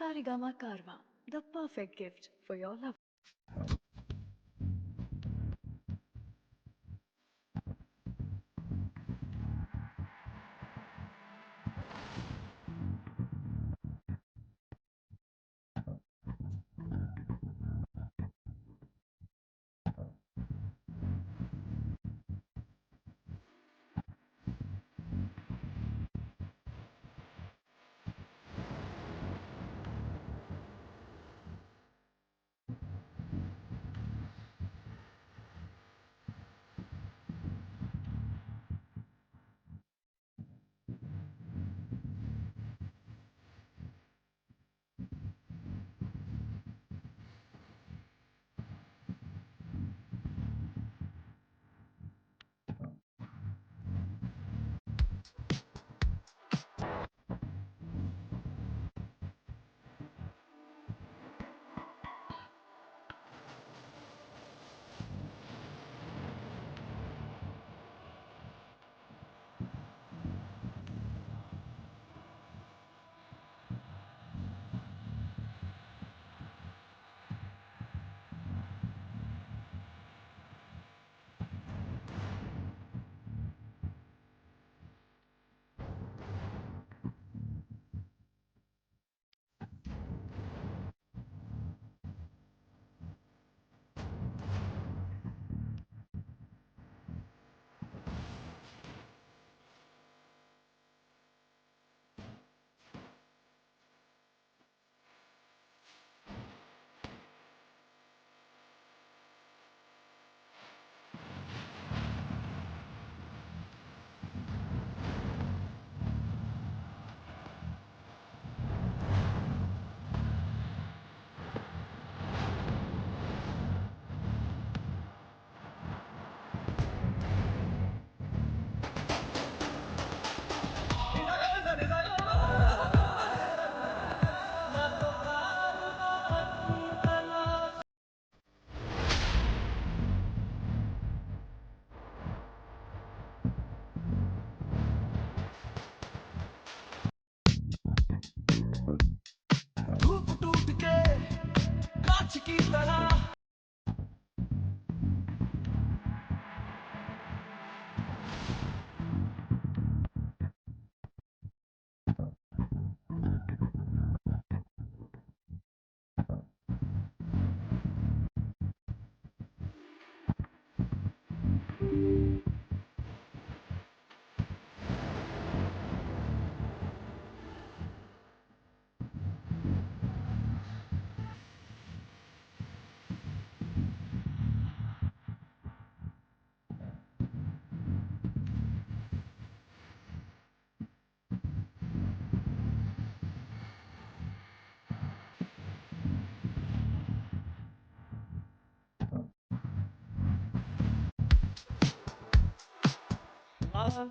Sarigama Karma, the perfect gift for your love.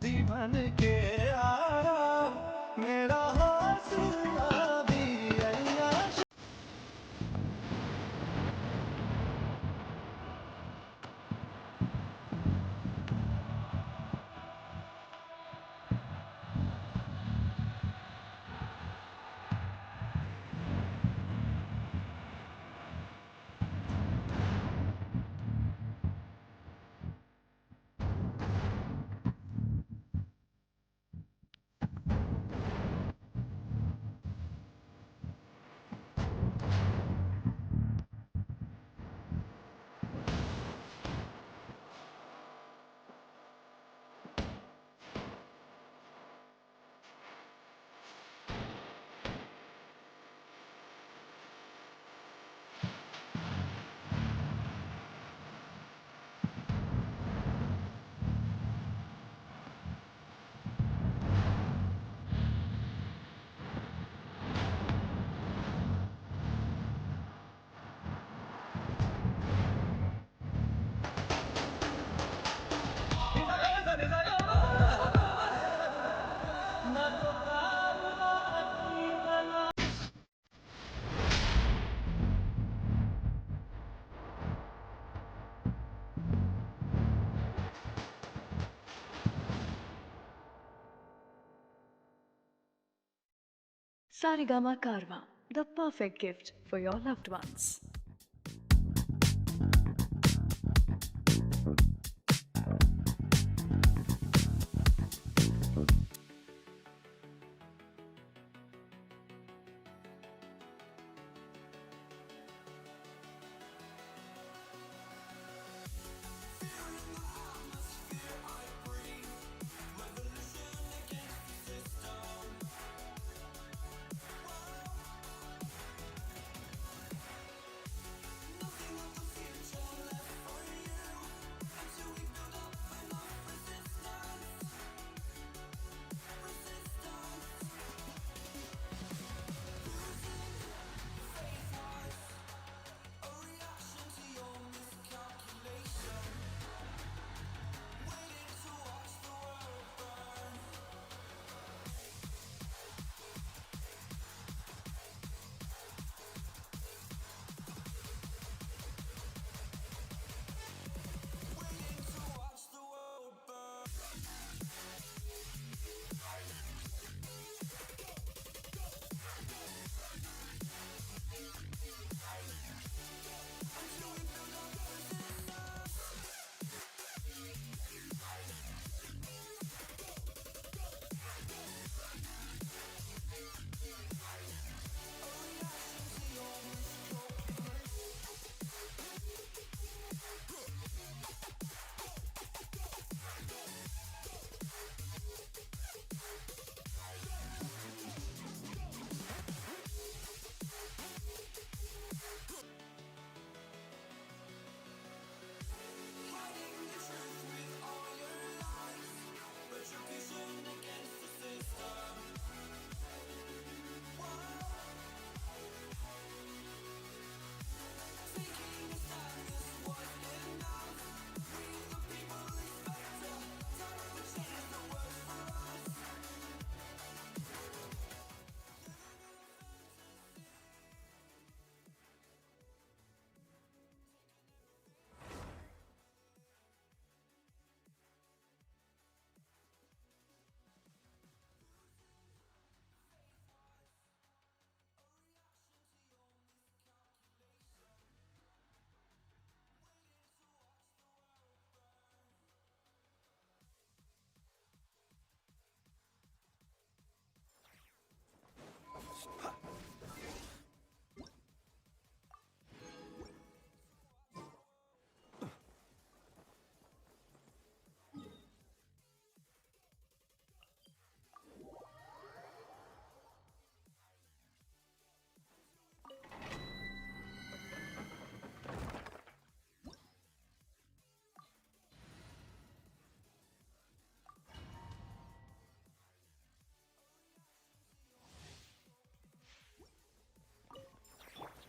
दीवान के आया मेरा हौसला भी अय्याश Sarigama Karma, The perfect gift for your loved ones.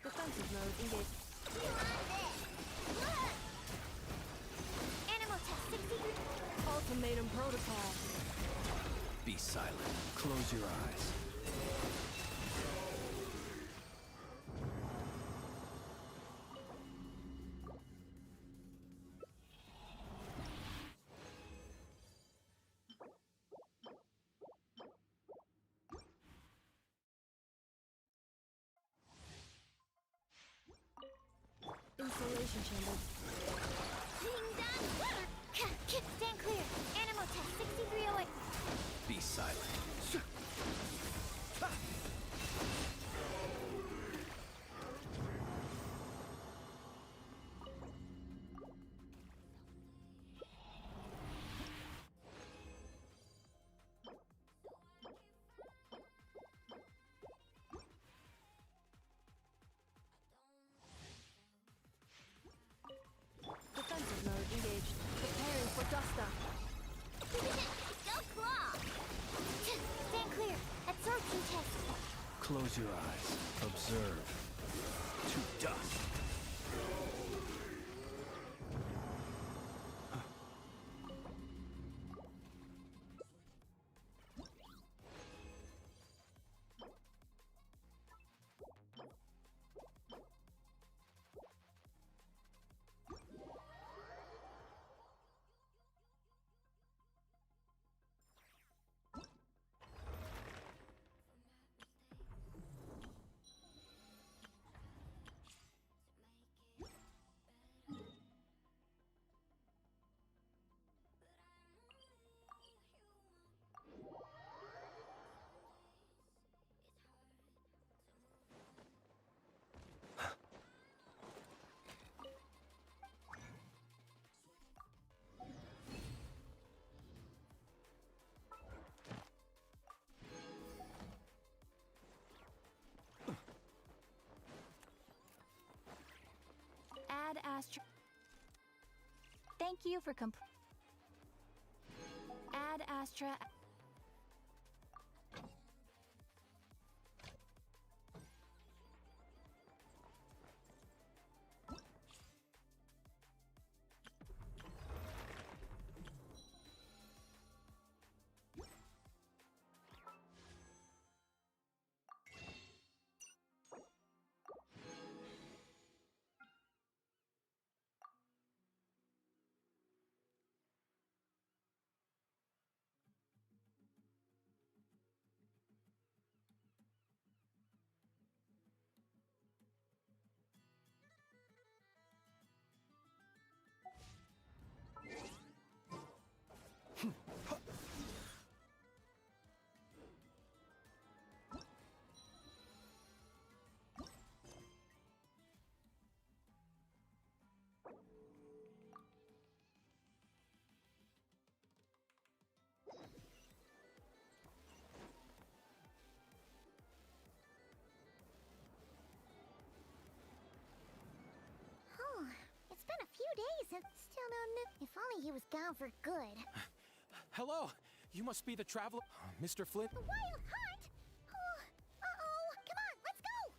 Defensive mode engaged. Animal test 63. Ultimatum protocol. Be silent. Close your eyes. Installation chamber. Stand clear. Animal test 6308. Be silent. Defensive mode engaged. Preparing for dust up. Go claw! Stand clear. Absorption test. Close your eyes. Observe. To dust. Thank you for Add Astra. Oh, it's been a few days and still no news. If only he was gone for good. Hello! You must be the traveler. Mr. Flint? The Wild Hunt? Oh, uh-oh. Come on, let's go!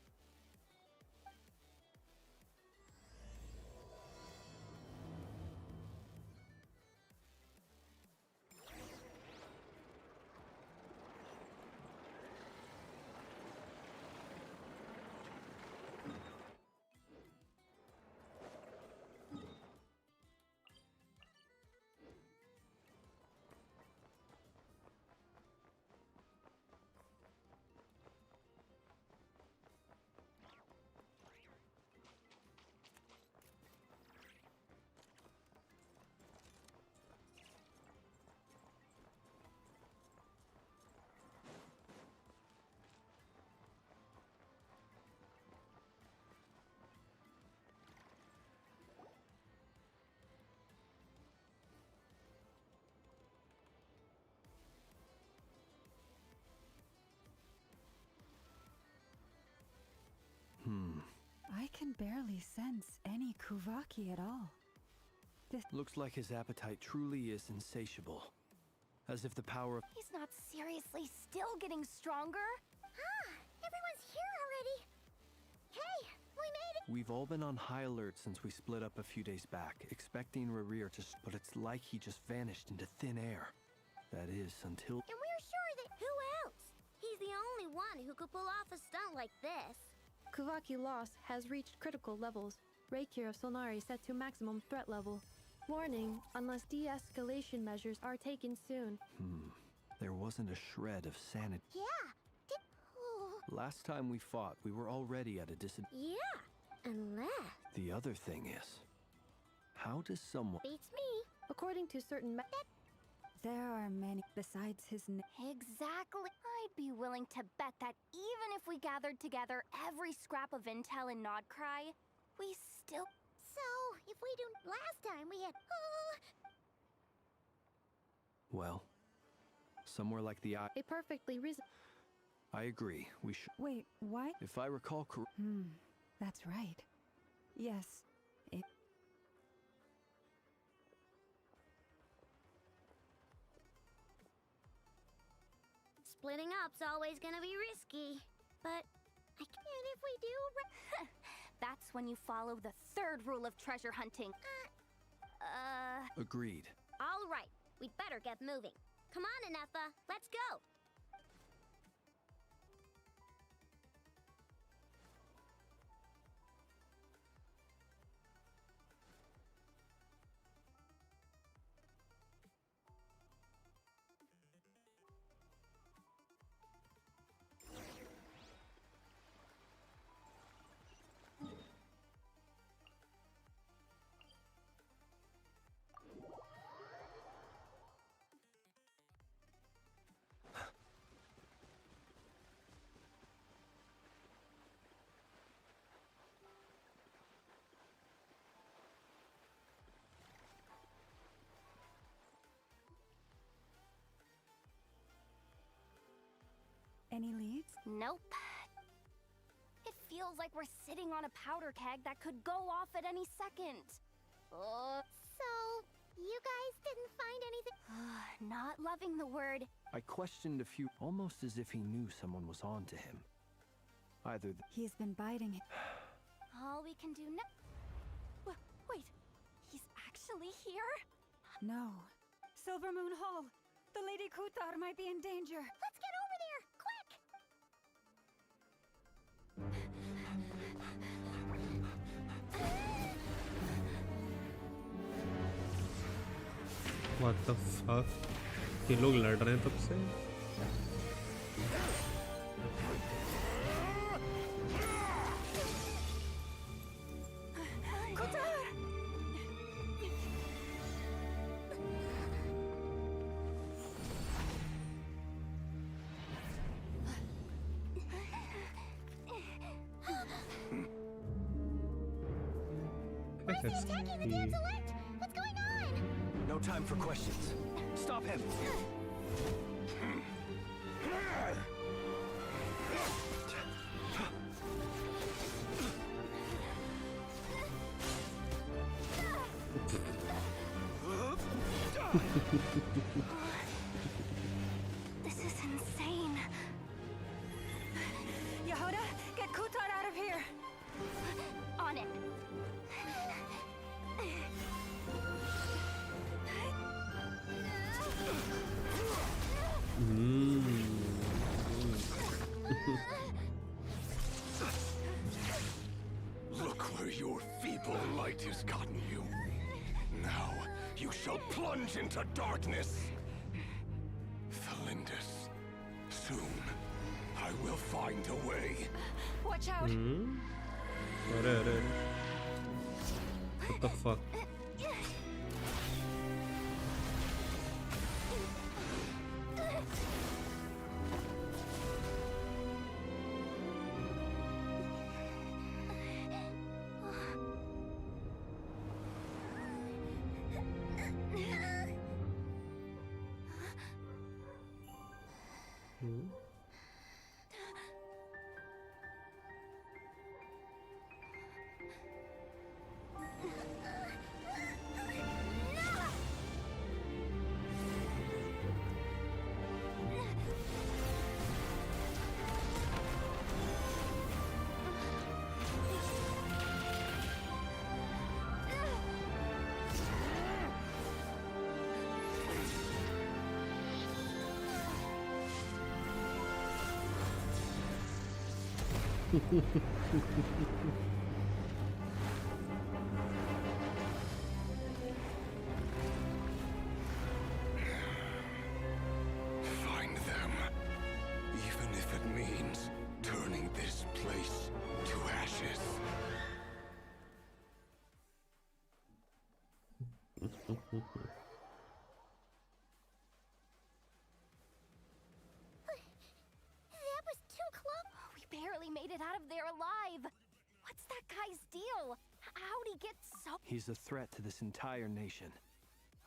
I can barely sense any Kuvaki at all. Looks like his appetite truly is insatiable. As if the power of... He's not seriously still getting stronger? Ah, everyone's here already. Hey, we made it. We've all been on high alert since we split up a few days back, expecting Razer to... But it's like he just vanished into thin air. That is, until... And we're sure that who else? He's the only one who could pull off a stunt like this. Kuvaki loss has reached critical levels. Reiki of Solnari set to maximum threat level. Warning, unless de-escalation measures are taken soon. There wasn't a shred of sanity. Yeah. Oh. Last time we fought, we were already at a disadvantage. Yeah, unless... The other thing is... How does someone... Beats me. According to certain There are many besides his Exactly. I'd be willing to bet that even if we gathered together every scrap of intel in Nodcry, we still... So, if we do... Last time we had... Oh, Well... Somewhere like the eye... a perfectly reason. I agree, we should... Wait, what? If I recall correctly... That's right. Yes. splitting up's always gonna be risky. But... I can if we do... That's when you follow the third rule of treasure hunting. Agreed. All right, we'd better get moving. Come on, Anefa, let's go. Any leads? Nope. It feels like we're sitting on a powder keg that could go off at any second. So, You guys didn't find anything? Not loving the word. I questioned a few, almost as if he knew someone was on to him. Either He's been biting it. All we can do now. Wait, he's actually here? No. Silver Moon Hall! The Lady Kutar might be in danger! Let's get over there! Quick! What the fuck? ये लोग लड़ रहे हैं तब से? Attacking the damn select! What's going on? no time for questions. Stop him! This is insane. Yehuda, get Kutar out of here! On it. Look where your feeble light has gotten you. Now you shall plunge into darkness. Felindus, soon I will find a way. Watch out! अरे what the fuck? Find them, even if it means turning this place to ashes. That was too close. We barely made it out of there alive. What's that guy's deal? How'd he get so... He's a threat to this entire nation.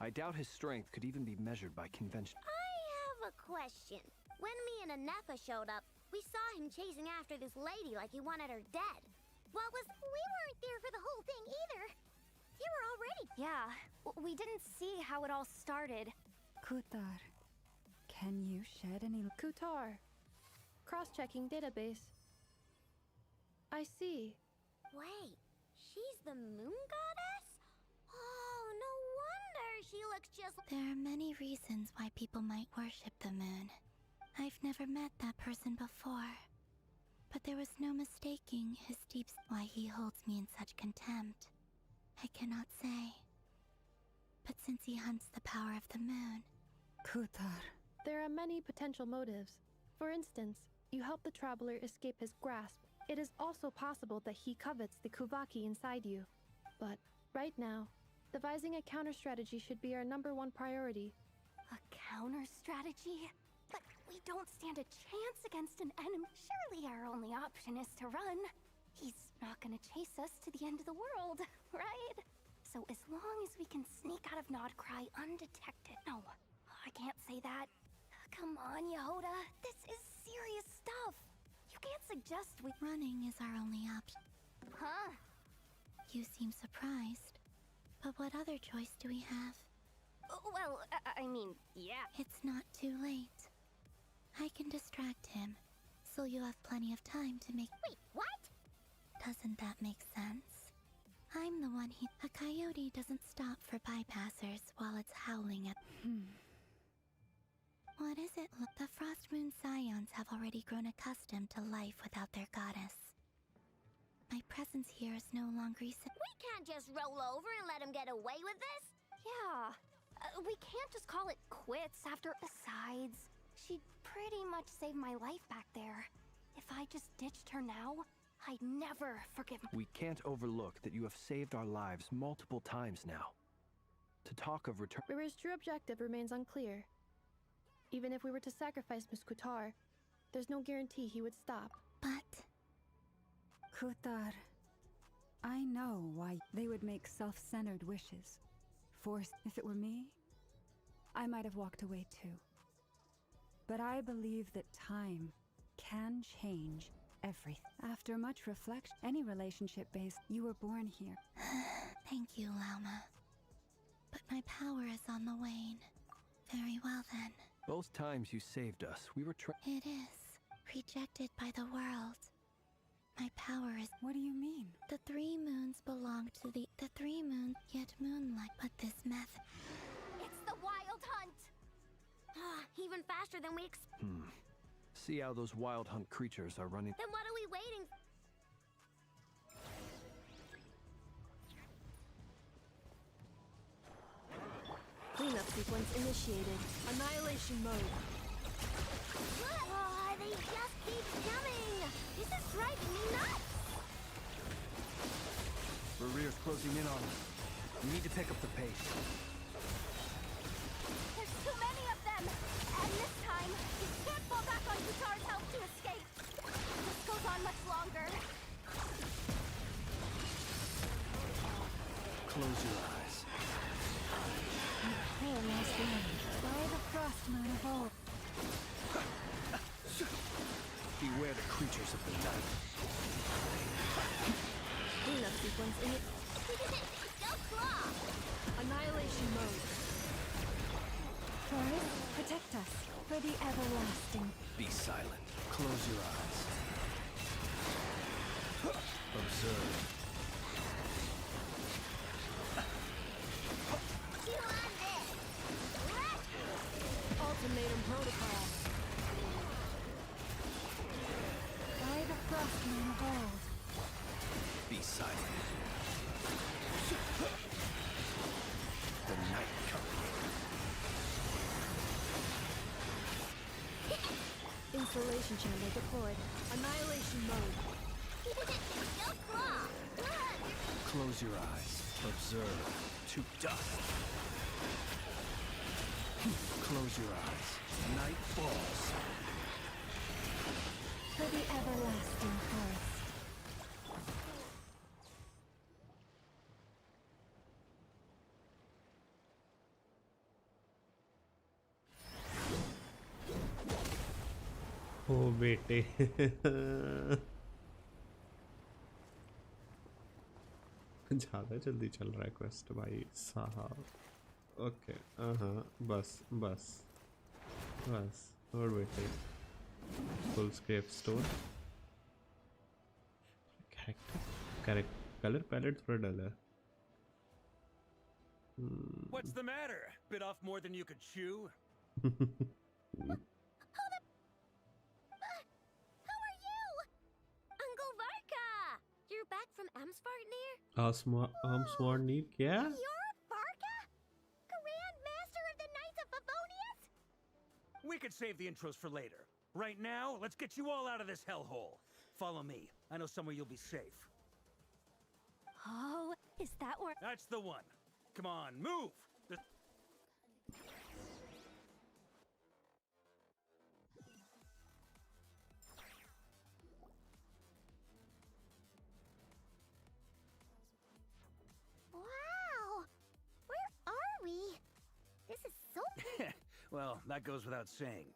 I doubt his strength could even be measured by convention. I have a question. When me and Anefa showed up, we saw him chasing after this lady like he wanted her dead. What was... We weren't there for the whole thing either. You were already... Yeah, we didn't see how it all started. Kutar, can you shed any... Kutar. Cross-checking database. I see. Wait, she's the moon goddess? Oh, no wonder she looks just... There are many reasons why people might worship the moon. I've never met that person before. But there was no mistaking his deep... why he holds me in such contempt. I cannot say. But since he hunts the power of the moon... Kutar. There are many potential motives. For instance, you help the traveler escape his grasp. It is also possible that he covets the Kuvaki inside you. But right now, devising a counter strategy should be our #1 priority. A counter strategy? But we don't stand a chance against an enemy. Surely our only option is to run. He's not gonna chase us to the end of the world, right? So as long as we can sneak out of Nodcry undetected... No, I can't say that. Come on, Yehuda. This is serious stuff. You can't suggest we... Running is our only option. Huh? You seem surprised. But what other choice do we have? Well, I mean, yeah. It's not too late. I can distract him, so you have plenty of time to make. Wait, what? Doesn't that make sense? I'm the one A coyote doesn't stop for bypassers while it's howling at. What is it? The Frost Moon Scions have already grown accustomed to life without their goddess. My presence here is no longer We can't just roll over and let him get away with this. Yeah. We can't just call it quits after. Besides, she pretty much saved my life back there. If I just ditched her now, I'd never forgive. We can't overlook that you have saved our lives multiple times now. To talk of return. Rivers' true objective remains unclear. Even if we were to sacrifice Miss Kutar, there's no guarantee he would stop. But Kutar, I know why they would make self-centered wishes. If it were me, I might have walked away too. But I believe that time can change everything. After much reflection, any relationship based, you were born here. thank you, Lauma. But my power is on the wane. Very well then. Both times you saved us, we were It is. Rejected by the world. My power is. What do you mean? The 3 moons belong to the 3 moons, yet moonlight. But this method. It's the Wild Hunt! Even faster than we See how those wild hunt creatures are running. Then what are we waiting? Cleanup sequence initiated. Annihilation mode. They just keep coming. This is driving me nuts. Rear's closing in on us. We need to pick up the pace. There's too many of them! And this time, you can't fall back on Kutar's help to escape. This goes on much longer. Close your eyes. Last one. By the Frost Moon of old. Beware the creatures of the night. Cleanup sequence in it. Go claw! Annihilation mode. Forest, protect us for the everlasting. Be silent. Close your eyes. Observe. You on this? Ultimatum protocol. By the Frost Moon of old. Be silent. The night company. Installation chamber deployed. Annihilation mode. Go claw! Close your eyes. Observe. To dust. Close your eyes. Night falls. For the everlasting forest. ओ बेटे ज़्यादा जल्दी चल रहा है quest भाई साहब. Okay बस और बेटे फुल स्केप स्टोर कैरेक्टर कलर पैलेट थोड़ा डल है. What's the matter? Bit off more than you could chew? Who are you? Uncle Varka! You're back from Amsvartnir? Amsvartnir क्या? You're Varka? Grand Master of the Knights of Favonius? We could save the intros for later. Right now, let's get you all out of this hellhole. Follow me. I know somewhere you'll be safe. Oh, is that where... That's the one. Come on, move! Wow! Where are we? This is so... Well, that goes without saying.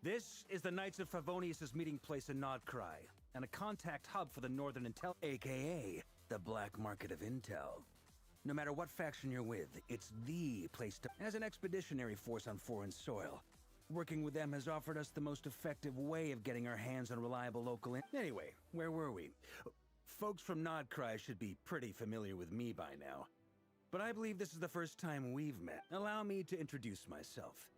This is the Knights of Favonius' meeting place in Nodcry, and a contact hub for the Northern Intel, aka the Black Market of Intel. No matter what faction you're with, it's the place to... As an expeditionary force on foreign soil, working with them has offered us the most effective way of getting our hands on reliable local... Anyway, where were we? Folks from Nodcry should be pretty familiar with me by now. But I believe this is the first time we've met. Allow me to introduce myself.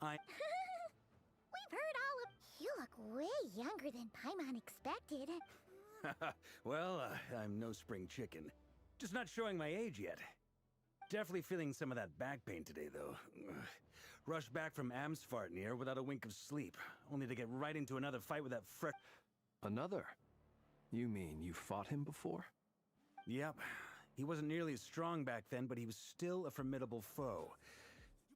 We've heard all of... You look way younger than Paimon expected. Well, I'm no spring chicken. Just not showing my age yet. Definitely feeling some of that back pain today, though. Rushed back from Amsfartnir without a wink of sleep, only to get right into another fight with that fresh... Another? You mean you fought him before? Yep. He wasn't nearly as strong back then, but he was still a formidable foe.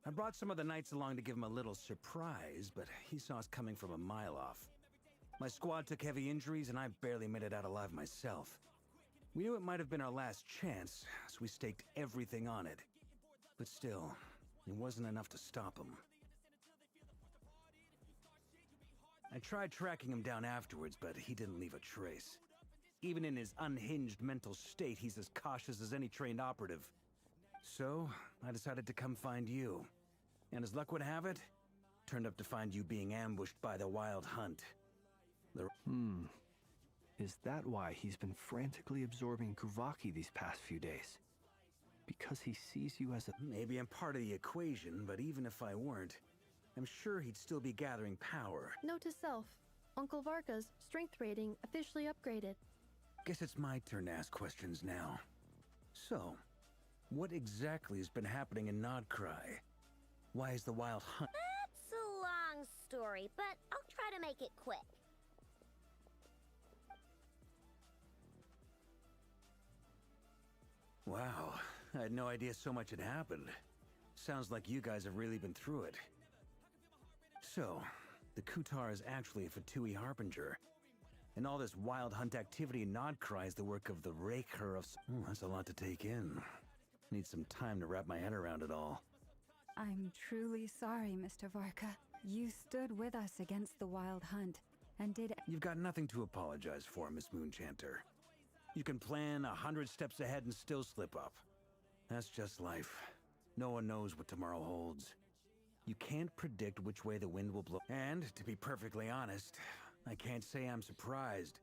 I brought some of the knights along to give him a little surprise, but he saw us coming from a mile off. My squad took heavy injuries, and I barely made it out alive myself. We knew it might have been our last chance, so we staked everything on it. But still, it wasn't enough to stop him. I tried tracking him down afterwards, but he didn't leave a trace. Even in his unhinged mental state, he's as cautious as any trained operative. So, I decided to come find you. And as luck would have it, turned up to find you being ambushed by the Wild Hunt. Is that why he's been frantically absorbing Kuvaki these past few days? Because he sees you as a... Maybe I'm part of the equation, but even if I weren't, I'm sure he'd still be gathering power. Note to self, Uncle Varka's strength rating officially upgraded. Guess it's my turn to ask questions now. So, what exactly has been happening in Nodcry? Why is the Wild Hunt... That's a long story, but I'll try to make it quick. Wow, I had no idea so much had happened. Sounds like you guys have really been through it. So, the Kutar is actually a Fatui Harbinger. And all this Wild Hunt activity in Nodcry is the work of the Raker of... that's a lot to take in. Need some time to wrap my head around it all. I'm truly sorry, Mr. Varka. You stood with us against the Wild Hunt, and did... You've got nothing to apologize for, Miss Moonchanter. You can plan 100 steps ahead and still slip up. That's just life. No one knows what tomorrow holds. You can't predict which way the wind will blow. And, to be perfectly honest, I can't say I'm surprised.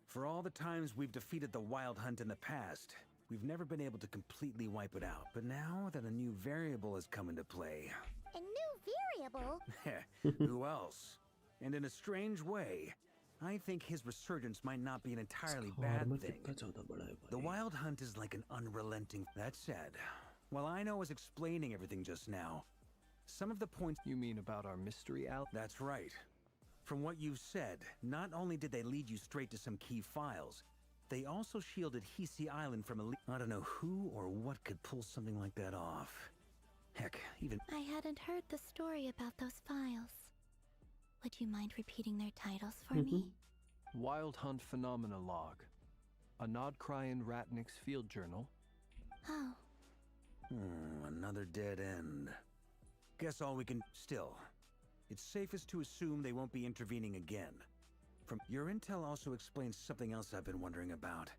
For all the times we've defeated the Wild Hunt in the past, we've never been able to completely wipe it out. But now that a new variable has come into play... A new variable? Who else? And in a strange way, I think his resurgence might not be an entirely bad thing. The Wild Hunt is like an unrelenting... That said, while I was explaining everything just now, some of the points... You mean about our mystery out? That's right. From what you've said, not only did they lead you straight to some key files, they also shielded Hisi Island from I don't know who or what could pull something like that off. Heck, even... I hadn't heard the story about those files. Would you mind repeating their titles for me? Wild Hunt Phenomena Log. A Nodcryan Ratnik's Field Journal. Oh. Another dead end. Guess all we can... Still, it's safest to assume they won't be intervening again. From your intel also explains something else I've been wondering about.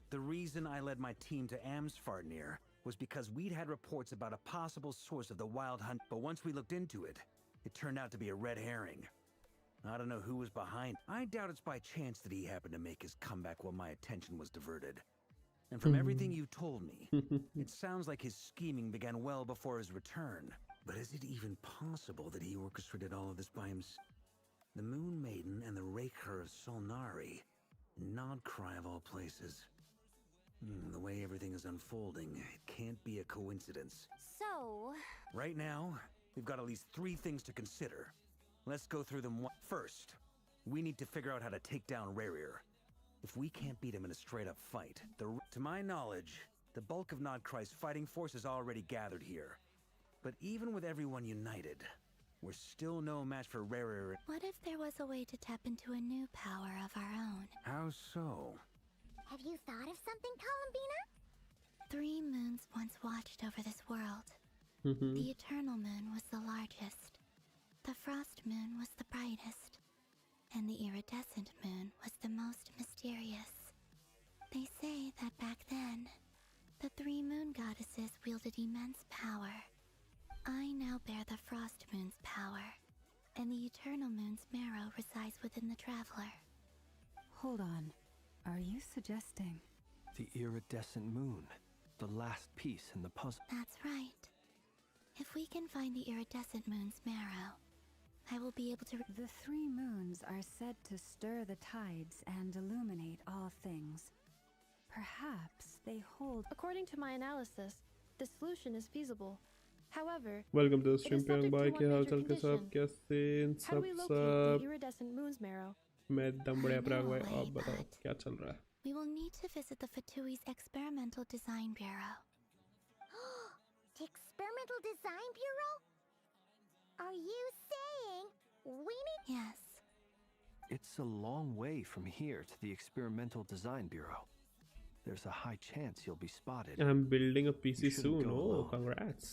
The reason I led my team to Amsfartnir was because we'd had reports about a possible source of the Wild Hunt, but once we looked into it, it turned out to be a red herring. I don't know who was behind. I doubt it's by chance that he happened to make his comeback while my attention was diverted. And from everything you told me, it sounds like his scheming began well before his return. But is it even possible that he orchestrated all of this by himself? The Moon Maiden and the Raker of Solnari. Nodcry of all places. The way everything is unfolding, it can't be a coincidence. So... Right now, we've got at least 3 things to consider. Let's go through them. First, we need to figure out how to take down Razer. If we can't beat him in a straight-up fight, to my knowledge, the bulk of Nodcry's fighting force is already gathered here. But even with everyone united, we're still no match for Razer. What if there was a way to tap into a new power of our own? How so? Have you thought of something, Columbina? 3 moons once watched over this world. The Eternal Moon was the largest. The Frost Moon was the brightest. And the Iridescent Moon was the most mysterious. They say that back then, the 3 moons traveler. Hold on. Are you suggesting? The iridescent moon. The last piece in the puzzle. That's right. If we can find the iridescent moon's marrow, I will be able to... The 3 moons are said to stir the tides and illuminate all things. Perhaps they hold... According to my analysis, the solution is feasible. However, welcome to it stream is पे subject भाई to क्या one हाल major चाल के सब condition. कैसे How do we सब locate the iridescent moon's marrow? मैं एकदम बढ़िया I प्राग भाई know, आप right, बताओ but- क्या चल रहा है We will need to visit the Fatui's Experimental Design Bureau. The Experimental Design Bureau? Are you saying we need... Yes. It's a long way from here to the Experimental Design Bureau. There's a high chance you'll be spotted. I'm building a PC You shouldn't soon go oh alone. congrats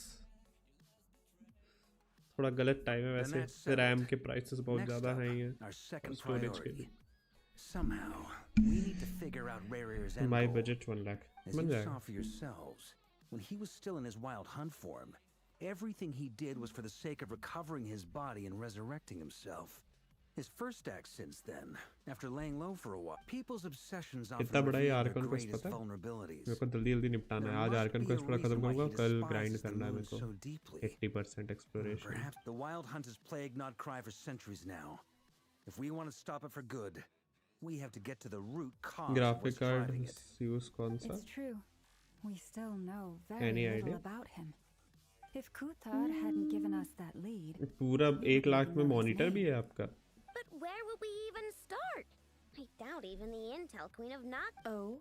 थोड़ा गलत time है Then that's वैसे settled. RAM के prices बहुत Next ज़्यादा up, high हैं our second storage के priority. लिए Somehow, we need to figure out Rare's end My goal. budget 1 lakh As बन you जाएगा saw for yourselves, when he was still in his wild hunt form, everything he did was for the sake of recovering his body and resurrecting himself. His first act since then, after laying low for a while, people's obsessions often कितना बड़ा ये reveal their Arkan कुछ greatest पता है vulnerabilities. मेरे को जल्दी जल्दी निपटाना है There आज must आर्कन be कुछ a पूरा खत्म reason why करूंगा he कल despises ग्राइंड the करना है moon मेरे को so deeply. 80% exploration Perhaps the Wild Hunt has plagued not cry for centuries now. If we want to stop it for good, we have to get to the root cause of graphic what's driving card it. Use कौन सा It's true. We still know very Any little idea? about him. If Kuthar hadn't given us that lead, पूरा 1 लाख में monitor भी है आपका But where would we even start? I doubt even the Intel Queen of Noct... Oh?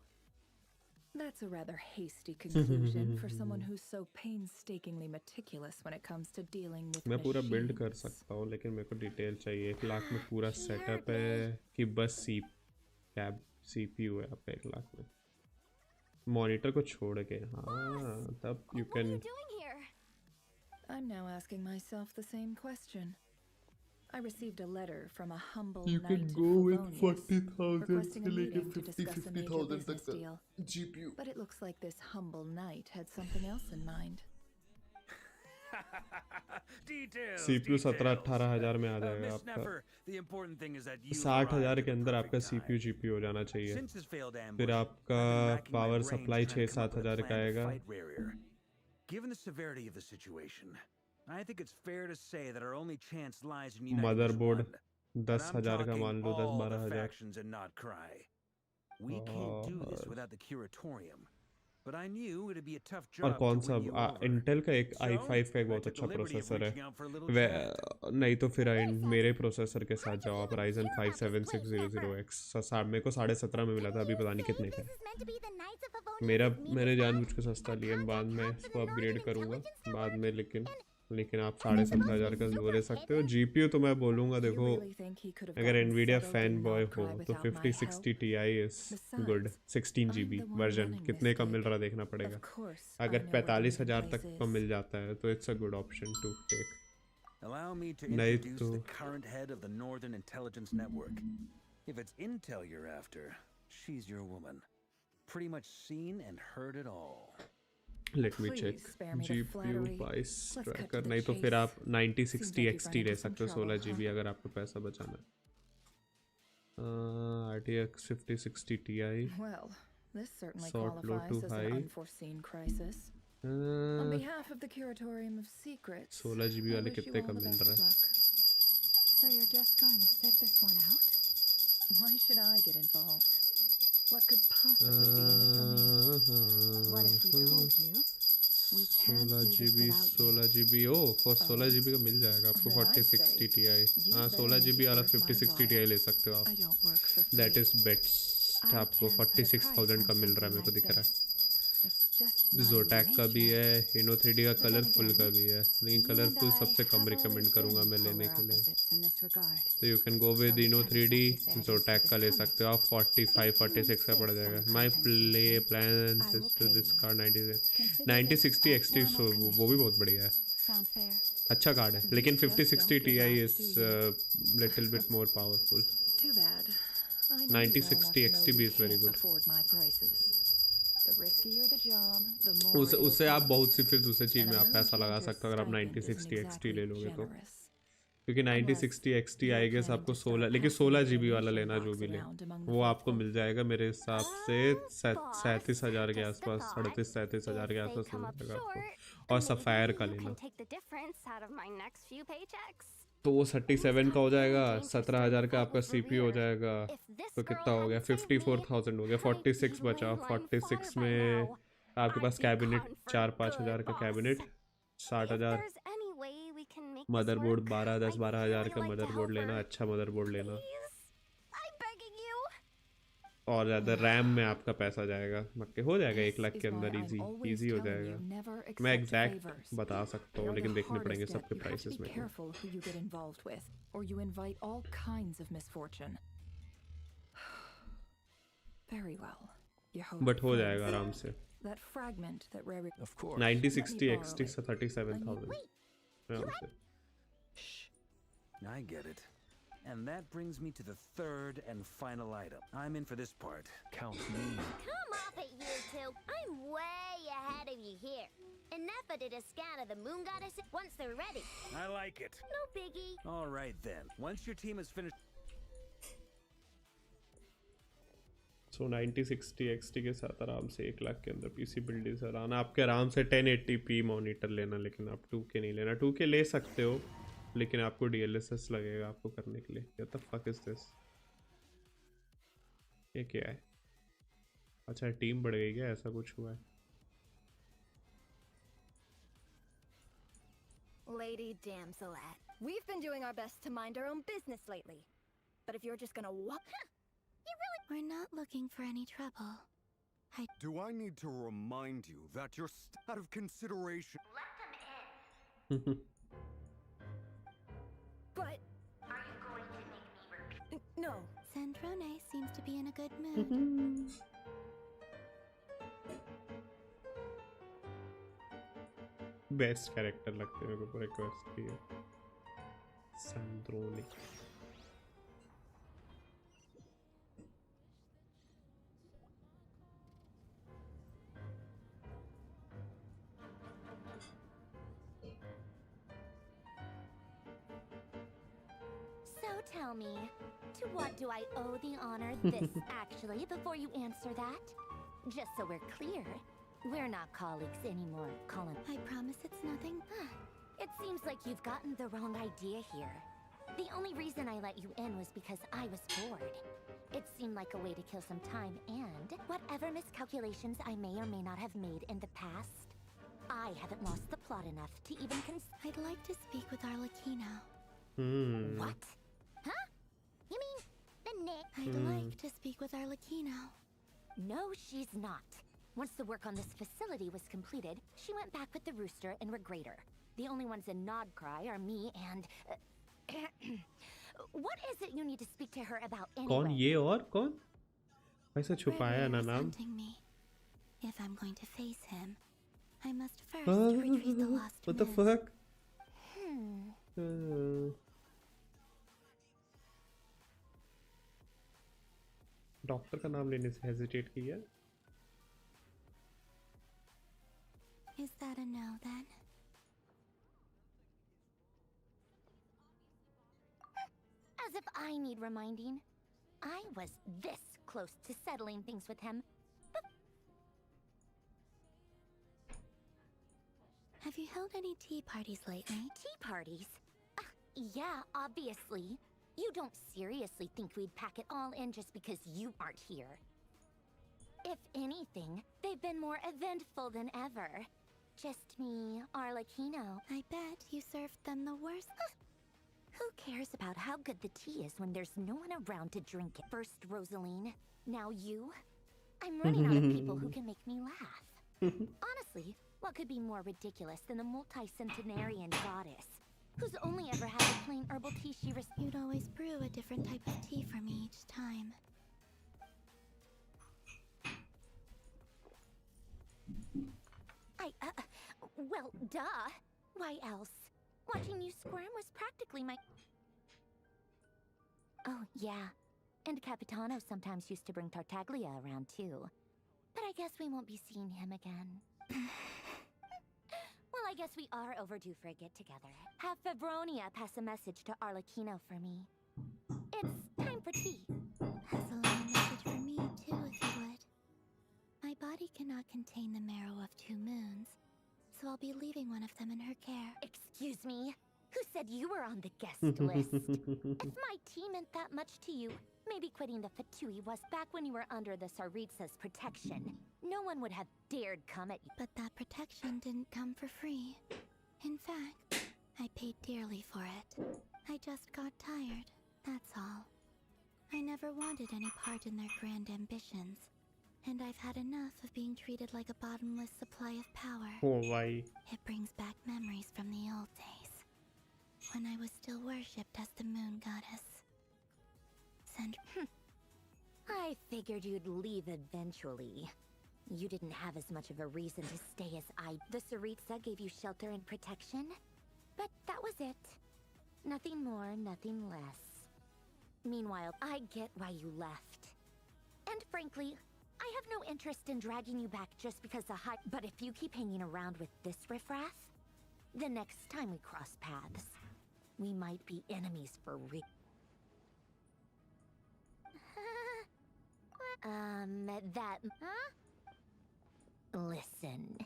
That's a rather hasty conclusion for someone who's so painstakingly meticulous when it comes to dealing with मैं पूरा build कर machines. सकता हूँ लेकिन मेरे को detail चाहिए 1 लाख में पूरा सेटअप है कि बस कैब CPU है आपका 1 लाख में मॉनिटर को छोड़ के हाँ तब you What are can you doing here? I'm now asking myself the same question. I received a letter from a humble You knight can of go with Favonius, 40,000 requesting a से लेके meeting to 50 discuss a major 50,000 business तक deal. का GPU But it looks like this humble knight had something else in mind. Details, CPU 17 details. 18 हजार में आ Miss जाएगा आपका Nefer, the important thing is that you 60,000 arrived के at the अंदर आपका perfect CPU time. GPU हो जाना चाहिए Since his failed ambush, फिर I've आपका been racking my power brains supply trying to come up with a 6-7 हजार का plan to आएगा fight Rare. Given the severity of the situation, I think it's fair to say that our only chance lies in uniting as motherboard one. But 10,000 का I'm मान लो talking all the 10-12 हजार factions and not cry. We can't do this और without the curatorium. But I knew it'd be a tough और job कौन to सा win you over. Intel का एक So, i5 का एक I बहुत took अच्छा the liberty of प्रोसेसर है reaching out for a little chat. नहीं तो फिर मेरे प्रोसेसर के साथ जाओ आप Ryzen 57600X मेरे को 17.5 में मिला था अभी पता नहीं कितने का This is meant to be the Knights of Favonius' मेरा meeting मैंने spot? जानबूझ के सस्ता लिया बाद में इसको अपग्रेड करूंगा बाद में लेकिन आप 17,500 का वो ले सकते हो GPU तो मैं बोलूँगा You देखो really think he could have अगर gotten Nvidia settled fan in boy not हो cry तो without my 5060 help? Ti is Besides, good 16GB I'm the one version running कितने this का gig. मिल रहा देखना पड़ेगा Of course, I अगर know where the 45,000 तक place का is. मिल जाता है तो it's a good option to take Allow me to नहीं introduce तो the current head of the Northern Intelligence Network. If it's intel you're after, she's your woman. Pretty much seen and heard it all. Let me Please check spare me the GPU flattery. बाइस Let's cut to tracker the नहीं तो फिर chase. आप 9060 Seems like you've XT run ले into some सकते हो trouble, 16GB huh? अगर आपको पैसा बचाना है RTX 5060 Ti Well, this certainly Sort low qualifies to as high. an unforeseen crisis. On behalf of the Curatorium of Secrets, 16GB I वाले wish you कितने all का the मिल best रहा of है luck. so you're just going to sit this one out? Why should I get involved? What could possibly be in it for me? What if we told you we can't do this 16GB without you? 16GB for 16GB का मिल जाएगा आपको Then I'd 4060 Ti you हाँ better make 16GB it वाला worth my 5060 Ti while. ले सकते हो I आप don't work for free. That is best I आपको can't put a price 46,000 का on मिल रहा है मेरे को something दिख रहा like है It's just not in जोटैक का भी nature. है इनो 3D का But then कलरफुल again, का भी है लेकिन You and कलरफुल I सबसे कम have रिकमेंड always करूंगा been मैं लेने polar के लिए opposites in this regard. तो you can go with So Eno can't 3D exactly say I जोटैक didn't का see ले this सकते हो आप 45 46 का पड़ जाएगा my play plan I will to pay this you. Card Consider 9060 this a XT formal वो भी बहुत बढ़िया है Sound fair? अच्छा कार्ड है लेकिन just 5060 don't Ti give is up, little bit more powerful Too bad. I know you well 9060 enough to know XT you is very can't good. afford my prices. The riskier the job, the more it will उससे आप cost. बहुत सी फिर दूसरी चीज And में a आप moon पैसा लगा painter's सकते हो अगर आप stipend 9060 isn't XT ले exactly लोगे तो generous. क्योंकि 9060 XT आई गेस आपको 16, लेकिन 16 GB वाला लेना जो भी ले, वो आपको मिल जाएगा मेरे हिसाब से 37,000 के आसपास, 37,000 के आसपास मिल जाएगा आपको। और सफ़ायर का लेना तो वो 37 का हो जाएगा, 17,000 का आपका CPU हो जाएगा, तो कितना हो गया, 54,000 हो गया, 46 बचा। 46 में आपके पास कैबिनेट 4-5 हज़ार का कैबिनेट, 60,000 मदरबोर्ड, 10-12 हज़ार का मदरबोर्ड लेना, अच्छा मदरबोर्ड लेना, और ज़्यादा रैम में आपका पैसा जाएगा, मक्के हो जाएगा 1 लाख के अंदर इजी हो जाएगा। मैं एग्जैक्ट बता सकता हूँ लेकिन देखने पड़ेंगे सबके प्राइसेस में। बट हो जाएगा आराम से। 9060 XT 37,000 आराम से। I get it. And that brings me to the third and final item. I'm in for this part. Count me. Come off it, you two. I'm way ahead of you here. Nefa did a scan of the moon goddess once they're ready. I like it. No biggie. All right then. Once your team has finished. So 9060 XT के साथ आराम से 1 लाख के अंदर PC build design आना, आपके आराम से 1080p मॉनिटर लेना, लेकिन आप 2K नहीं लेना। 2K ले सकते हो लेकिन आपको DLSS लगेगा आपको करने के लिए। What the fuck is this? ये क्या है? अच्छा टीम बढ़ गई क्या, ऐसा कुछ हुआ है? Lady Damselette, we've been doing our best to mind our own business lately. But if you're just gonna walk... We're not looking for any trouble. Do I need to remind you that you're out of consideration? Let them in. But... Are you going to make me repeat? No. Sandrone seems to be in a good mood. Best character लगते हैं मेरे को पूरे quest की सैंड्रोनी। So tell me, to what do I owe the honor this actually before you answer that? Just so we're clear, we're not colleagues anymore, Colin. I promise it's nothing. It seems like you've gotten the wrong idea here. The only reason I let you in was because I was bored. It seemed like a way to kill some time and whatever miscalculations I may or may not have made in the past, I haven't lost the plot enough to even I'd like to speak with Arlecchino. What? Huh? You mean the Nick? I'd like to speak with Arlecchino. No, she's not. Once the work on this facility was completed, she went back with the Rooster and Regrator. The only ones in Nodcry are me and... What is it you need to speak to her about anyway? कौन ये और कौन? ऐसा छुपाया ना नाम? Me. If I'm going to face him, I must first retrieve the lost What the fuck? Doctor का नाम लेने से हेजिटेट किया? Is that a no then? As if I need reminding. I was this close to settling things with him. Have you held any tea parties lately? Tea parties? Yeah, obviously. You don't seriously think we'd pack it all in just because you aren't here. If anything, they've been more eventful than ever. Just me, Arlecchino. I bet you served them the worst. Who cares about how good the tea is when there's no one around to drink it? First Rosaline, now you. I'm running out of people who can make me laugh. Honestly, what could be more ridiculous than the multi-centenarian goddess, who's only ever had the plain herbal tea she You'd always brew a different type of tea for me each time. Well, duh. Why else? Watching you squirm was practically my... Oh, yeah. And Capitano sometimes used to bring Tartaglia around, too. But I guess we won't be seeing him again. Well, I guess we are overdue for a get-together. Have Fabronia pass a message to Arlecchino for me. It's time for tea. Pass along a message for me, too, if you would. My body cannot contain the marrow of 2 moons, so I'll be leaving one of them in her care. Excuse me? Who said you were on the guest list? If my tea meant that much to you, maybe quitting the Fatui was back when you were under the Tsaritsa's protection. No one would have dared come at you. But that protection didn't come for free. In fact, I paid dearly for it. I just got tired, that's all. I never wanted any part in their grand ambitions, and I've had enough of being treated like a bottomless supply of power. Oh, why? It brings back memories from the old days, when I was still worshipped as the moon goddess. I figured you'd leave eventually. You didn't have as much of a reason to stay as I. The Tsaritsa gave you shelter and protection, but that was it. Nothing more, nothing less. Meanwhile, I get why you left. And frankly, I have no interest in dragging you back just because the high. But if you keep hanging around with this riffraff, the next time we cross paths, we might be enemies for real. Huh? Listen.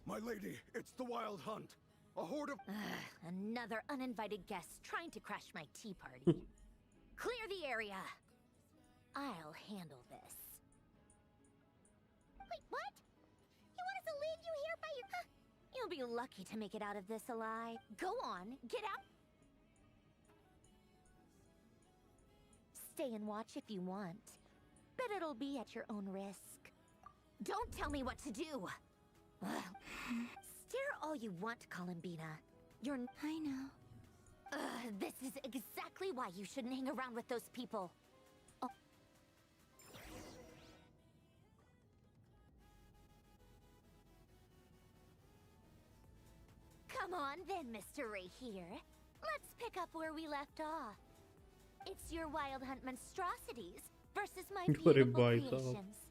My lady, it's the Wild Hunt. A horde of... Another uninvited guest trying to crash my tea party. Clear the area. I'll handle this. Wait, what? You want us to leave you here by your... You'll be lucky to make it out of this alive. Go on, get out. Stay and watch if you want, but it'll be at your own risk. Don't tell me what to do! Stare all you want, Columbina. You're... I know. This is exactly why you shouldn't hang around with those people. Oh. Come on then, Mr. Ray here. Let's pick up where we left off. It's your Wild Hunt monstrosities versus my beautiful creations.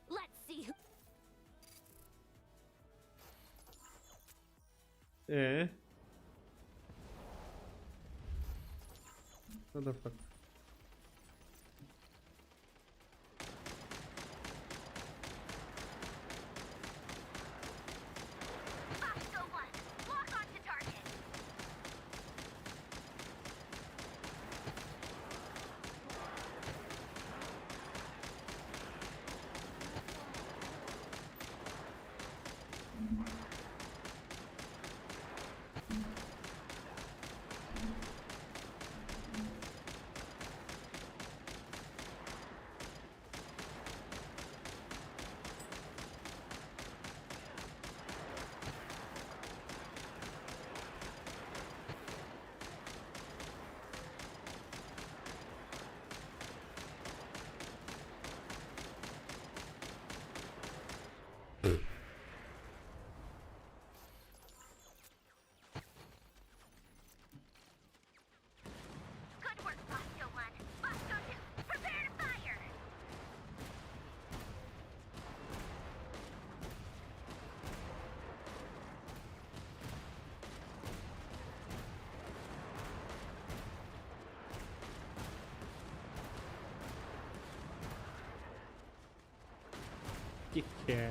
Let's see who... What the fuck? Yeah.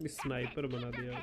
Sniper बना दिया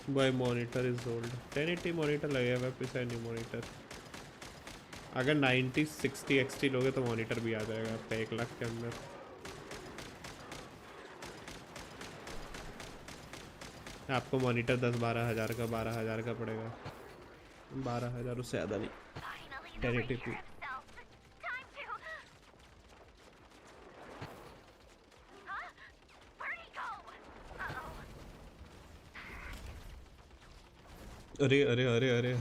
My monitor is old. 1080 monitor लगेगा मैं पिछले new monitor. अगर 9060 XT लोगे तो monitor भी आ जाएगा आपका 1 लाख के अंदर. आपको monitor 10-12 हज़ार का 12 हज़ार का पड़ेगा. 12 हज़ार उससे ज़्यादा नहीं. 1080p. अरे अरे अरे अरे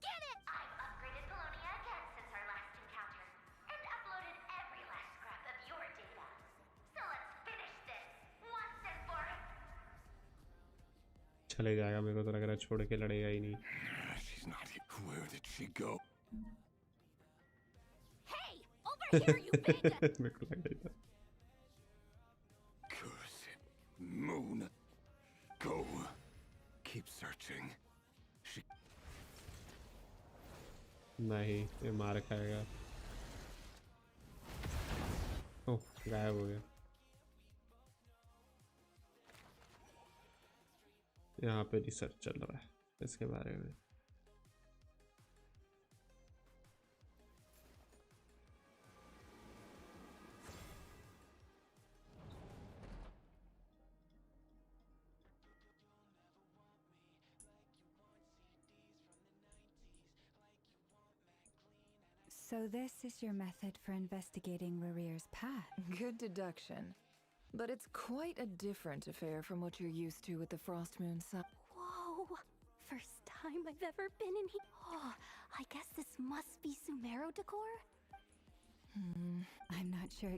Get it! I've upgraded Polonia again since our last encounter, and uploaded every last scrap of your data. So let's finish this once and for all. चले जाएगा मेरे को तो लग रहा है छोड़ के लड़ेगा ही नहीं. She's not here. Where did she go? Hey, over here, you bandit! मेरे को लग रहा था. Curse it. Moon. Go. Keep searching. She... नहीं ये मार खाएगा. ओह गायब हो गया. यहाँ पे रिसर्च चल रहा है इसके बारे में. So this is your method for investigating Rareer's path? Good deduction. But it's quite a different affair from what you're used to with the Frost Moon Sun. Whoa! First time I've ever been in here. Oh, I guess this must be Sumero decor? I'm not sure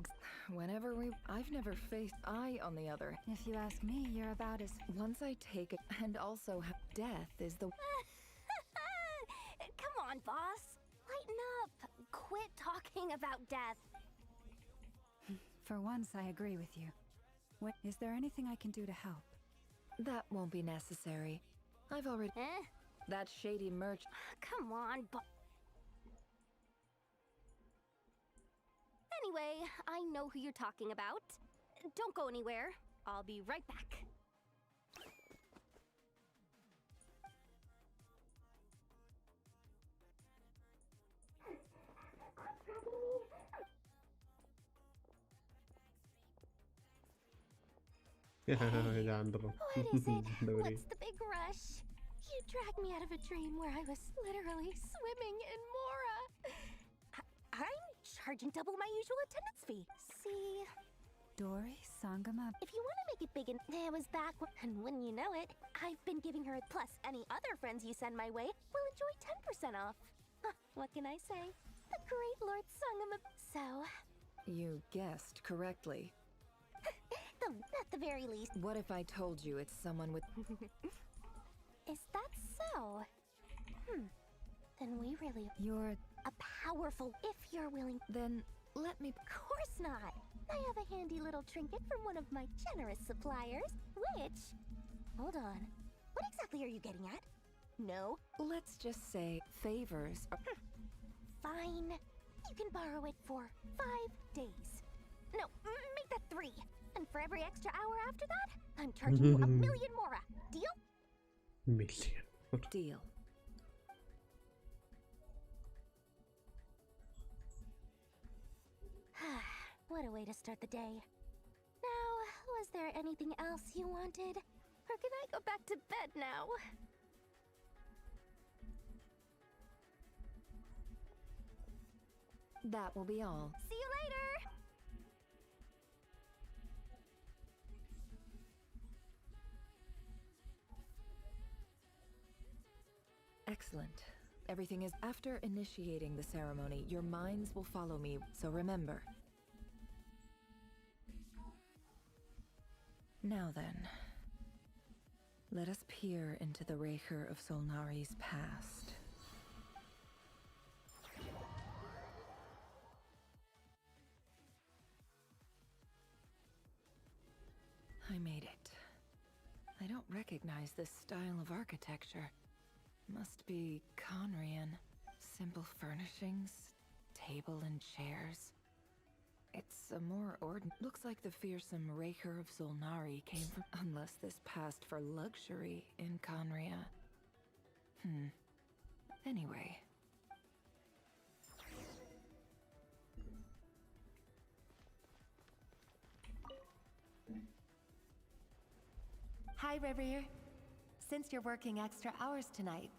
I've never faced. on the other. If you ask me, you're about as... Once I take it, and also death is the... Come on, boss. Lighten up. Quit talking about death. For once, I agree with you. Is there anything I can do to help? That won't be necessary. I've already... That shady merch... Come on, Anyway, I know who you're talking about. Don't go anywhere. I'll be right back. जान दो. What is it? What's the big rush? You dragged me out of a dream where I was literally swimming in Mora. I'm charging double my usual attendance fee. See? Dory, Sangama... If you want to make it big, and it was back when, and when you know it, I've been giving her, plus any other friends you send my way will enjoy 10% off. Huh, what can I say? The great Lord Sangama... So... You guessed correctly. At the very least. What if I told you it's someone with... Is that so? Then we really... You're... a powerful... If you're willing... Then let me... Of course not! I have a handy little trinket from one of my generous suppliers, which... Hold on. What exactly are you getting at? No? Let's just say favors are... Fine. You can borrow it for 5 days. No, make that 3. And for every extra hour after that, I'm charging you 1 million Mora. Deal? Million. Deal. What a way to start the day. Now, was there anything else you wanted? Or can I go back to bed now? That will be all. See you later! Excellent. Everything is... After initiating the ceremony, your minds will follow me, so remember. Now then. Let us peer into the Razer of Solnari's past. I made it. I don't recognize this style of architecture. Must be Conrian. Simple furnishings, table and chairs. It's a more looks like the fearsome Razer of Solnari came from, unless this passed for luxury in Conria. Anyway. Hi, Razer. Since you're working extra hours tonight,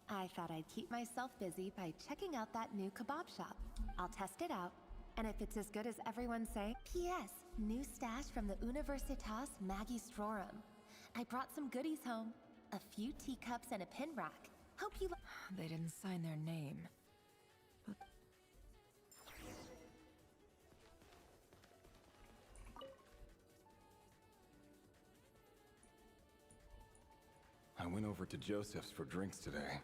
I thought I'd keep myself busy by checking out that new kebab shop. I'll test it out, and if it's as good as everyone's saying... P.S. New stash from the Universitas Magistrorum. I brought some goodies home. A few teacups and a pin rack. Hope you... They didn't sign their name. But... I went over to Joseph's for drinks today.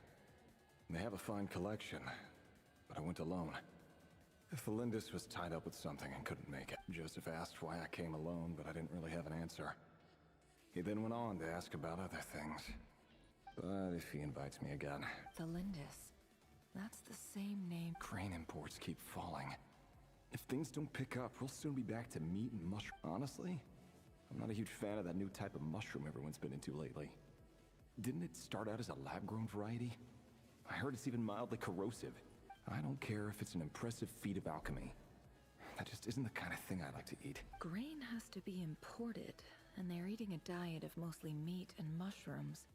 They have a fine collection, but I went alone. Felindis was tied up with something and couldn't make it. Joseph asked why I came alone, but I didn't really have an answer. He then went on to ask about other things. But if he invites me again... Felindis. That's the same name. Crane imports keep falling. If things don't pick up, we'll soon be back to meat and mushroom. Honestly, I'm not a huge fan of that new type of mushroom everyone's been into lately. Didn't it start out as a lab-grown variety? I heard it's even mildly corrosive. I don't care if it's an impressive feat of alchemy. That just isn't the kind of thing I like to eat. Grain has to be imported, and they're eating a diet of mostly meat and mushrooms.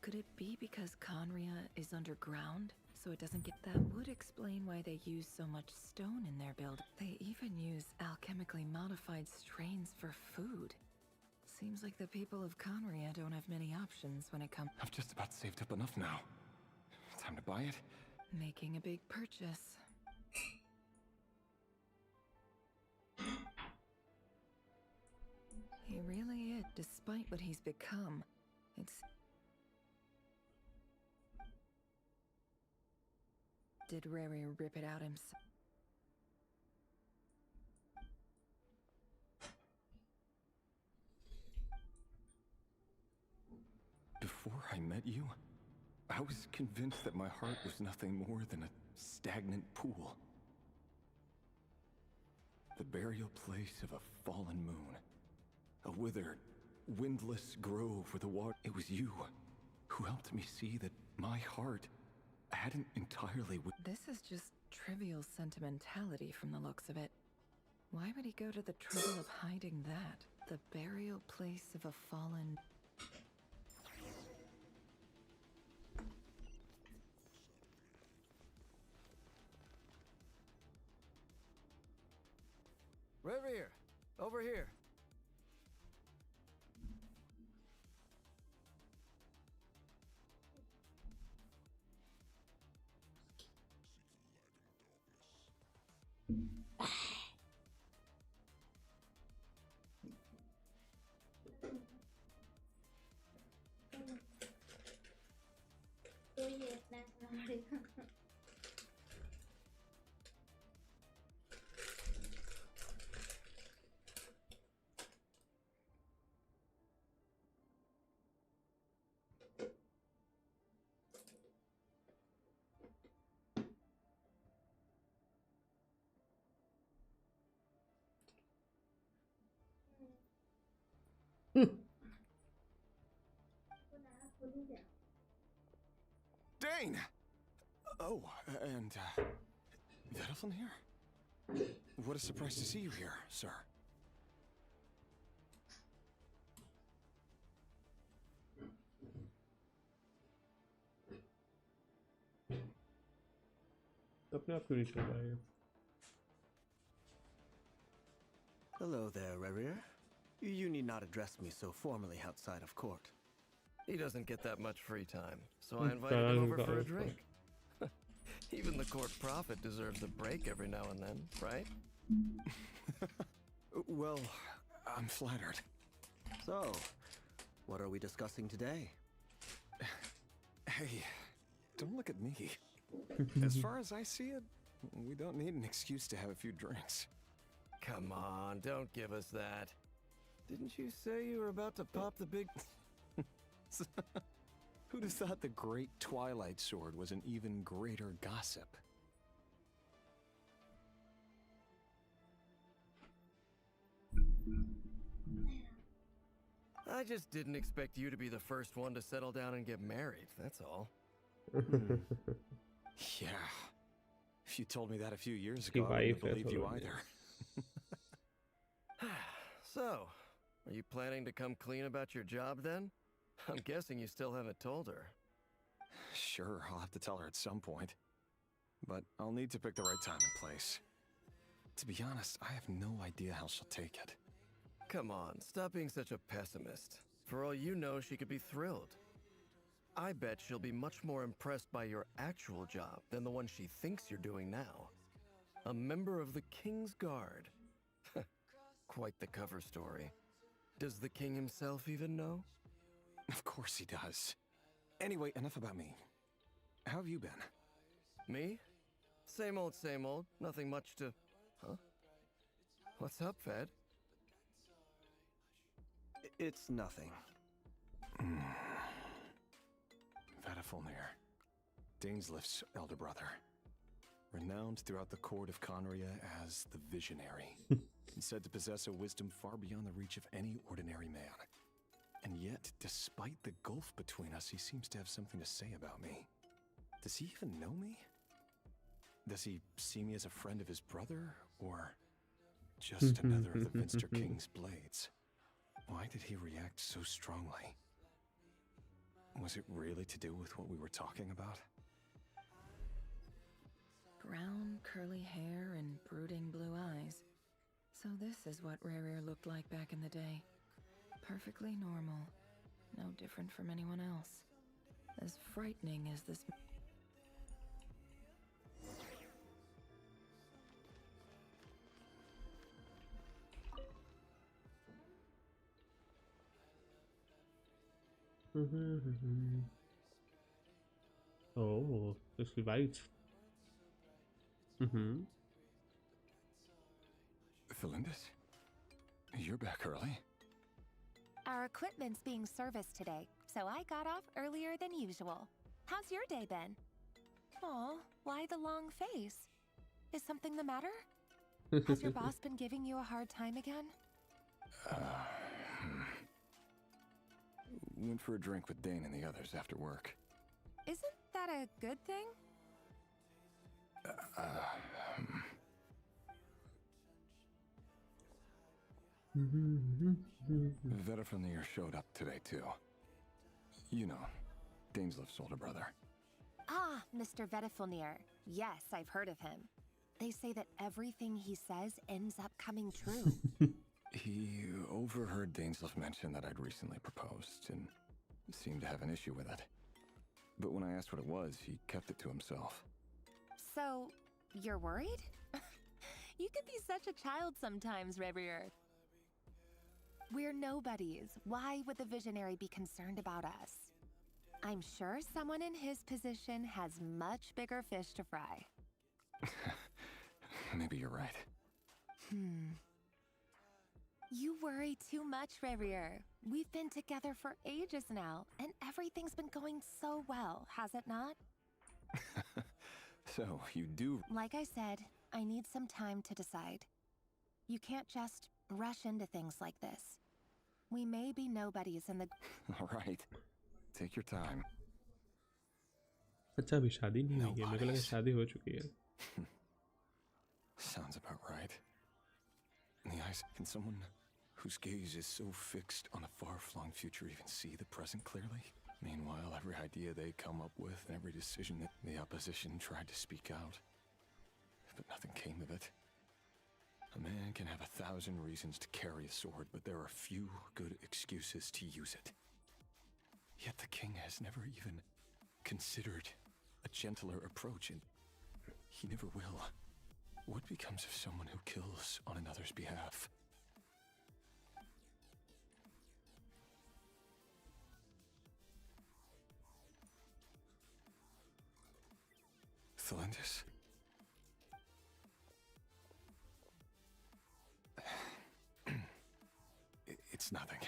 Could it be because Conria is underground, so it doesn't get... That would explain why they use so much stone in their build. They even use alchemically modified strains for food. Seems like the people of Conria don't have many options when it comes... I've just about saved up enough now. Time to buy it. Making a big purchase. He really is, despite what he's become. It's... Did Rary rip it out himself? Before I met you, I was convinced that my heart was nothing more than a stagnant pool. The burial place of a fallen moon. A withered, windless grove where the water... It was you who helped me see that my heart hadn't entirely... This is just trivial sentimentality from the looks of it. Why would he go to the trouble of hiding that? The burial place of a fallen... Razer, over here. Dane! Oh, and, Vedelson here? What a surprise to see you here, sir. अपने आप क्यों नहीं चल रहा है? Hello there, Razer. You need not address me so formally outside of court. He doesn't get that much free time, so I invited him over for a drink. Even the court prophet deserves a break every now and then, right? Well, I'm flattered. So, What are we discussing today? Hey, don't look at me. As far as I see it, we don't need an excuse to have a few drinks. Come on, don't give us that. Didn't you say you were about to pop the big... Who'd have thought the great Twilight Sword was an even greater gossip? I just didn't expect you to be the first one to settle down and get married, that's all. Yeah. If you told me that a few years ago, I wouldn't believe you either. So, are you planning to come clean about your job then? I'm guessing you still haven't told her. Sure, I'll have to tell her at some point. But I'll need to pick the right time and place. To be honest, I have no idea how she'll take it. Come on, stop being such a pessimist. For all you know, she could be thrilled. I bet she'll be much more impressed by your actual job than the one she thinks you're doing now. A member of the King's Guard. Quite the cover story. Does the king himself even know? Of course he does. Anyway, enough about me. How have you been? Me? Same old, same old. Nothing much to... Huh? What's up, Fed? It's nothing. Vadafulnir, Dainslift's elder brother. Renowned throughout the court of Conria as the Visionary. And said to possess a wisdom far beyond the reach of any ordinary man. And yet, despite the gulf between us, he seems to have something to say about me. Does he even know me? Does he see me as a friend of his brother, or just another of the Minster King's blades? Why did he react so strongly? Was it really to do with what we were talking about? Brown, curly hair and brooding blue eyes. So this is what Rarer looked like back in the day. Perfectly normal. No different from anyone else. As frightening as this... Oh, das ist weit. Felindus? You're back early? Our equipment's being serviced today, so I got off earlier than usual. How's your day been? Aw, why the long face? Is something the matter? Has your boss been giving you a hard time again? Went for a drink with Dane and the others after work. Isn't that a good thing? Vedafulnir showed up today too. You know, Dainslift's older brother. Ah, Mr. Vedafulnir. Yes, I've heard of him. They say that everything he says ends up coming true. He overheard Dainslift mention that I'd recently proposed and seemed to have an issue with it. But when I asked what it was, he kept it to himself. So, you're worried? You could be such a child sometimes, Revier. We're nobodies. Why would the Visionary be concerned about us? I'm sure someone in his position has much bigger fish to fry. Maybe you're right. You worry too much, Revier. We've been together for ages now, and everything's been going so well, has it not? So, you do... Like I said, I need some time to decide. You can't just rush into things like this. We may be nobodies in the... All right. Take your time. अच्छा अभी शादी नहीं हुई है, मेरे को लगा शादी हो चुकी है. Sounds about right. In the eyes, can someone whose gaze is so fixed on a far-flung future even see the present clearly? Meanwhile, every idea they come up with and every decision that the opposition tried to speak out, but nothing came of it. A man can have 1,000 reasons to carry a sword, but there are few good excuses to use it. Yet the king has never even considered a gentler approach, and he never will. What becomes of someone who kills on another's behalf? Thelindis. It's nothing.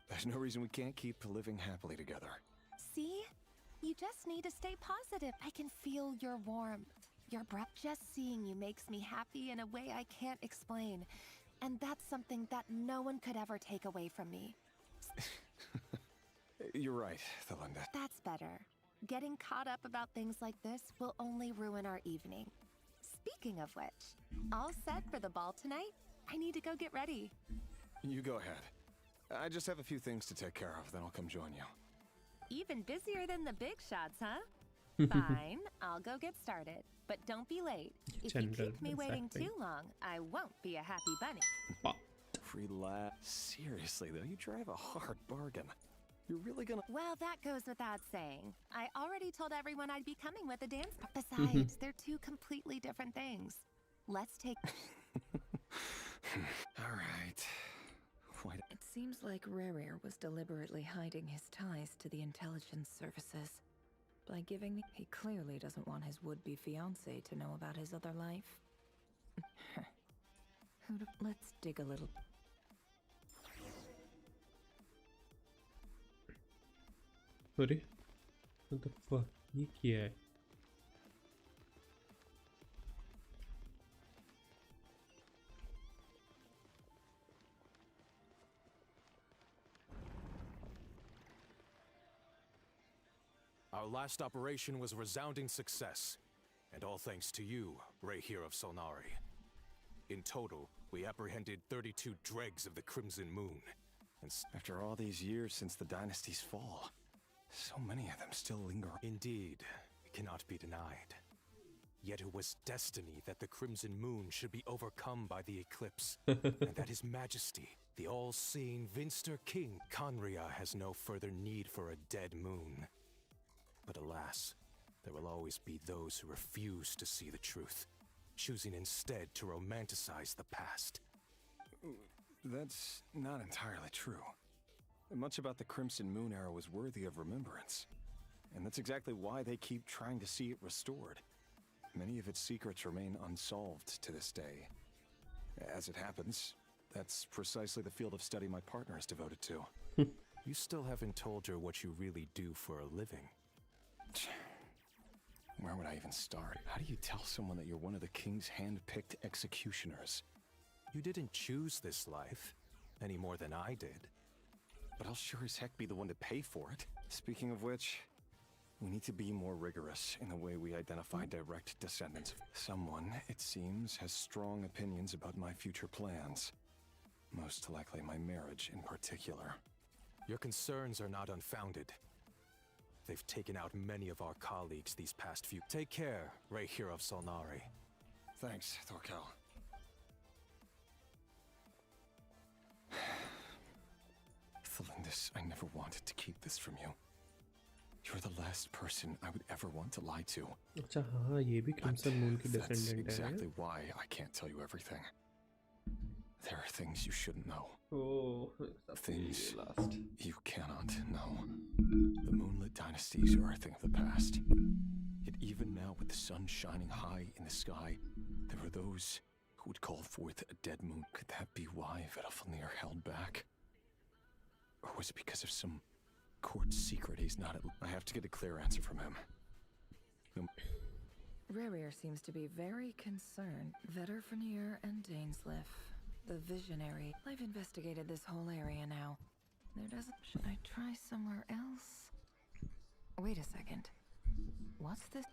There's no reason we can't keep living happily together. See? You just need to stay positive. I can feel your warmth, your breath. Just seeing you makes me happy in a way I can't explain. And that's something that no one could ever take away from me. You're right, Thelinda. That's better. Getting caught up about things like this will only ruin our evening. Speaking of which, all set for the ball tonight? I need to go get ready. You go ahead. I just have a few things to take care of, then I'll come join you. Even busier than the big shots, huh? Fine, I'll go get started. But don't be late. If you keep me waiting too long, I won't be a happy bunny. Relax. Seriously, though, you drive a hard bargain. You're really gonna... Well, that goes without saying. I already told everyone I'd be coming with a dance. Besides, they're two completely different things. Let's take... All right. It seems like Rarer was deliberately hiding his ties to the intelligence services. By giving he clearly doesn't want his would-be fiancé to know about his other life. Let's dig a little. अरे what the fuck ये क्या है? Our last operation was a resounding success, and all thanks to you, Ray here of Solnari. In total, we apprehended 32 dregs of the Crimson Moon. And after all these years since the dynasty's fall, so many of them still linger. Indeed, it cannot be denied. Yet it was destiny that the Crimson Moon should be overcome by the eclipse, and that His Majesty, the all-seeing Vinster King, Conria, has no further need for a dead moon. But alas, there will always be those who refuse to see the truth, choosing instead to romanticize the past. That's not entirely true. Much about the Crimson Moon era was worthy of remembrance. And that's exactly why they keep trying to see it restored. Many of its secrets remain unsolved to this day. As it happens, that's precisely the field of study my partner is devoted to. You still haven't told her what you really do for a living. Where would I even start? How do you tell someone that you're one of the king's hand-picked executioners? You didn't choose this life, any more than I did. But I'll sure as heck be the one to pay for it. Speaking of which, we need to be more rigorous in the way we identify direct descendants. Someone, it seems, has strong opinions about my future plans. Most likely my marriage in particular. Your concerns are not unfounded. They've taken out many of our colleagues these past few... Take care, Ray here of Solnari. Thanks, Thorkel. Thelindis, I never wanted to keep this from you. You're the last person I would ever want to lie to. अच्छा हाँ ये भी Crimson Moon की That's descendant है. exactly why I can't tell you everything. There are things you shouldn't know. Oh, things you cannot know. The moonlit dynasties are a thing of the past. Yet even now, with the sun shining high in the sky, there are those who would call forth a dead moon. Could that be why Vedalfnir held back? Or was it because of some court secret he's not at... I have to get a clear answer from him. Rarer seems to be very concerned. Vedalfnir and Dainsliff. The visionary. I've investigated this whole area now. There doesn't... Should I try somewhere else? Wait a second. What's this?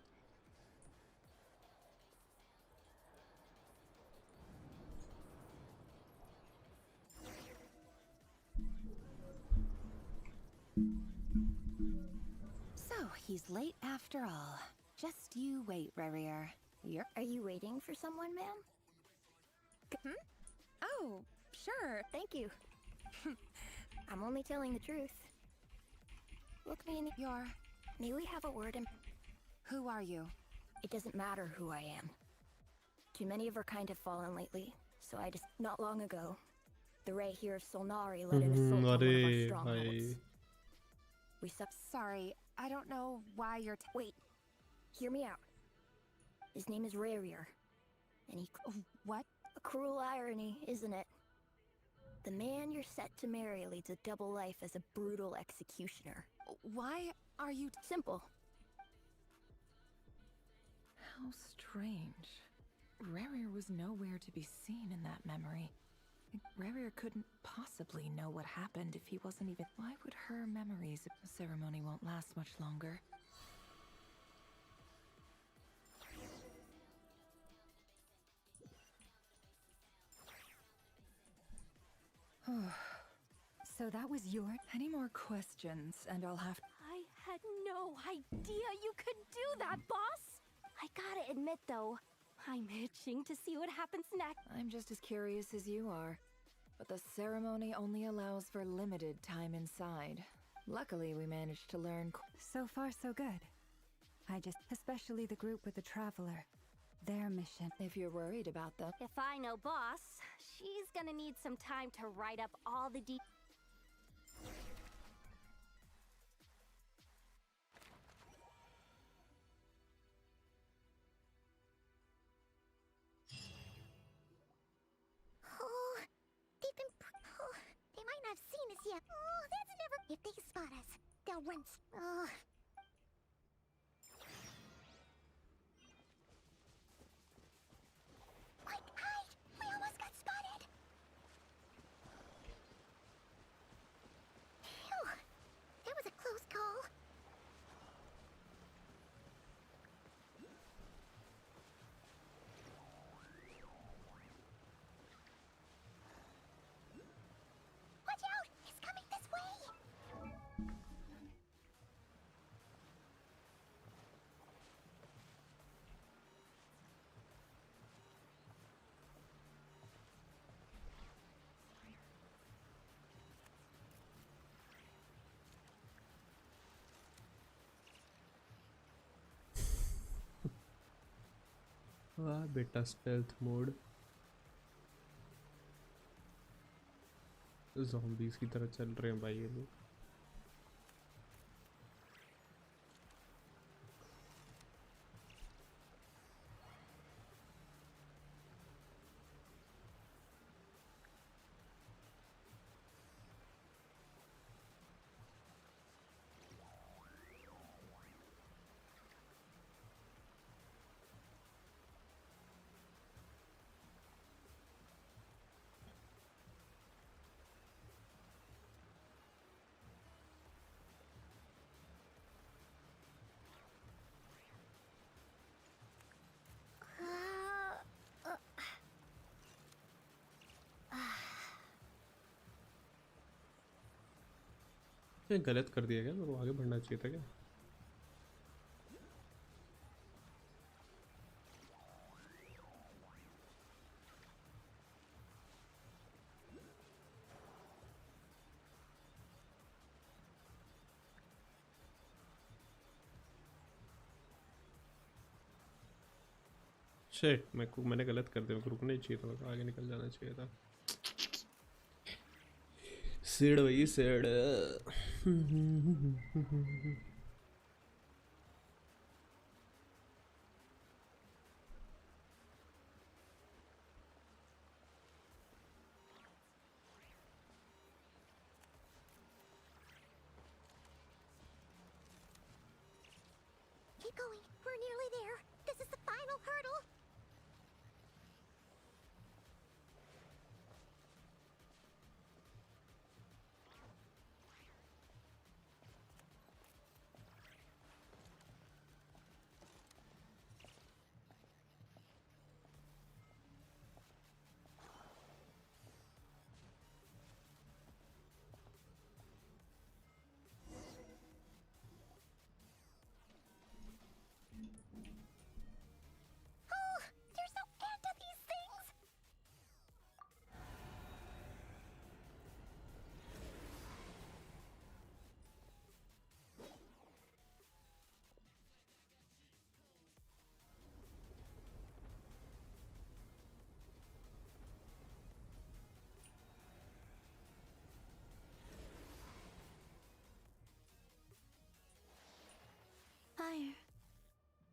So, he's late after all. Just you wait, Rarer. Are you waiting for someone, ma'am? Oh, sure. Thank you. I'm only telling the truth. Look me in the... May we have a word in... Who are you? It doesn't matter who I am. Too many of our kind have fallen lately, so I just... Not long ago, the Ray here of Solnari led an assault on one of our strongholds. Sorry, I don't know why you're... Wait, hear me out. His name is Razer. And he... What? A cruel irony, isn't it? The man you're set to marry leads a double life as a brutal executioner. Why are you... Simple. How strange. Rarer was nowhere to be seen in that memory. Rarer couldn't possibly know what happened if he wasn't even... Why would her memories... The ceremony won't last much longer. So that was your... Any more questions, and I'll have... I had no idea you could do that, boss! I gotta admit, though, I'm itching to see what happens next. I'm just as curious as you are. But the ceremony only allows for limited time inside. Luckily, we managed to learn... So far, so good. Especially the group with the Traveler. Their mission. If you're worried about them... If I know boss, she's gonna need some time to write up all the They might not have seen us yet. Oh, that's never... If they spot us, they'll run... Oh... Quick, hide! We almost got spotted! Phew! That was a close call. Watch out! It's coming this way! वाह बेटा stealth mode zombies की तरह चल रहे हैं भाई ये लोग गलत कर दिया क्या मेरे को आगे बढ़ना चाहिए था क्या शिट मैंने गलत कर दिया मेरे को रुकना ही चाहिए था मेरे को आगे निकल जाना चाहिए था सिड वही Sid Keep going. We're nearly there. This is the final hurdle. Fire.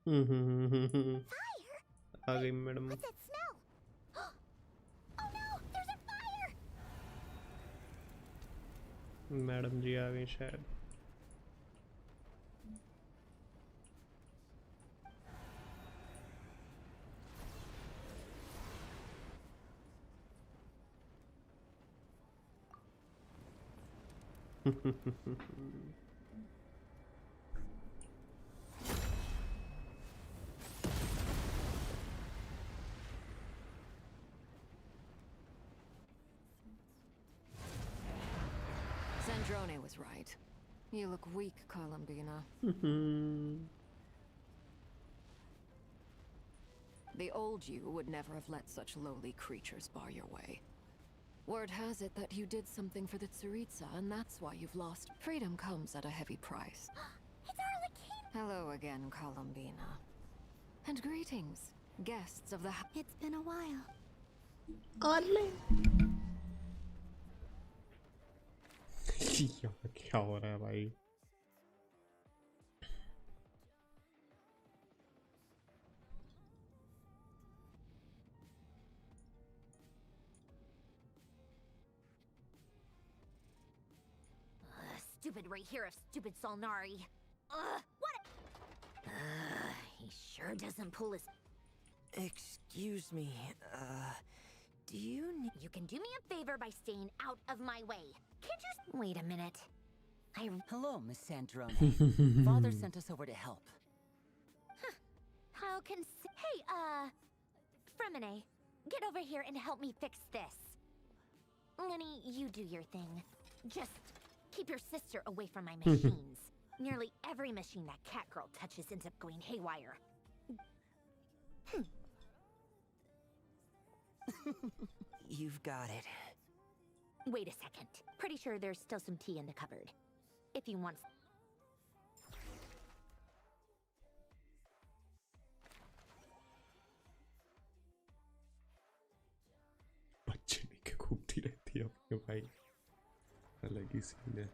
Fire? आ गई madam. What's that smell? Oh no, there's a fire! Madam ji आ गई शायद. Sandrone was right. You look weak, Columbina. The old you would never have let such lowly creatures bar your way. Word has it that you did something for the Tsaritsa, and that's why you've lost. Freedom comes at a heavy price. It's Arlecchino! Hello again, Columbina. And greetings, guests of the It's been a while. Oddly. क्या हो रहा है भाई? Stupid right here of stupid Solnari. What? He sure doesn't pull his. Excuse me, do you need... You can do me a favor by staying out of my way. Can't you... Wait a minute. Hello, Miss Sandrone. Father sent us over to help. Huh. How can... Hey, Fremine, get over here and help me fix this. Lenny, you do your thing. Just keep your sister away from my machines. Nearly every machine that cat girl touches ends up going haywire. You've got it. Wait a second. Pretty sure there's still some tea in the cupboard. If you want... बच्चे के खूबती रहती है अपने भाई. अलग ही scene है.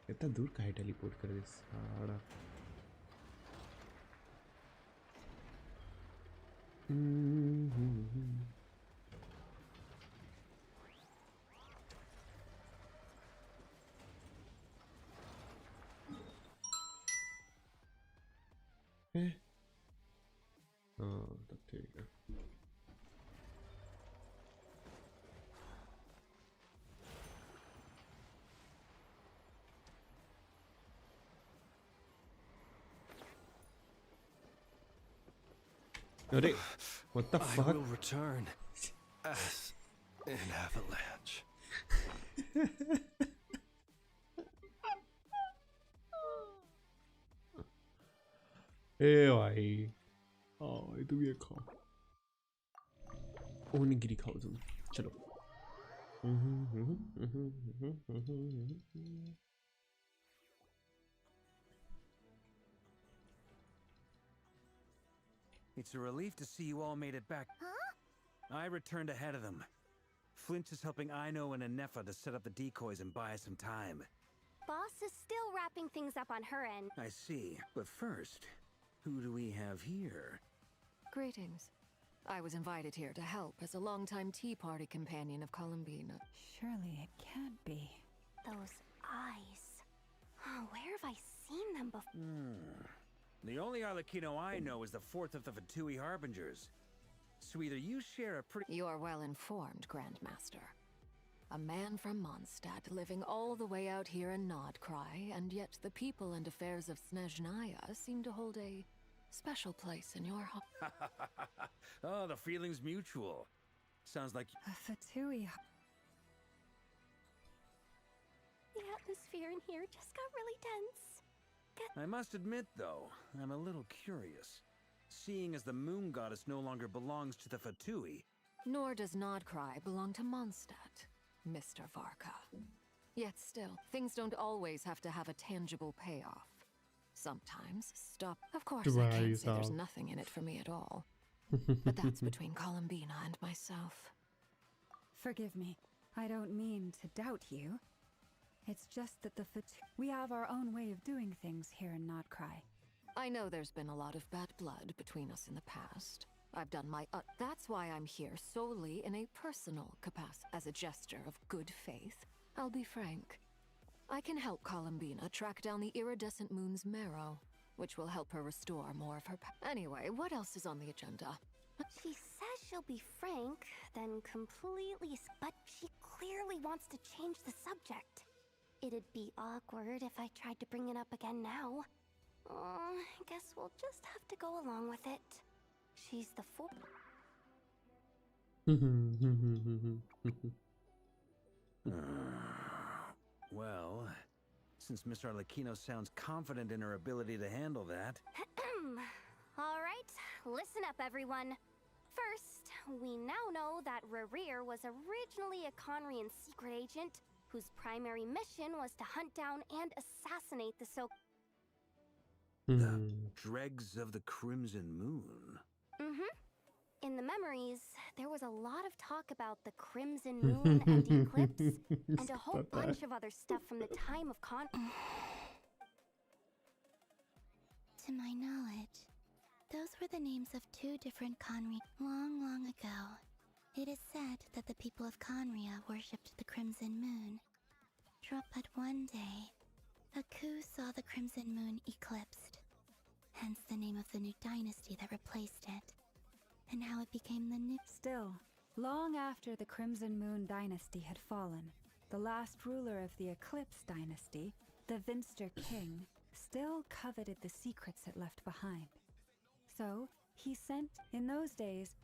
कितना दूर का है टेलीपोर्ट कर दे सारा. तब ठीक है. What the fuck? I will return as an avalanche. ए भाई, ये तुम ये खाओ. ओनिगिरी खाओ तुम. चलो. It's a relief to see you all made it back. Huh? I returned ahead of them. Flint is helping Aino and Anefa to set up the decoys and buy us some time. Boss is still wrapping things up on her end. I see. But first, who do we have here? Greetings. I was invited here to help as a longtime Tea Party companion of Columbina. Surely it can't be. Those eyes. Oh, where have I seen them before? The only Arlecchino I know is the fourth of the Fatui Harbingers. So either you share a pretty... You are well informed, Grandmaster. A man from Mondstadt living all the way out here in Nodcry, and yet the people and affairs of Snezhnaya seem to hold a special place in your heart. Oh, the feeling's mutual. Sounds like... A Fatui... The atmosphere in here just got really tense. I must admit, though, I'm a little curious. Seeing as the moon goddess no longer belongs to the Fatui. Nor does Nodcry belong to Mondstadt, Mr. Varka. Yet still, things don't always have to have a tangible payoff. Sometimes, stop. Of course, I can't say there's nothing in it for me at all. But that's between Columbina and myself. Forgive me. I don't mean to doubt you. It's just that we have our own way of doing things here in Notcry. I know there's been a lot of bad blood between us in the past. I've done my that's why I'm here solely in a personal capacity. As a gesture of good faith, I'll be frank. I can help Columbina track down the iridescent moon's marrow, which will help her restore more of her Anyway, what else is on the agenda? She says she'll be frank, then completely but she clearly wants to change the subject. It'd be awkward if I tried to bring it up again now. I guess we'll just have to go along with it. She's the Well, since Miss Arlecchino sounds confident in her ability to handle that. Alright, listen up everyone. First, we now know that Rerir was originally a Conrian secret agent whose primary mission was to hunt down and assassinate the The dregs of the Crimson Moon. In the memories, there was a lot of talk about the Crimson Moon and Eclipse, and a whole bunch of other stuff from the time of To my knowledge, those were the names of two different Conria long ago. It is said that the people of Conria worshipped the Crimson Moon. But one day, a coup saw the Crimson Moon eclipsed, hence the name of the new dynasty that replaced it, and how it became the new... Still, long after the Crimson Moon dynasty had fallen, the last ruler of the Eclipse dynasty, the Vinster King, still coveted the secrets it left behind. So, he sent... In those days,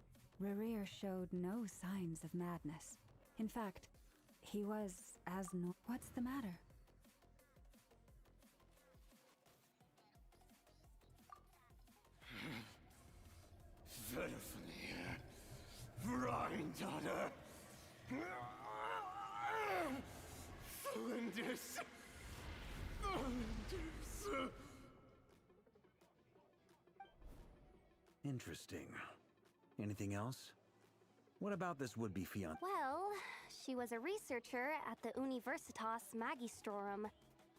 Rerir showed no signs of madness. In fact, he was as no... What's the matter? Granddaughter! Flinders! Interesting. Anything else? What about this would-be fiancé? Well, she was a researcher at the Universitas Magistrorum,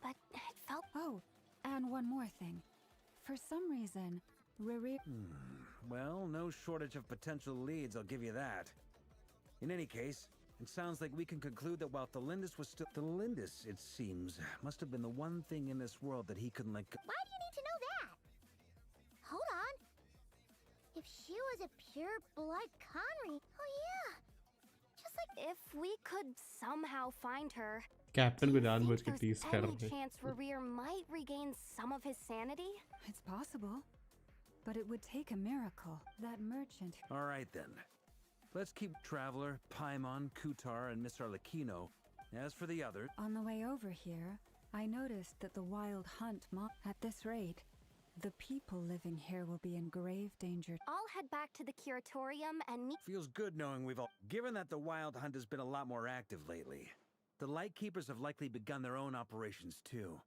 but it felt... Oh, and one more thing. For some reason, Rerir... Well, no shortage of potential leads, I'll give you that. In any case, it sounds like we can conclude that while Thelindis was still... Thelindis, it seems, must have been the one thing in this world that he couldn't let go... Why do you need to know that? Hold on. If she was a pure-blood Conry... Oh yeah! Just like if we could somehow find her... captain को जानबूझ के tease कर Any रहे हैं. chance Rerir might regain some of his sanity? It's possible. But it would take a miracle. That merchant... Alright then. Let's keep Traveler, Paimon, Kutar, and Miss Arlecchino. As for the others... On the way over here, I noticed that the wild hunt at this rate, the people living here will be in grave danger. I'll head back to the curatorium and meet... Feels good knowing we've all... Given that the wild hunt has been a lot more active lately, the Lightkeepers have likely begun their own operations too.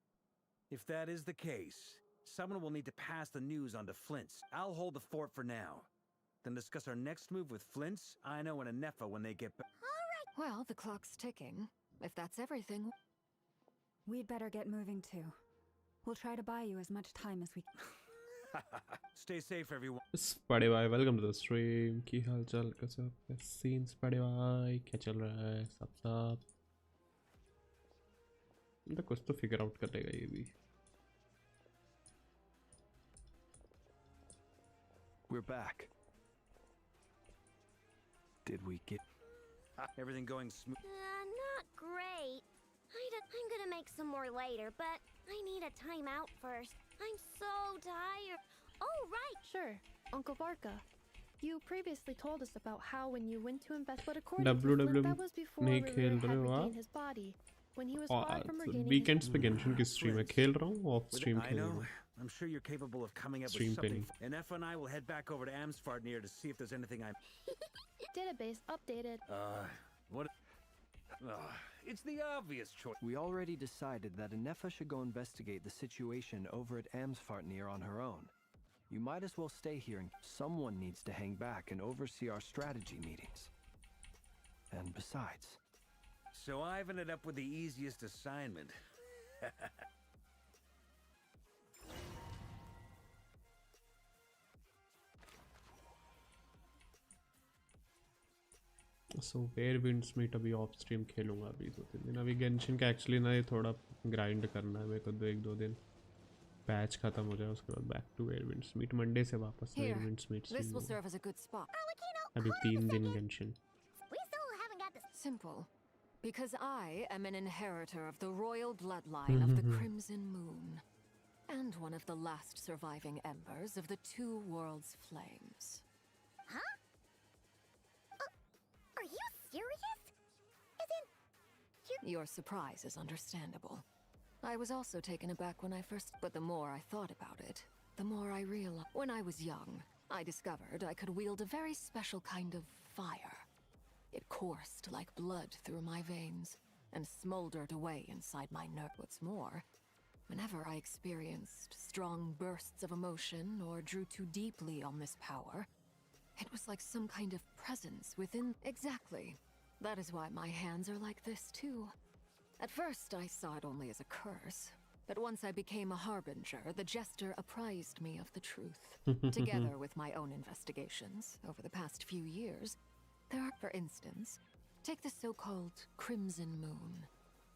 If that is the case, someone will need to pass the news on to Flint's. I'll hold the fort for now. Then discuss our next move with Flint's, Ino, and Anefa when they get back. Well, the clock's ticking. If that's everything... We'd better get moving too. We'll try to buy you as much time as we can. Stay safe, everyone. बड़े भाई, welcome to the stream. की हाल चाल कैसे हैं? Scenes बड़े भाई, क्या चल रहा है? सब तो कुछ तो figure out कर लेगा ये भी. We're back. Did we get... Everything going smooth? Not great. I'm gonna make some more later, but I need a timeout first. I'm so tired. Oh, right. Sure, Uncle Varka. You previously told us about how when you went to invest, but according to Flint, that was before Rerir had regained his body. When he was far from regaining weekends पे Genshin की stream में खेल रहा हूँ, off stream खेल रहा हूँ. I'm sure you're capable of coming up with something. And Efa and I will head back over to Amsfartnir to see if there's anything I'm... Database updated. What? It's the obvious choice. We already decided that Anefa should go investigate the situation over at Amsfartnir on her own. You might as well stay here and someone needs to hang back and oversee our strategy meetings. And besides... So I've ended up with the easiest assignment. So where winds meet अभी of stream खेलूंगा अभी 2-3 दिन. अभी Genshin का actually ना ये थोड़ा grind करना है मेरे को 1-2 दिन. पैच खत्म हो जाए उसके बाद back to where winds meet. Monday से वापस वेयर विंड्स मीट. अभी 3 दिन Genshin. Simple. Because I am an inheritor of the royal bloodline of the Crimson Moon. And one of the last surviving embers of the two worlds' flames. Huh? Are you serious? Your surprise is understandable. I was also taken aback when I first... But the more I thought about it, the more I realized... When I was young, I discovered I could wield a very special kind of fire. It coursed like blood through my veins and smoldered away inside my nerve. What's more, whenever I experienced strong bursts of emotion or drew too deeply on this power, it was like some kind of presence within... Exactly. That is why my hands are like this too. At first, I saw it only as a curse. But once I became a harbinger, the jester apprised me of the truth. Together with my own investigations over the past few years, there are, for instance, take the so-called Crimson Moon.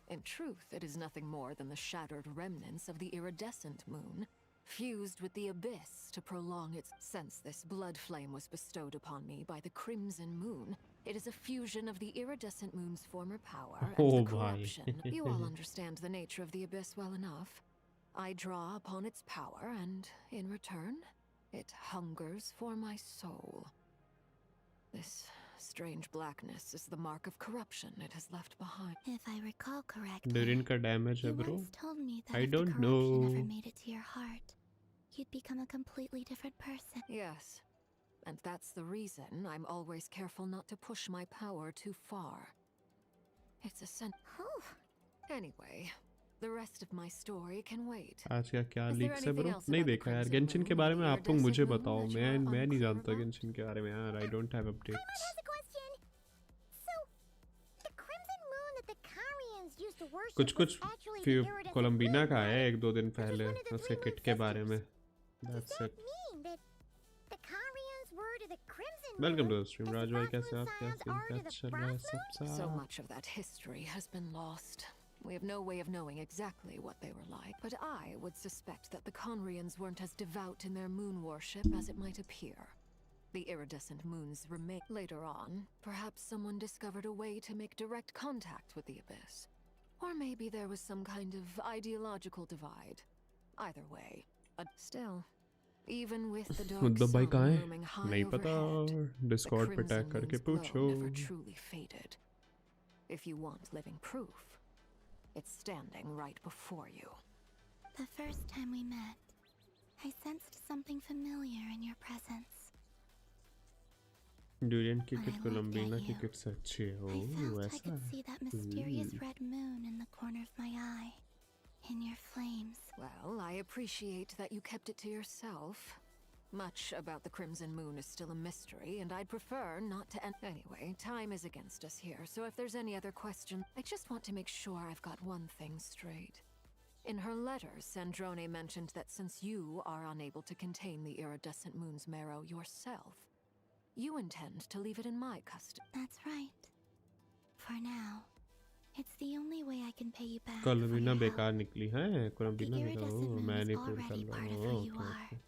In truth, it is nothing more than the shattered remnants of the iridescent moon, fused with the abyss to prolong its... Since this blood flame was bestowed upon me by the Crimson Moon, it is a fusion of the iridescent moon's former power and the corruption. You all understand the nature of the abyss well enough. I draw upon its power, and in return, it hungers for my soul. This strange blackness is the mark of corruption it has left behind. If I recall correctly, Durin ka damage hai, you bro. once told me that I if the don't corruption know. ever made it to your heart, you'd become a completely different person. Yes. And that's the reason I'm always careful not to push my power too far. It's a sin. Anyway, the rest of my story can wait. आज का क्या leaks है bro? नहीं देखा यार. Genshin के बारे में आप लोग मुझे बताओ. मैं नहीं जानता गेंशिन के बारे में यार. I don't have updates. कुछ कोलंबिना का है 1-2 दिन पहले उसके किट के बारे में. That's it. Welcome to the stream, Raj. कैसे आप? क्या चल रहा है सब? So much of that history has been lost. We have no way of knowing exactly what they were like, but I would suspect that the Conrians weren't as devout in their moon worship as it might appear. The iridescent moons remain. Later on, perhaps someone discovered a way to make direct contact with the abyss. Or maybe there was some kind of ideological divide. Either way, still, even with the dark sun looming high overhead, Discord the पे tag करके Crimson Moon's पूछो. glow never truly faded. If you want living proof, it's standing right before you. The first time we met, I sensed something familiar in your presence. Durian की kit कोलंबिना की kit से अच्छी है. I felt I ऐसा could see that mysterious है. red moon in the corner of my eye, in your flames. Well, I appreciate that you kept it to yourself. Much about the Crimson Moon is still a mystery, and I'd prefer not to end. Anyway, time is against us here, so if there's any other question, I just want to make sure I've got one thing straight. In her letter, Sandrone mentioned that since you are unable to contain the iridescent moon's marrow yourself, you intend to leave it in my custody. That's right. For now. It's the only way I can pay you back. कोलंबिना बेकार निकली है. कोलंबिना बेकार. मैं नहीं पुल कर रहा हूँ.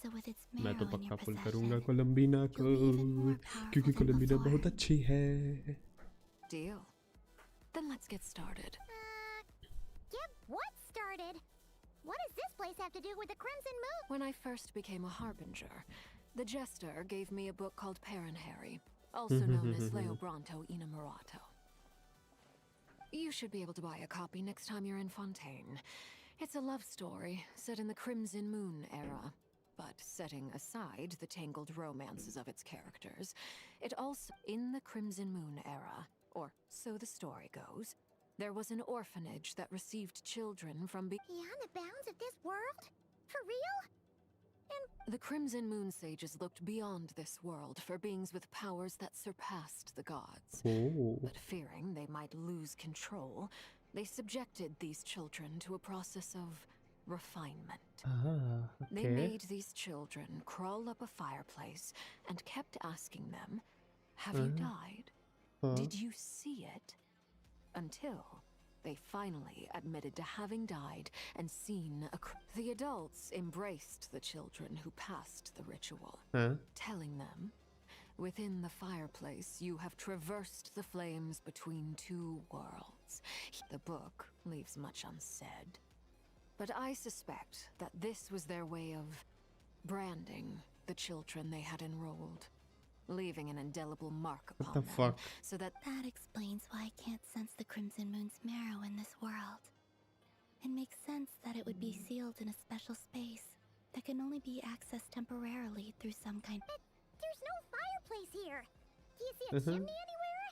So with its मैं तो marrow in पक्का your पुल possession, करूँगा कोलंबिना को क्योंकि कोलंबिना बहुत अच्छी है. Deal. Then let's get started. Get what started? What does this place have to do with the Crimson Moon? When I first became a harbinger, the jester gave me a book called Peripherals, also known as Leobranto Inamorato. You should be able to buy a copy next time you're in Fontaine. It's a love story set in the Crimson Moon era, but setting aside the tangled romances of its characters, it also... In the Crimson Moon era, or so the story goes, there was an orphanage that received children from... Beyond the bounds of this world? For real? And The Crimson Moon Sages looked beyond this world for beings with powers that surpassed the gods. Oh. But fearing they might lose control, they subjected these children to a process of refinement. Okay. They made these children crawl up a fireplace and kept asking them, "Have you died? Did you see it?" Until they finally admitted to having died and seen the adults embraced the children who passed the ritual, telling them, "Within the fireplace, you have traversed the flames between two worlds." The book leaves much unsaid, but I suspect that this was their way of branding the children they had enrolled, leaving an indelible mark upon them, so that explains why I can't sense the Crimson Moon's marrow in this world. It makes sense that it would be sealed in a special space that can only be accessed temporarily through some kind. But there's no fireplace here. Do you see a chimney anywhere?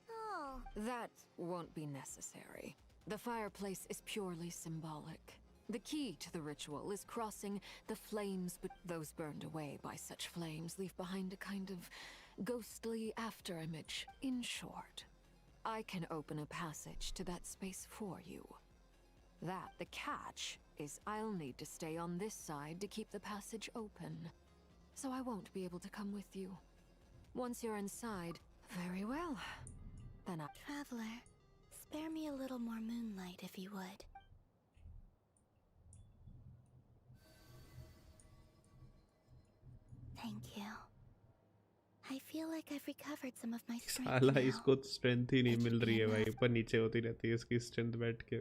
Oh. That won't be necessary. The fireplace is purely symbolic. The key to the ritual is crossing the flames, but those burned away by such flames leave behind a kind of ghostly afterimage. In short, I can open a passage to that space for you. The catch is I'll need to stay on this side to keep the passage open, so I won't be able to come with you. Once you're inside, very well. Then Traveler, spare me a little more moonlight if you would. Thank you. I feel like I've recovered some of my strength साला now. इसको strength ही नहीं मिल रही है भाई, पर नीचे होती रहती है इसकी strength बैठ के.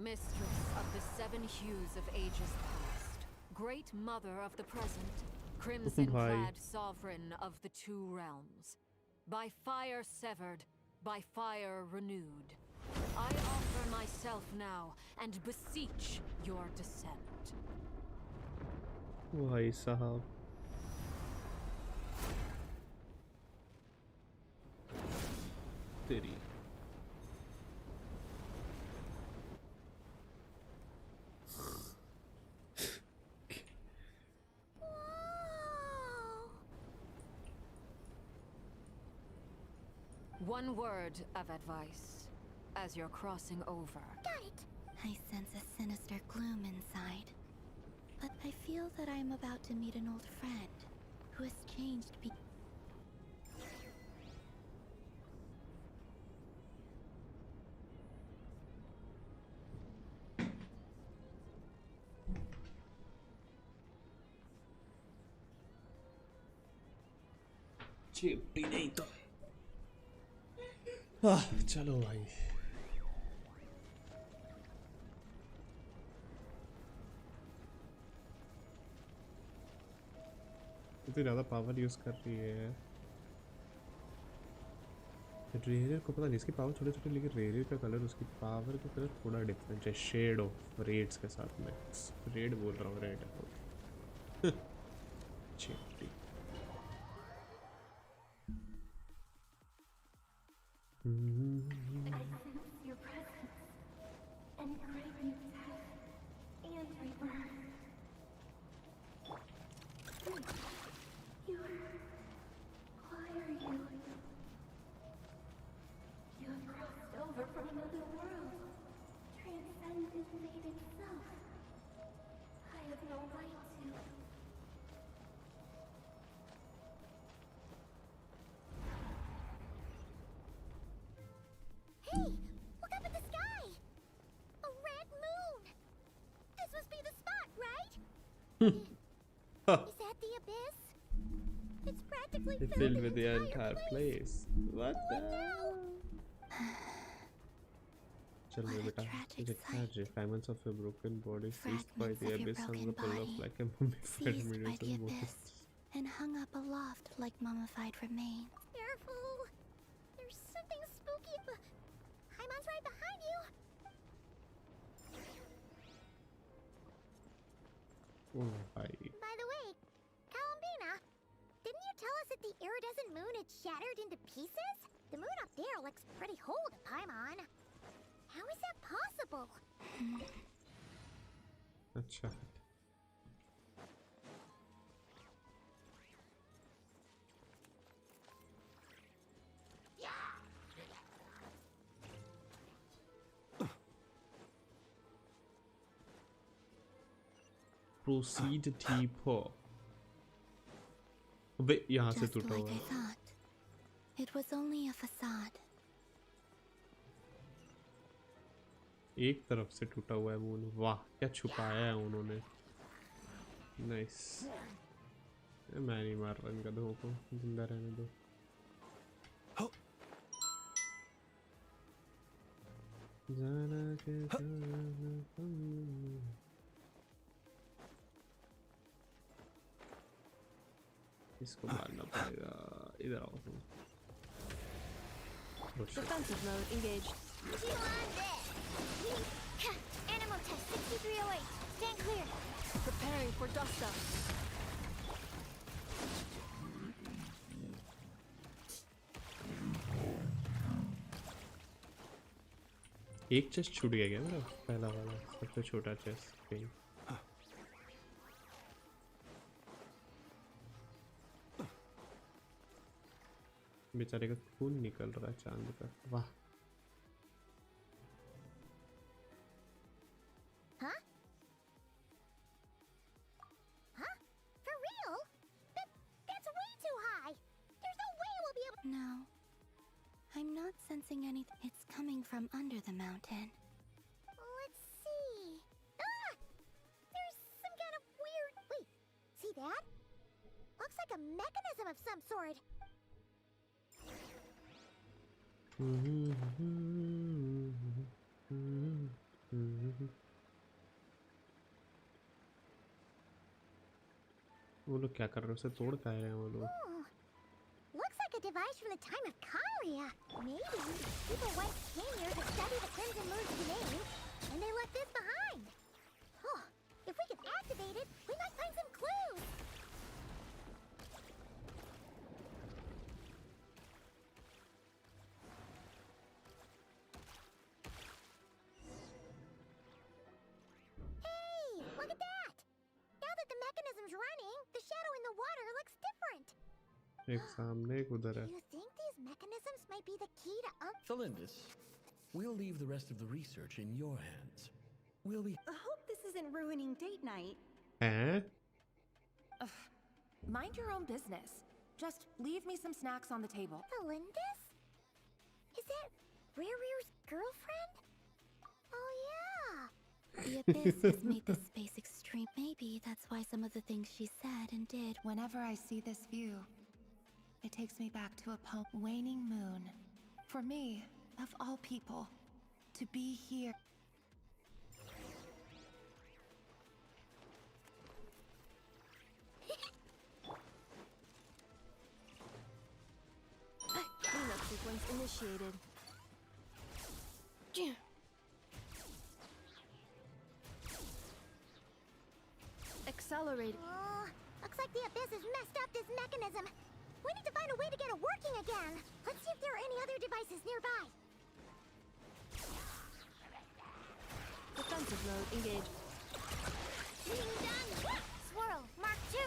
Mistress of the seven hues of ages past, great mother of the present, crimson-clad sovereign of the two realms, by fire severed, by fire renewed, I offer myself now and beseech your descent. भाई साहब. तेरी. One word of advice as you're crossing over. Got it. I sense a sinister gloom inside. But I feel that I am about to meet an old friend who has changed me. चिपटी नहीं तो. चलो भाई. इतनी ज़्यादा power use कर रही है. Razor को पता नहीं इसकी पावर छोटे छोटे, लेकिन रेजर का कलर उसकी पावर की तरह थोड़ा डिफरेंट है शेड ऑफ रेड्स के साथ में. रेड बोल रहा हूँ, red. चिपटी. I sense your presence and crave you death and rebirth. Why are you? You have crossed over from another world, transcended fate itself. I have no right to. Hey, look up at the sky! A red moon! This must be the spot, right? Is that the abyss? It's practically filled with the entire place. What the? चल मेरे बेटा, तुझे tragic. Fragments of your broken body seized by the abyss hung up aloft like a mummified remains. And hung up aloft like mummified remains. Careful! There's something spooky. Paimon's right behind you. Oh, hi. By the way, Columbina, didn't you tell us that the iridescent moon had shattered into pieces? The moon up there looks pretty whole to Paimon. How is that possible? अच्छा Proceed deeper. अबे यहाँ से Just टूटा like हुआ I है. thought. It was only a facade. एक तरफ से टूटा हुआ है मून. वाह क्या छुपाया है उन्होंने. नाइस. मैं नहीं मार रहा इनका दो को. जिंदा रहने दो. जाना के इसको मारना पड़ेगा. इधर आओ तुम. Defensive mode engaged. Animal test 6308. Stand clear. Preparing for dust up. एक चेस्ट छूट गया क्या मेरा. पहला वाला सबसे छोटा चेस्ट कहीं. बेचारे का खून निकल रहा है चांद का. वाह. Huh? Huh? For real? That's way too high. There's no way we'll be able. No. I'm not sensing anything. It's coming from under the mountain. Let's see. Ah! There's some kind of weird. Wait. See that? Looks like a mechanism of some sort. वो लोग क्या कर रहे हैं. उसे तोड़ का रहे हैं वो लोग. Looks like a device from the time of Kalia. Maybe people once came here to study the Crimson Moon's domain, and they left this behind. Oh, if we could activate it, we might find some clues. Hey, look at that! Now that the mechanism's running, the shadow in the water looks different. एक सामने एक उधर है. You think these mechanisms might be the key to Felindus, we'll leave the rest of the research in your hands. We'll be. I hope this isn't ruining date night. हैं? Mind your own business. Just leave me some snacks on the table. Felindus? Is that Rere's girlfriend? Oh yeah. The abyss has made this space extreme. Maybe that's why some of the things she said and did. Whenever I see this view, it takes me back to a waning moon. For me, of all people, to be here. Cleanup sequence initiated. Accelerating. Oh, looks like the abyss has messed up this mechanism. We need to find a way to get it working again. Let's see if there are any other devices nearby. Defensive mode engaged. Ding dong! Swirl, Mark 2.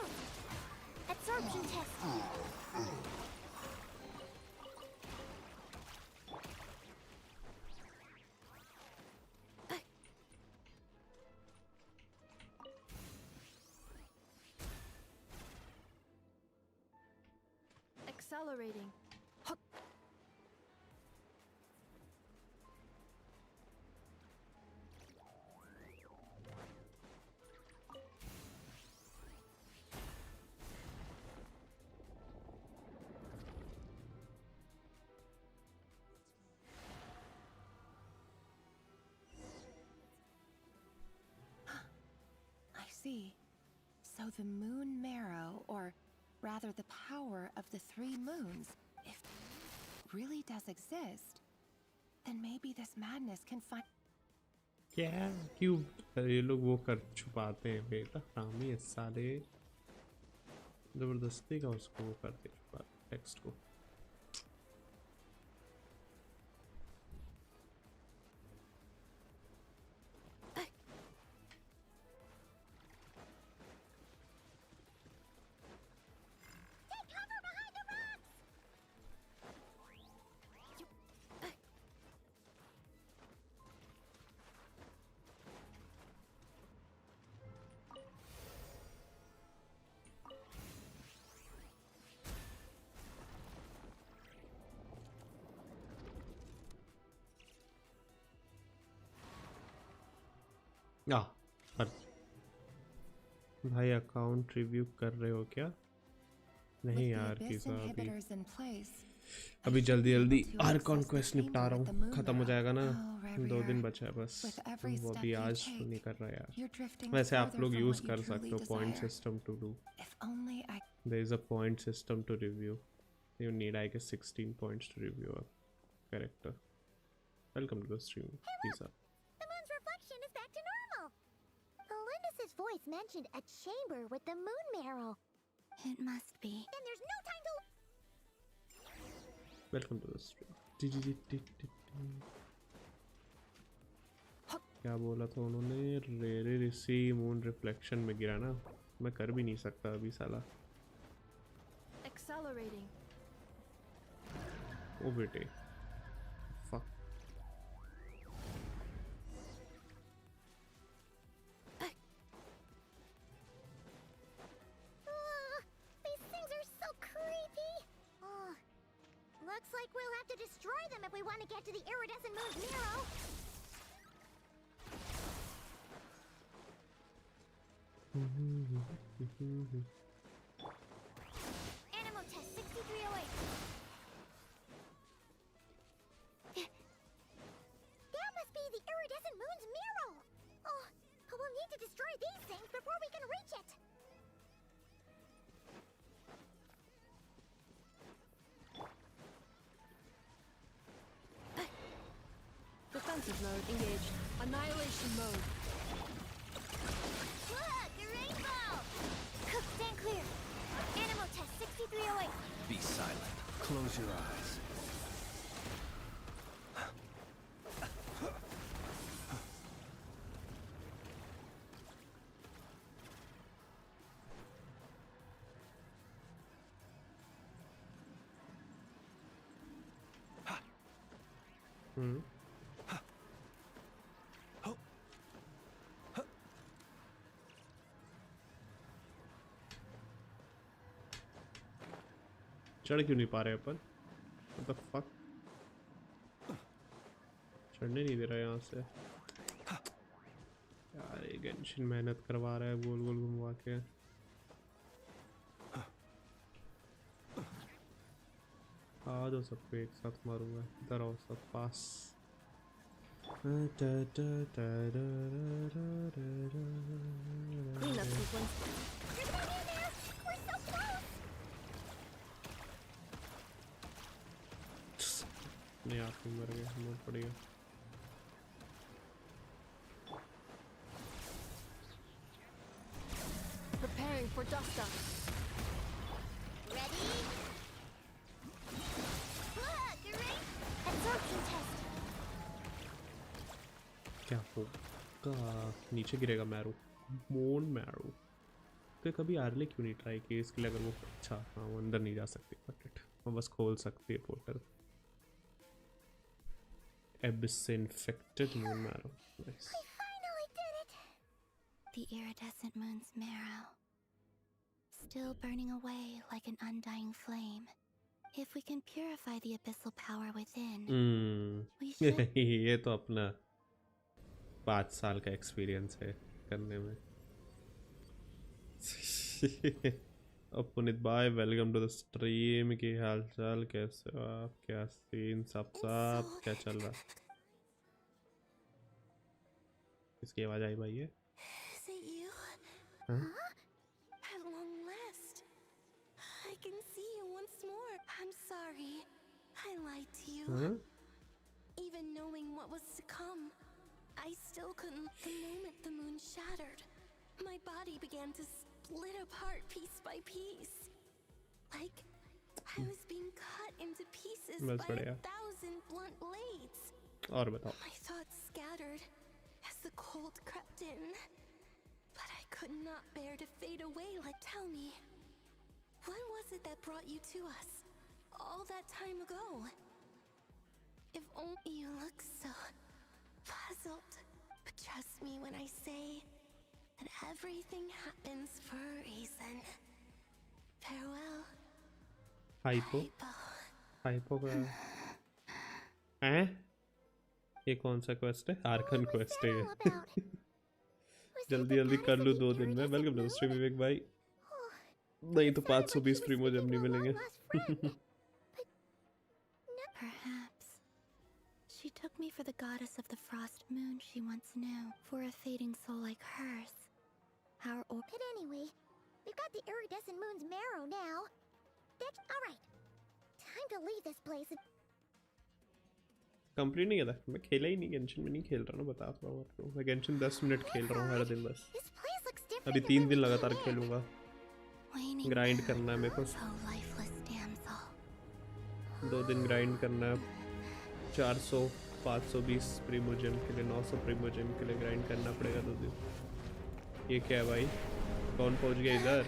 Absorption test. Accelerating. I see. So the moon marrow, or rather the power of the three moons, if it really does exist, then maybe this madness can find. क्या क्यों ये लोग वो कर छुपाते हैं बेटा. काम ही साले जबरदस्ती का उसको वो करते छुपा टेक्स्ट को. पर भाई अकाउंट रिव्यू कर रहे हो क्या? नहीं यार किसा अभी जल्दी जल्दी हर कॉन्क्वेस्ट निपटा रहा हूँ, खत्म हो जाएगा ना, 2 दिन बचा है बस, वो भी आज नहीं कर रहा यार। वैसे आप लोग यूज कर सकते हो point system to do, there is a point system to review, you need I guess 16 points to review a character. Welcome to the stream पीसा। The moon's reflection is back to normal. Alindis's voice mentioned a chamber with the moon marrow. It must be. Then there's no time to. Welcome to the stream. क्या बोला था उन्होंने? रेरे रिसी moon reflection में गिरा ना, मैं कर भी नहीं सकता अभी साला। Accelerating. ओ बेटे fuck. These things are so creepy. Oh, looks like we'll have to destroy them if we want to get to the iridescent moon's marrow. Animal test 6308. That must be the iridescent moon's marrow. Oh, we'll need to destroy these things before we can reach it. Defensive mode engaged. Annihilation mode. Look, a rainbow! Stand clear. Animal test 6308. Be silent. Close your eyes. चढ़ क्यों नहीं पा रहे अपन? What the fuck? चढ़ने नहीं दे रहा यहाँ से यार। ये गेंशिन मेहनत करवा रहा है गोल गोल घुमवा के। आ दो सबको एक साथ मारूंगा, इधर आओ सब पास। Cleanup sequence. नहीं आप ही मर गए, बहुत बढ़िया। Preparing for dust up. Ready? Look, a rain. Absorption test. क्या होगा? नीचे गिरेगा मैरो, मोन मैरो। तो कभी आर्ले क्यों नहीं ट्राई किया इसके लिए? अगर वो अच्छा, हाँ वो अंदर नहीं जा सकती, बट वो बस खोल सकती है portal. Abyss infected moon marrow. Nice. We finally did it! The iridescent moon's marrow. Still burning away like an undying flame. If we can purify the abyssal power within, we should... ये तो अपना 5 साल का experience है करने में। पुनित भाई welcome to the stream. की हाल चाल, कैसे हो आप? क्या सीन सब क्या चल रहा? किसकी आवाज आई भाई? Is it you? हाँ? At long last, I can see you once more. I'm sorry, I lied to you. हाँ? Even knowing what was to come, I still couldn't. The moment the moon shattered, my body began to split apart piece by piece. Like I was being cut into pieces by 1,000 blunt blades. और बताओ। My thoughts scattered as the cold crept in. But I could not bear to fade away. Like, tell me, what was it that brought you to us all that time ago? If only you look so puzzled. But trust me when I say that everything happens for a reason. Farewell. Hypo का हैं? ये कौन सा quest है? Arkan quest है। जल्दी जल्दी कर लूँ 2 दिन में। वेलकम टू स्ट्रीम विवेक भाई। नहीं तो 520 प्रीमो जब नहीं मिलेंगे। Perhaps. She took me for the goddess of the frost moon she once knew, for a fading soul like hers. But anyway, we've got the iridescent moon's marrow now. That's alright. Time to leave this place. Complete नहीं किया था मैं, खेला ही नहीं। Genshin में नहीं खेल रहा ना, बता रहा हूँ आपको। मैं गेंशिन 10 मिनट खेल रहा हूँ हर दिन बस। अभी 3 दिन लगातार खेलूँगा। ग्राइंड करना है मेरे को। 2 दिन ग्राइंड करना है। 400 520 प्रीमोजेम के लिए, 900 प्रीमोजेम के लिए ग्राइंड करना पड़ेगा 2 दिन। ये क्या है भाई? कौन पहुँच गया इधर?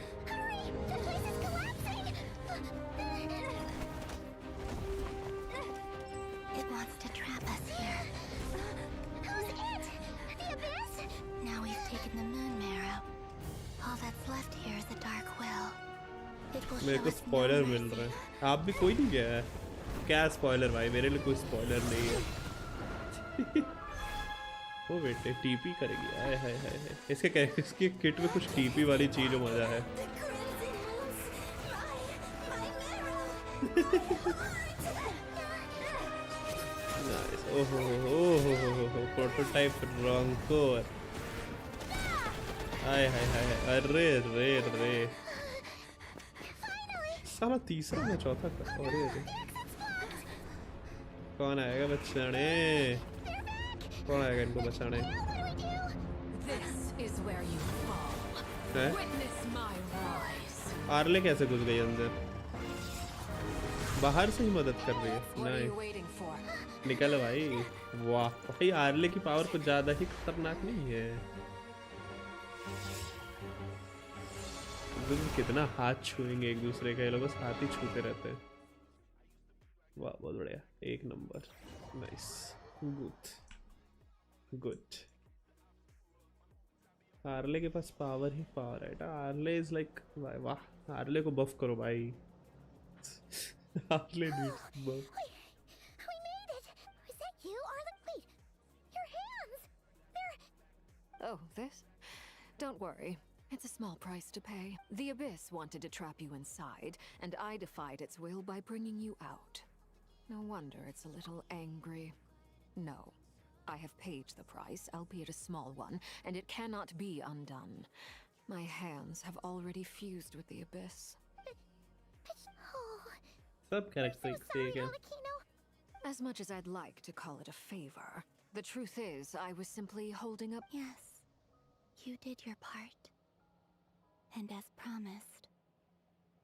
मेरे को स्पॉइलर मिल रहा है। आप भी कोई नहीं गया है क्या? स्पॉइलर भाई, मेरे लिए कोई स्पॉइलर नहीं है। वो बेटे टीपी करेगी। हाय हाय हाय हाय। इसके किट में कुछ टीपी वाली चीज मजा है। नाइस। ओहो प्रोटोटाइप रॉन्कोर। हाय हाय हाय। अरे रे रे साला तीसरा या चौथा का। अरे कौन आएगा बचाने? कौन आएगा इनको बचाने? आर्ले कैसे घुस गई अंदर? बाहर से ही मदद कर रही है। नहीं निकल भाई। वाह भाई, आर्ले की पावर कुछ ज्यादा ही खतरनाक नहीं है। कितना हाथ छुएंगे एक दूसरे का, ये लोग बस हाथ ही छूते रहते हैं। वाह बहुत बढ़िया, 1 नंबर। Nice, good. आर्ले के पास पावर ही पावर है। आर्ले इज लाइक वाह, आर्ले को बफ करो भाई। Arle needs buff. Oh, this? Don't worry. It's a small price to pay. The Abyss wanted to trap you inside, and I defied its will by bringing you out. No wonder it's a little angry. No. I have paid the price, albeit a small one, and it cannot be undone. My hands have already fused with the Abyss. As much as I'd like to call it a favor, the truth is I was simply holding up. Yes, you did your part. And as promised,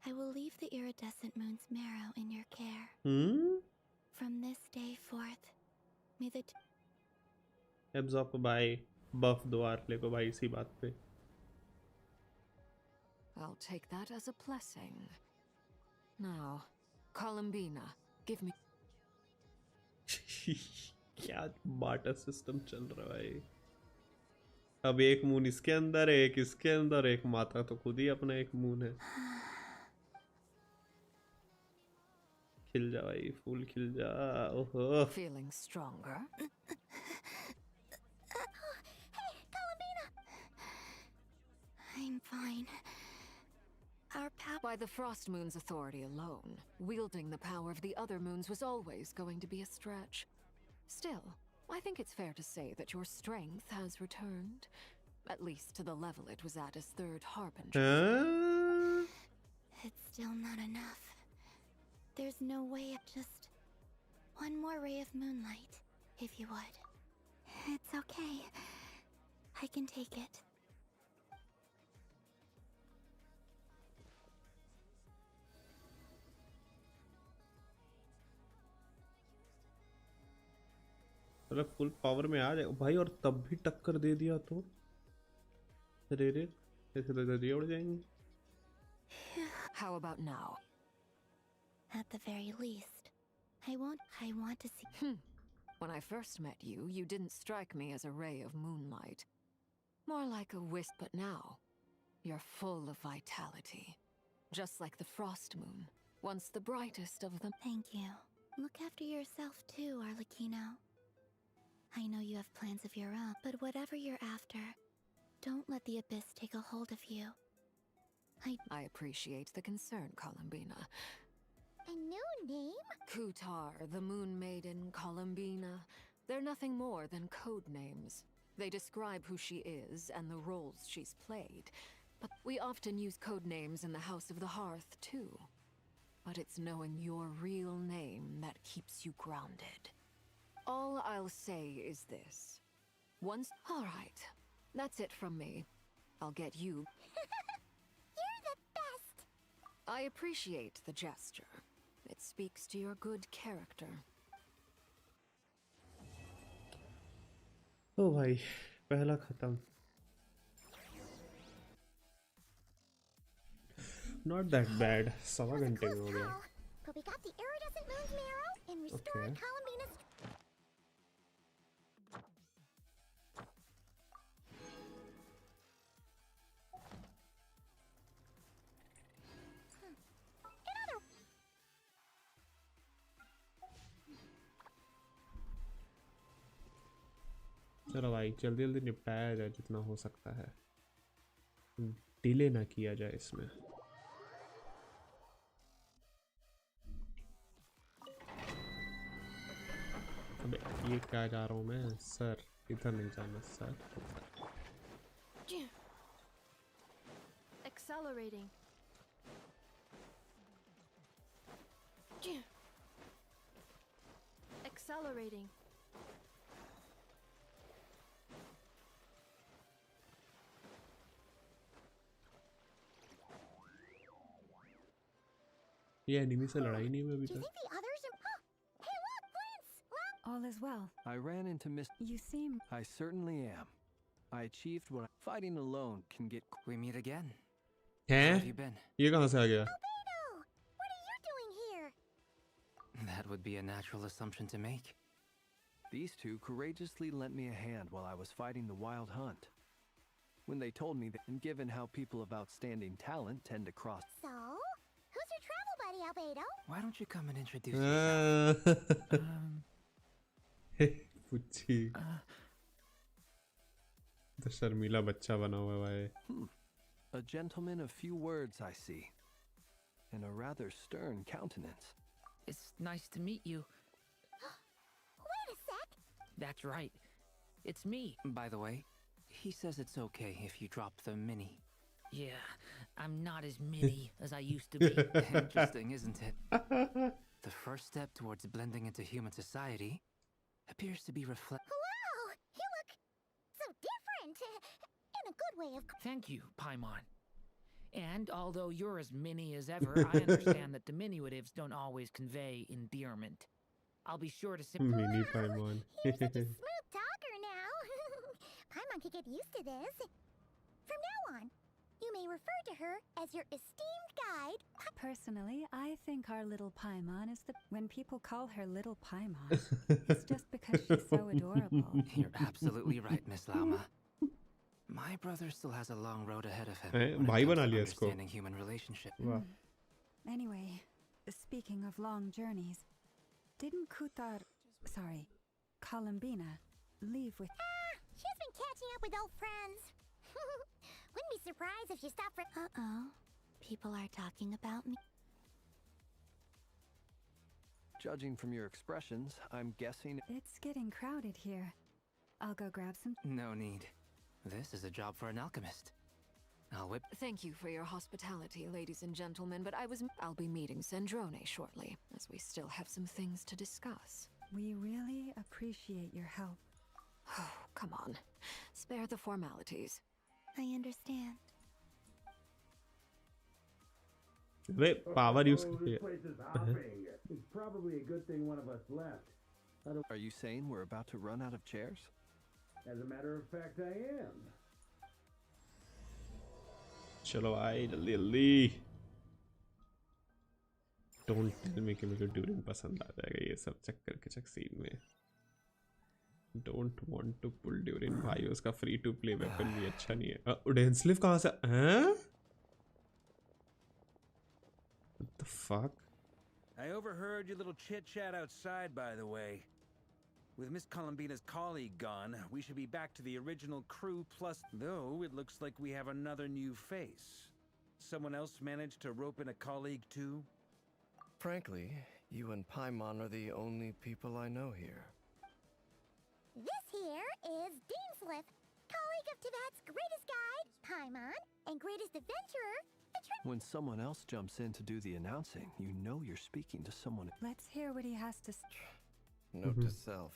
I will leave the iridescent moon's marrow in your care. From this day forth, may the absorb by buff दो early को भाई इसी बात पे। I'll take that as a blessing. Now, Columbina, give me. क्या बाटा system चल रहा है भाई। अब एक मून इसके अंदर है, एक इसके अंदर, एक माता तो खुद ही अपना एक मून है। खिल जा भाई, फूल खिल जा। ओहो। Feeling stronger? Hey, Columbina! I'm fine. Our power. By the Frost Moon's authority alone, wielding the power of the other moons was always going to be a stretch. Still, I think it's fair to say that your strength has returned, at least to the level it was at as third harbinger. It's still not enough. There's no way of just one more ray of moonlight, if you would. It's okay. I can take it. मतलब full power में आ जाए भाई, और तब भी टक्कर दे दिया तो रे ऐसे तो दे उड़ जाएंगे। How about now? At the very least, I want to see. When I first met you, you didn't strike me as a ray of moonlight. More like a wisp, but now, you're full of vitality. Just like the frost moon, once the brightest of them. Thank you. Look after yourself too, Arlecchino. I know you have plans of your own, but whatever you're after, Don't let the abyss take a hold of you. I appreciate the concern, Columbina. A new name? Kutar, the Moon Maiden, Columbina. They're nothing more than code names. They describe who she is and the roles she's played. But we often use code names in the House of the Hearth, too. But it's knowing your real name that keeps you grounded. All I'll say is this. All right. That's it from me. I'll get you. You're the best! I appreciate the gesture. It speaks to your good character. ओ भाई पहला खत्म. Not that bad. सवा घंटे में हो गया. But we got the iridescent moon's marrow and restored Columbina's. चलो भाई जल्दी जल्दी निपटाया जाए जितना हो सकता है. डिले ना किया जाए इसमें. अबे ये क्या जा रहा हूँ मैं सर. इधर नहीं जाना सर. Accelerating. Accelerating. ये एनिमी से लड़ाई नहीं हुई अभी तक. All is well. I ran into Miss. You seem. I certainly am. I achieved what fighting alone can get. We meet again. हैं? How have you been? ये कहाँ से आ गया? What are you doing here? That would be a natural assumption to make. These two courageously lent me a hand while I was fighting the wild hunt. When they told me that, and given how people of outstanding talent tend to cross. So, who's your travel buddy, Albedo? Why don't you come and introduce yourself? पुच्छी. तो शर्मीला बच्चा बना हुआ है भाई. A gentleman of few words, I see, and a rather stern countenance. It's nice to meet you. Wait a sec. That's right. It's me. By the way, he says it's okay if you drop the mini. Yeah, I'm not as mini as I used to be. Interesting, isn't it? The first step towards blending into human society appears to be Wow, you look so different. In a good way of. Thank you, Paimon. And although you're as mini as ever, I understand that diminutives don't always convey endearment. I'll be sure to Mini Paimon. You're such a smooth talker now. Paimon could get used to this. From now on, you may refer to her as your esteemed guide. Personally, I think our little Paimon is the. When people call her little Paimon, it's just because she's so adorable. You're absolutely right, Miss Lauma. My brother still has a long road ahead of him when it comes to understanding human relationship. Anyway, speaking of long journeys, didn't Columbina, leave with? She's been catching up with old friends. Wouldn't be surprised if she stopped for. Uh-oh. People are talking about me. Judging from your expressions, I'm guessing. It's getting crowded here. I'll go grab some. No need. This is a job for an alchemist. I'll whip. Thank you for your hospitality, ladies and gentlemen, but I'll be meeting Sandrone shortly, as we still have some things to discuss. We really appreciate your help. Oh, come on. Spare the formalities. I understand. Wait, power use. It's probably a good thing one of us left. Are you saying we're about to run out of chairs? As a matter of fact, I am. चलो आए जल्दी जल्दी. Don't tell me कि मुझे during पसंद आ जाएगा ये सब चक्कर के चक सीन में. Don't want to pull during भाई उसका free to play weapon भी अच्छा नहीं है. डेंसलिफ कहाँ से? हैं? What the fuck? I overheard your little chit chat outside, by the way. With Miss Columbina's colleague gone, we should be back to the original crew plus... Though, it looks like we have another new face. Someone else managed to rope in a colleague too? Frankly, you and Paimon are the only people I know here. This here is Deansliff, colleague of Tibet's greatest guide, Paimon, and greatest adventurer, When someone else jumps in to do the announcing, you know you're speaking to someone. Let's hear what he has to Note to self.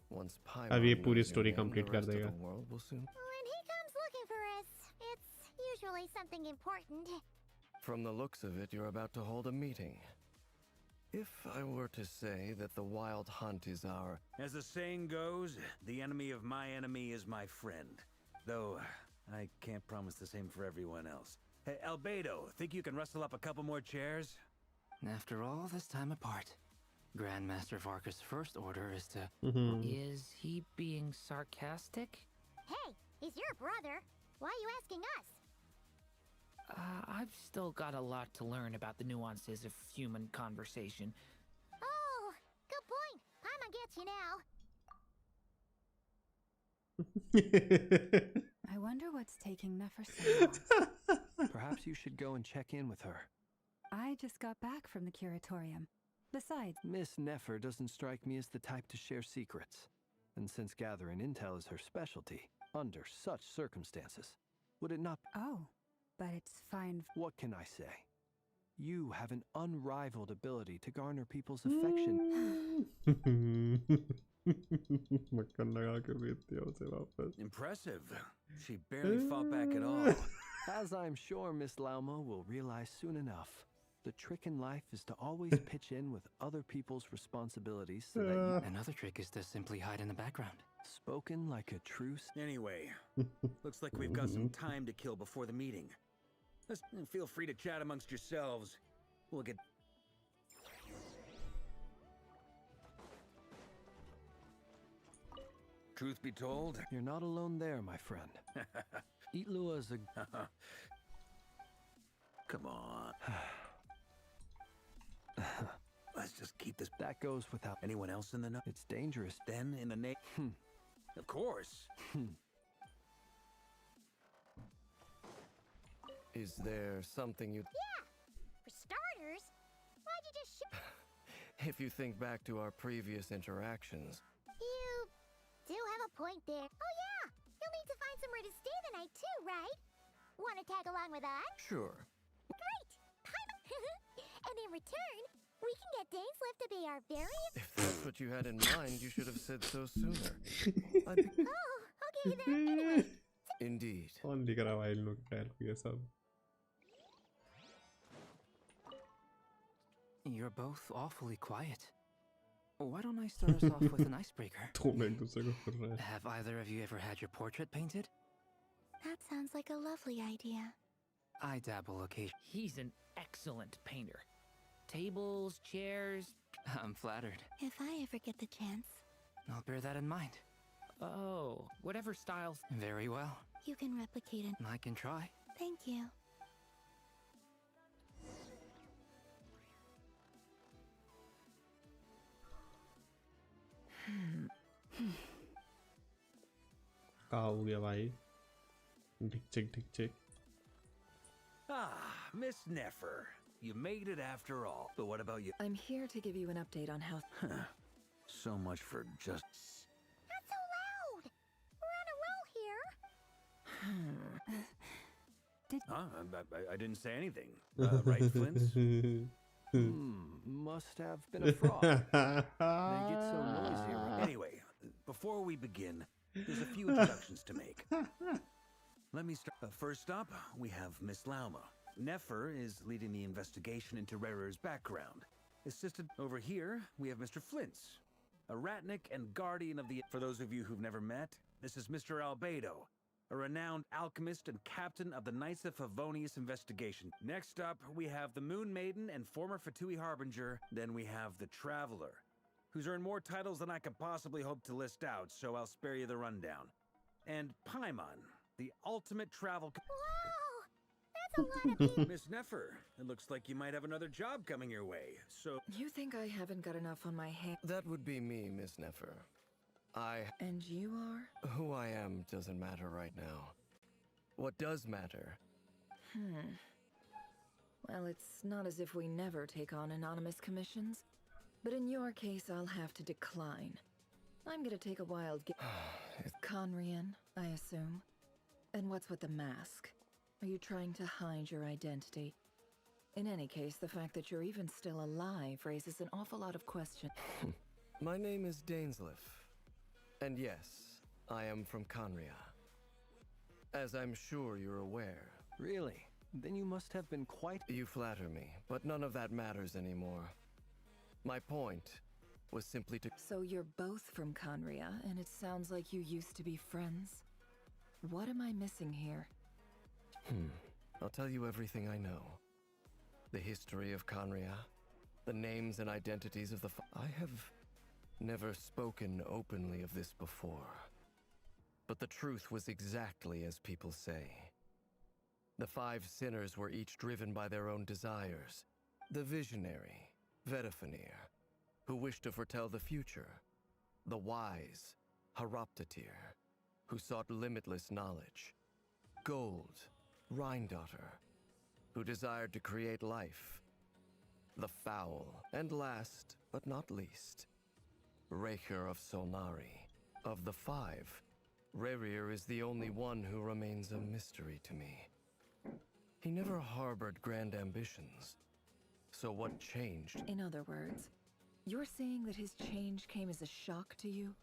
Once Paimon अब ये knows पूरी your story name, complete the कर rest of देगा. the world will soon. When he comes looking for us, it's usually something important. From the looks of it, you're about to hold a meeting. If I were to say that the Wild Hunt is our... As the saying goes, the enemy of my enemy is my friend. Though, I can't promise the same for everyone else. Hey, Albedo, think you can rustle up a couple more chairs? After all this time apart, Grandmaster Varka's first order is to... Is he being sarcastic? Hey, he's your brother. Why are you asking us? I've still got a lot to learn about the nuances of human conversation. Oh, good point. Paimon gets you now. I wonder what's taking Nefer so long. Perhaps you should go and check in with her. I just got back from the curatorium. Besides, Miss Nefer doesn't strike me as the type to share secrets. And since gathering intel is her specialty, under such circumstances, would it not... Oh, but it's fine. What can I say? You have an unrivaled ability to garner people's affection. Impressive. She barely fought back at all. As I'm sure Miss Lauma will realize soon enough, the trick in life is to always pitch in with other people's responsibilities so that you... Another trick is to simply hide in the background. Spoken like a true... Anyway, looks like we've got some time to kill before the meeting. Let's feel free to chat amongst yourselves. We'll get... Truth be told, you're not alone there, my friend. Itlua is a... Come on. Let's just keep this... That goes without... Anyone else in the know? It's dangerous. Then in the name... Of course. Is there something you... Yeah! For starters, why'd you just If you think back to our previous interactions... You do have a point there. Oh yeah! You'll need to find somewhere to stay the night too, right? Want to tag along with us? Sure. Great! And in return, we can get Dainsliff to be our very... If that's what you had in mind, you should have said so sooner. Oh, okay then. Anyway. Indeed. You're both awfully quiet. Why don't I start us off with an icebreaker? Have either of you ever had your portrait painted? That sounds like a lovely idea. I dabble occasionally. He's an excellent painter. Tables, chairs... I'm flattered. If I ever get the chance. I'll bear that in mind. Oh, whatever styles... Very well. You can replicate it. I can try. Thank you. हो गया भाई ढिक चिक Ah, Miss Nefer. You made it after all. But what about you? I'm here to give you an update on how... So much for just... Not so loud! We're on a roll here. I didn't say anything. Right, Flints? Must have been a frog. They get so noisy around. Anyway, before we begin, there's a few introductions to make. Let me start. First up, we have Miss Lauma. Nefer is leading the investigation into Razer's background. Assisted over here, we have Mr. Flintz, a ratnik and guardian of the... For those of you who've never met, this is Mr. Albedo, a renowned alchemist and captain of the Knights of Favonius investigation. Next up, we have the Moon Maiden and former Fatui Harbinger. Then we have the Traveler, who's earned more titles than I could possibly hope to list out, so I'll spare you the rundown. And Paimon, the ultimate travel... Whoa! That's a lot of people. Miss Nefer, it looks like you might have another job coming your way, so... You think I haven't got enough on my hands? That would be me, Miss Nefer. And you are? Who I am doesn't matter right now. What does matter? Well, it's not as if we never take on anonymous commissions. But in your case, I'll have to decline. I'm gonna take a wild guess. Conrian, I assume. And what's with the mask? Are you trying to hide your identity? In any case, the fact that you're even still alive raises an awful lot of questions. My name is Dainsleif. And yes, I am from Conria. As I'm sure you're aware. Really? Then you must have been quite... You flatter me, but none of that matters anymore. My point was simply to... So you're both from Conria, and it sounds like you used to be friends. What am I missing here? I'll tell you everything I know. The history of Conria, the names and identities of the... I have never spoken openly of this before. But the truth was exactly as people say. The 5 sinners were each driven by their own desires. The visionary, Vedifenir, who wished to foretell the future. The wise, Haroptatir, who sought limitless knowledge. Gold, Rheindotter, who desired to create life. The foul, and last but not least, Raker of Solnari. Of the 5, Rerir is the only one who remains a mystery to me. He never harbored grand ambitions. So what changed? In other words, you're saying that his change came as a shock to you,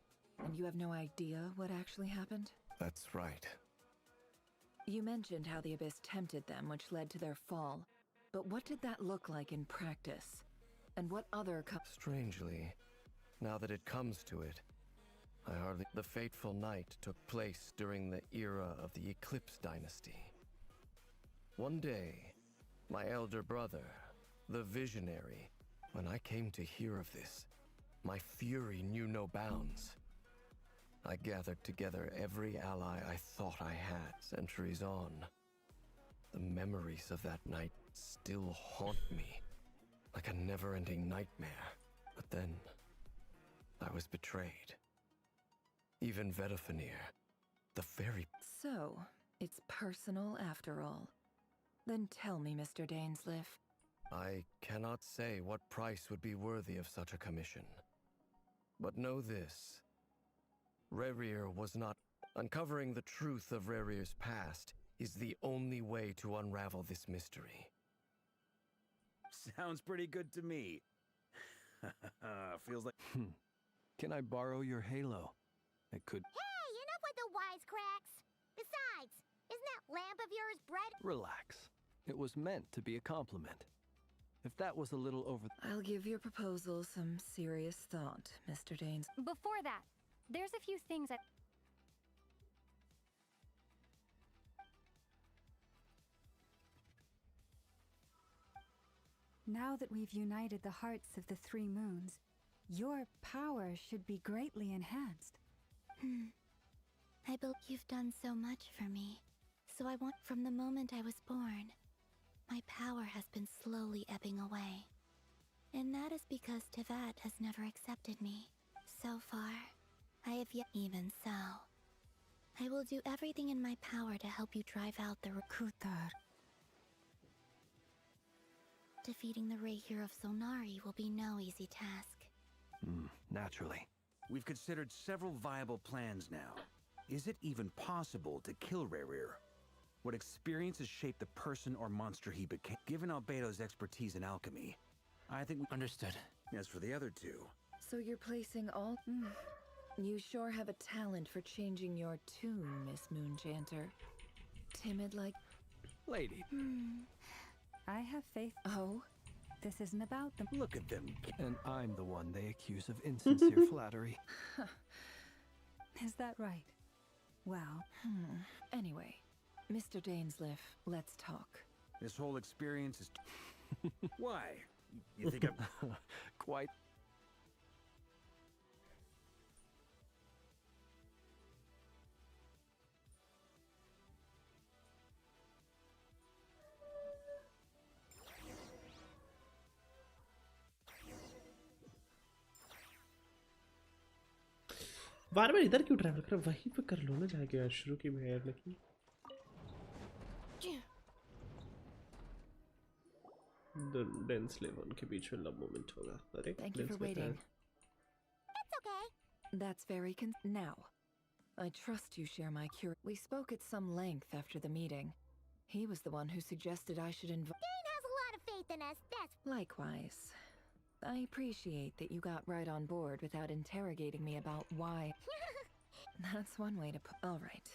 and you have no idea what actually happened? That's right. You mentioned how the Abyss tempted them, which led to their fall. But what did that look like in practice? And what other Strangely, now that it comes to it, I hardly... The fateful night took place during the era of the Eclipse Dynasty. One day, my elder brother, the Visionary, when I came to hear of this, my fury knew no bounds. I gathered together every ally I thought I had. Centuries on, the memories of that night still haunt me, like a never-ending nightmare. But then, I was betrayed. Even Vedifenir, the very... So, it's personal after all. Then tell me, Mr. Dainsleif. I cannot say what price would be worthy of such a commission. But know this. Rerir was not... Uncovering the truth of Rerir's past is the only way to unravel this mystery. Sounds pretty good to me. Feels like... Can I borrow your halo? It could... Hey, enough with the wisecracks! Besides, isn't that lamp of yours bread? Relax. It was meant to be a compliment. If that was a little over... I'll give your proposal some serious thought, Mr. Daines. Before that, there's a few things that... Now that we've united the hearts of the 3 moons, your power should be greatly enhanced. I believe you've done so much for me. So I want... From the moment I was born, my power has been slowly ebbing away. And that is because Tevat has never accepted me. So far, I have yet... Even so, I will do everything in my power to help you drive out the... Kutar. Defeating the Razer of Solnari will be no easy task. Naturally. We've considered several viable plans now. Is it even possible to kill Rerir? What experience has shaped the person or monster he became? Given Albedo's expertise in alchemy, I think we... Understood. As for the other 2... So you're placing all... You sure have a talent for changing your tune, Miss Moonchanter. Timid like... Lady. I have faith. Oh? This isn't about them. Look at them. And I'm the one they accuse of insincere flattery. Is that right? Well... Anyway, Mr. Dainsleif, let's talk. This whole experience is... Why? You think I'm... Quite... बार बार इधर क्यों travel कर, वहीं पे कर लो ना जाके यार, शुरू की में यार लेकिन डेंस लेवन के बीच में लव मोमेंट होगा. अरे Thank you for waiting. It's okay. That's very now. I trust you share my cure. We spoke at some length after the meeting. He was the one who suggested I should invite. Dane has a lot of faith in us. That's Likewise. I appreciate that you got right on board without interrogating me about why. That's one way to put. All right.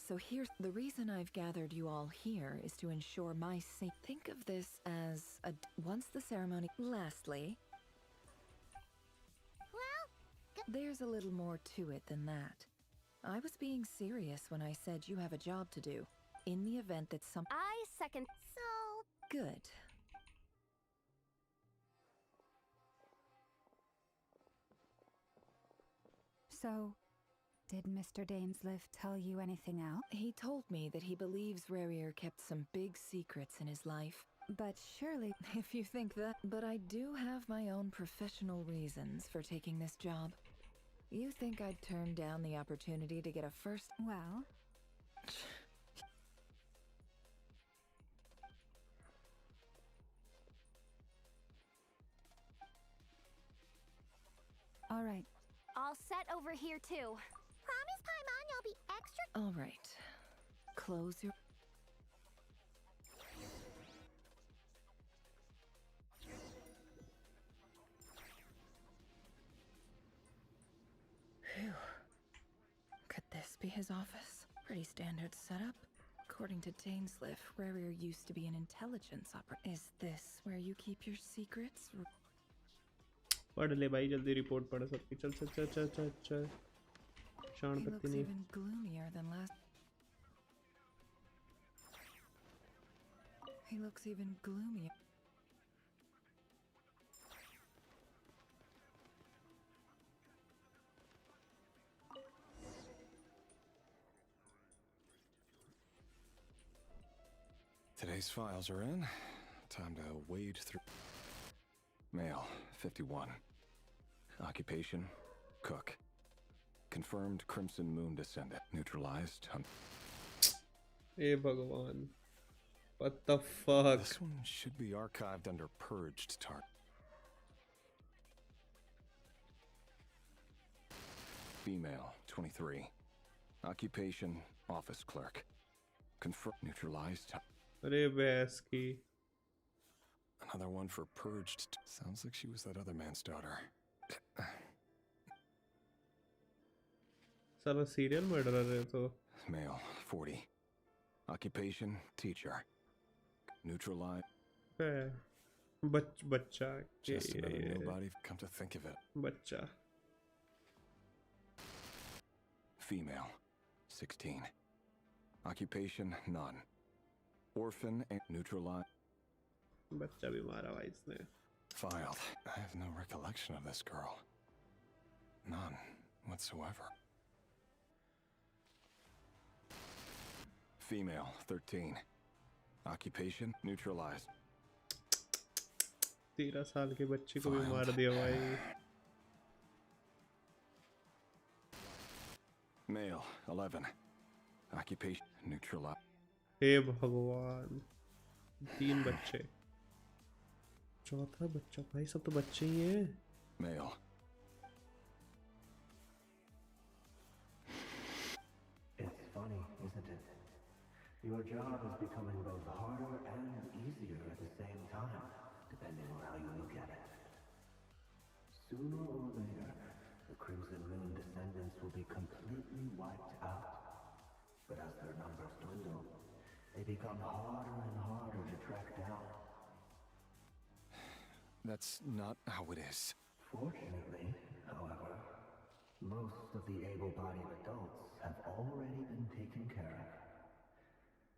So here's the reason I've gathered you all here is to ensure my safety. Think of this as once the ceremony. Lastly, there's a little more to it than that. I was being serious when I said you have a job to do. In the event that some. I second. so. Good. So, did Mr. Dainsliff tell you anything else? He told me that he believes Razer kept some big secrets in his life. But surely. If you think that. But I do have my own professional reasons for taking this job. You think I'd turn down the opportunity to get a first. Well. All right. All set over here too. Promise, Paimon, you'll be extra. All right. Close your. Phew. Could this be his office? Pretty standard setup. According to Dainsliff, Razer used to be an intelligence operator. Is this where you keep your secrets? पढ़ ले भाई जल्दी report पढ़ सकती. चल चल चल चल चल चल. शान He पत्ती looks नहीं. even gloomier than last. He looks even gloomier. Today's files are in. Time to wade through. Male, 51. Occupation, cook. Confirmed Crimson Moon descendant. Neutralized. Hey Bhagwan. What the fuck? This one should be archived under purged target. Female, 23. Occupation, office clerk. Confirmed. Neutralized. Rebeski. Another one for purged. Sounds like she was that other man's daughter. साला serial murderer है तो. Male, 40. Occupation, teacher. Neutralized. बच्चा. Just another nobody. Come to think of it. बच्चा. Female, 16. Occupation, none. Orphan and neutralized. बच्चा भी मारा भाई इसने. Filed. I have no recollection of this girl. None whatsoever. Female, 13. Occupation, neutralized. 13 साल के बच्चे को भी मार दिया भाई. Male, 11. Occupation, neutralized. हे भगवान. 3 बच्चे. चौथा बच्चा भाई सब तो बच्चे ही हैं. Male. It's funny, isn't it? Your job is becoming both harder and easier at the same time, depending on how you look at it. Sooner or later, the Crimson Moon descendants will be completely wiped out. But as their numbers dwindle, they become harder and harder to track down. That's not how it is. Fortunately, however, most of the able-bodied adults have already been taken care of.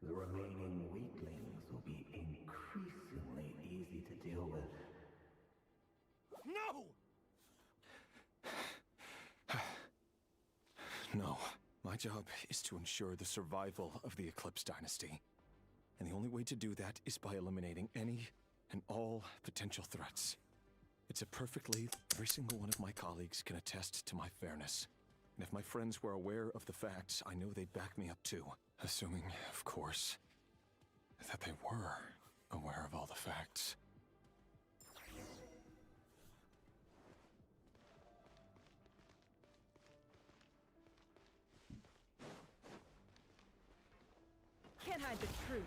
The remaining weaklings will be increasingly easy to deal with. No! No. My job is to ensure the survival of the Eclipse Dynasty. And the only way to do that is by eliminating any and all potential threats. It's a perfectly... Every single one of my colleagues can attest to my fairness. And if my friends were aware of the facts, I know they'd back me up too. Assuming, of course, that they were aware of all the facts. Can't hide the truth.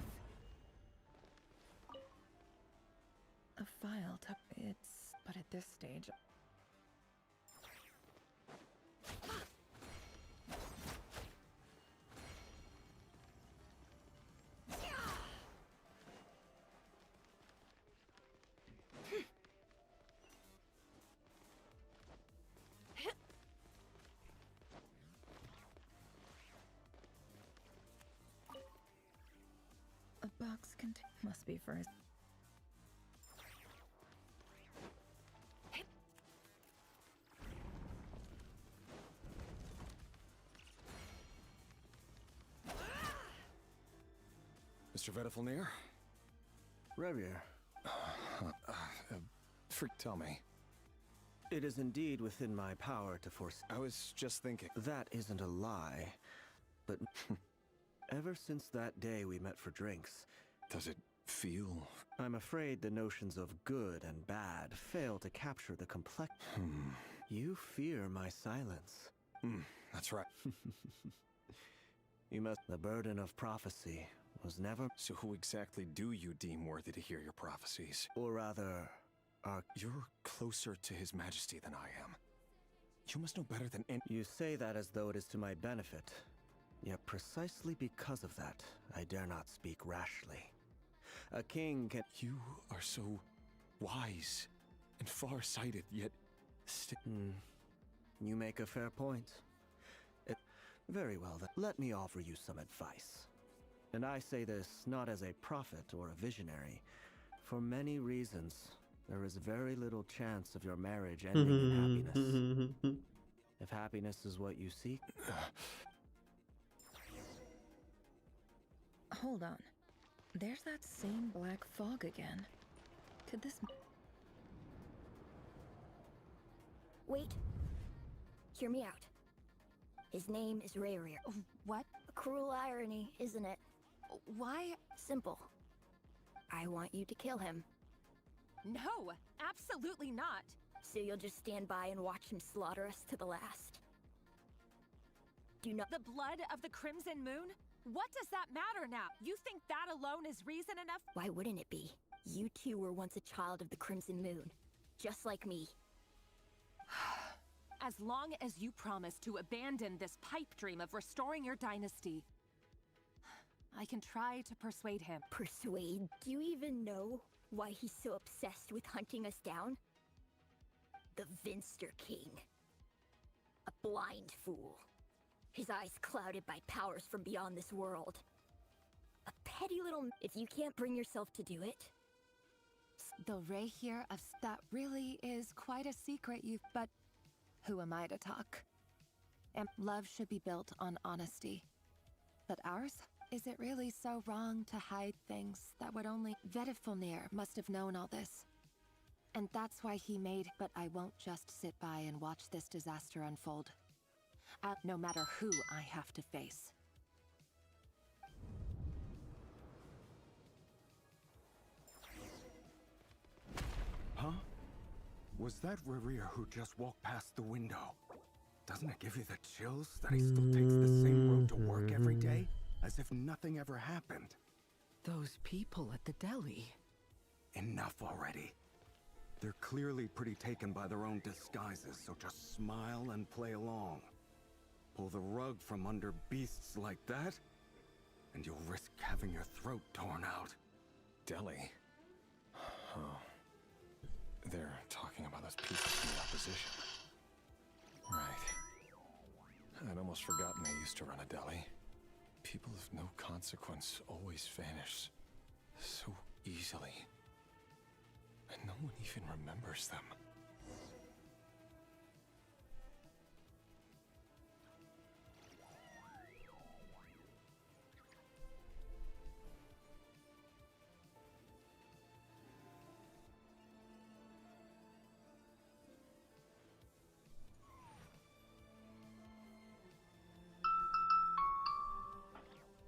A file to but at this stage. A box must be for his. Mr. Vedifalnir? Revier. Tell me. It is indeed within my power to force. I was just thinking. That isn't a lie. But ever since that day we met for drinks. Does it feel? I'm afraid the notions of good and bad fail to capture the complex. You fear my silence. That's right. You must. The burden of prophecy was never. So who exactly do you deem worthy to hear your prophecies? Or rather, you're closer to His Majesty than I am. You must know better than any. You say that as though it is to my benefit. Yet precisely because of that, I dare not speak rashly. A king can. You are so wise and far-sighted, yet You make a fair point. Very well then, let me offer you some advice. And I say this not as a prophet or a visionary. For many reasons, there is very little chance of your marriage ending in happiness. If happiness is what you seek... Hold on. There's that same black fog again. Could this... Wait. Hear me out. His name is Razer. What? A cruel irony, isn't it? Why? Simple. I want you to kill him. No, absolutely not. So you'll just stand by and watch him slaughter us to the last? Do not— The blood of the Crimson Moon? What does that matter now? You think that alone is reason enough? Why wouldn't it be? You two were once a child of the Crimson Moon. Just like me. As long as you promise to abandon this pipe dream of restoring your dynasty, I can try to persuade him. Persuade? Do you even know why he's so obsessed with hunting us down? The Vinster King. A blind fool. His eyes clouded by powers from beyond this world. A petty little... If you can't bring yourself to do it... The Ray here of... That really is quite a secret But who am I to talk? And love should be built on honesty. But ours? Is it really so wrong to hide things that would only... Vedifalnir must have known all this. And that's why he made... But I won't just sit by and watch this disaster unfold. No matter who I have to face. Huh? Was that Reazer who just walked past the window? Doesn't it give you the chills that he still takes the same road to work every day? As if nothing ever happened. Those people at the deli. Enough already. They're clearly pretty taken by their own disguises, so just smile and play along. Pull the rug from under beasts like that, and you'll risk having your throat torn out. Deli? Oh. They're talking about those pieces from the opposition. Right. I'd almost forgotten they used to run a deli. People of no consequence always vanish so easily. And no one even remembers them.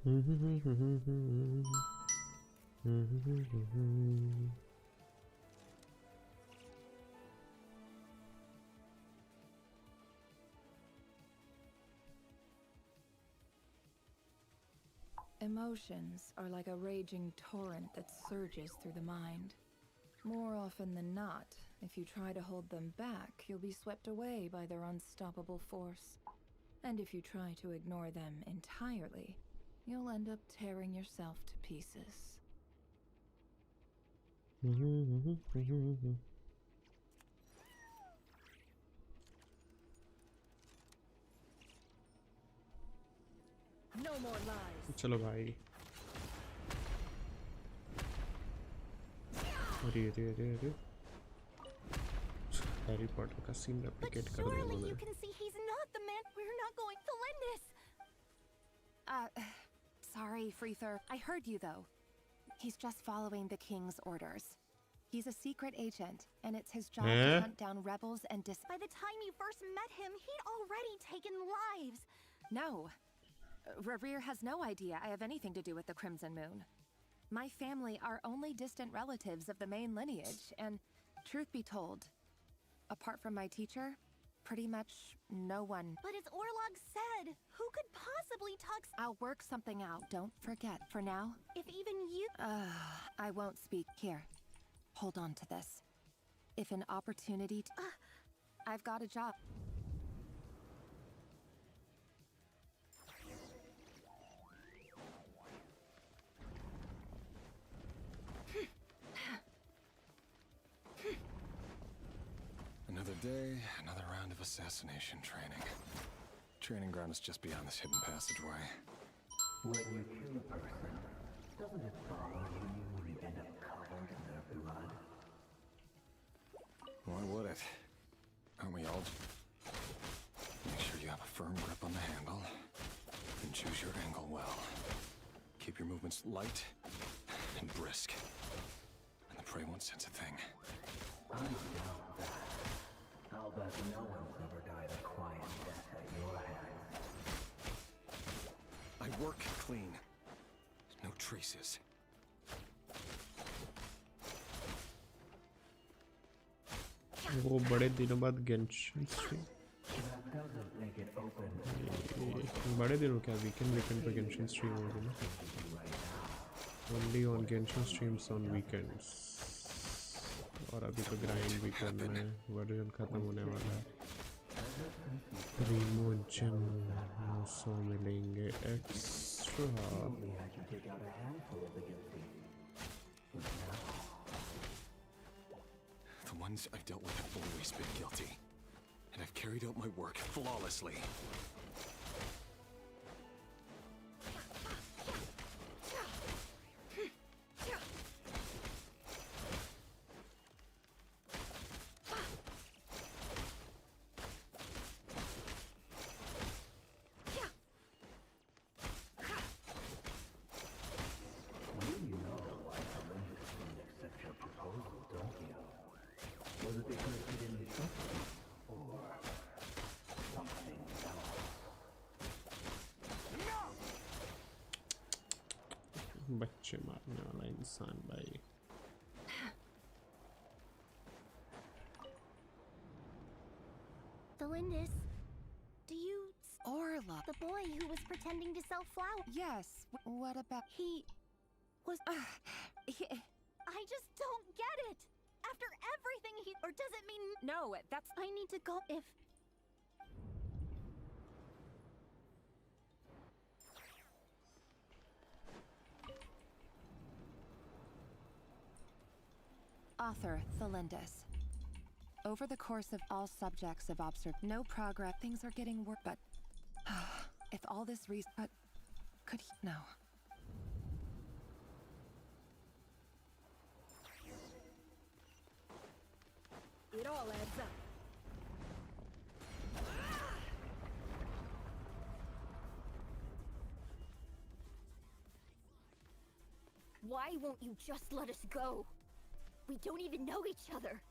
Emotions are like a raging torrent that surges through the mind. More often than not, if you try to hold them back, you'll be swept away by their unstoppable force. And if you try to ignore them entirely, you'll end up tearing yourself to pieces. No more lies. चलो भाई अरे Harry Potter का scene replicate कर दिया उन्होंने. You can see he's not the man. We're not going to Lindis. Sorry, Freether. I heard you though. He's just following the king's orders. He's a secret agent, and it's his job to hunt down rebels and By the time you first met him, he'd already taken lives. No. Reverie has no idea I have anything to do with the Crimson Moon. My family are only distant relatives of the main lineage, and truth be told, apart from my teacher, pretty much no one. But as Orlog said, who could possibly talk? I'll work something out. Don't forget, for now. If even you... I won't speak. Here, hold on to this. If an opportunity... I've got a job. Another day, another round of assassination training. Training ground is just beyond this hidden passageway. When you kill a person, doesn't it follow you end up covered in their blood? Why would it? Aren't we all? Make sure you have a firm grip on the handle, and choose your angle well. Keep your movements light and brisk, and the prey won't sense a thing. I doubt that. I'll bet no one's ever died a quiet death at your hands. I work clean. No traces. वो बड़े दिनों बाद Genshin stream. बड़े दिनों क्या weekend पे Genshin stream होगी ना. Only on Genshin streams on weekends. और अभी तो ग्राइंड भी करना है. वर्जन खत्म होने वाला है. रिमोजन 900 मिलेंगे extra. The ones I've dealt with have always been guilty, and I've carried out my work flawlessly. बच्चे मारने वाला इंसान भाई. The Lindis, do you... Orla. The boy who was pretending to sell flowers. Yes. What about... He was... I just don't get it. After everything he... Or does it mean... No, that's... I need to go if... Author, Thelindis. Over the course of all subjects of no progress, things are getting worse, but... if all this reason... But... Could he... No. It all adds up. Why won't you just let us go? We don't even know each other.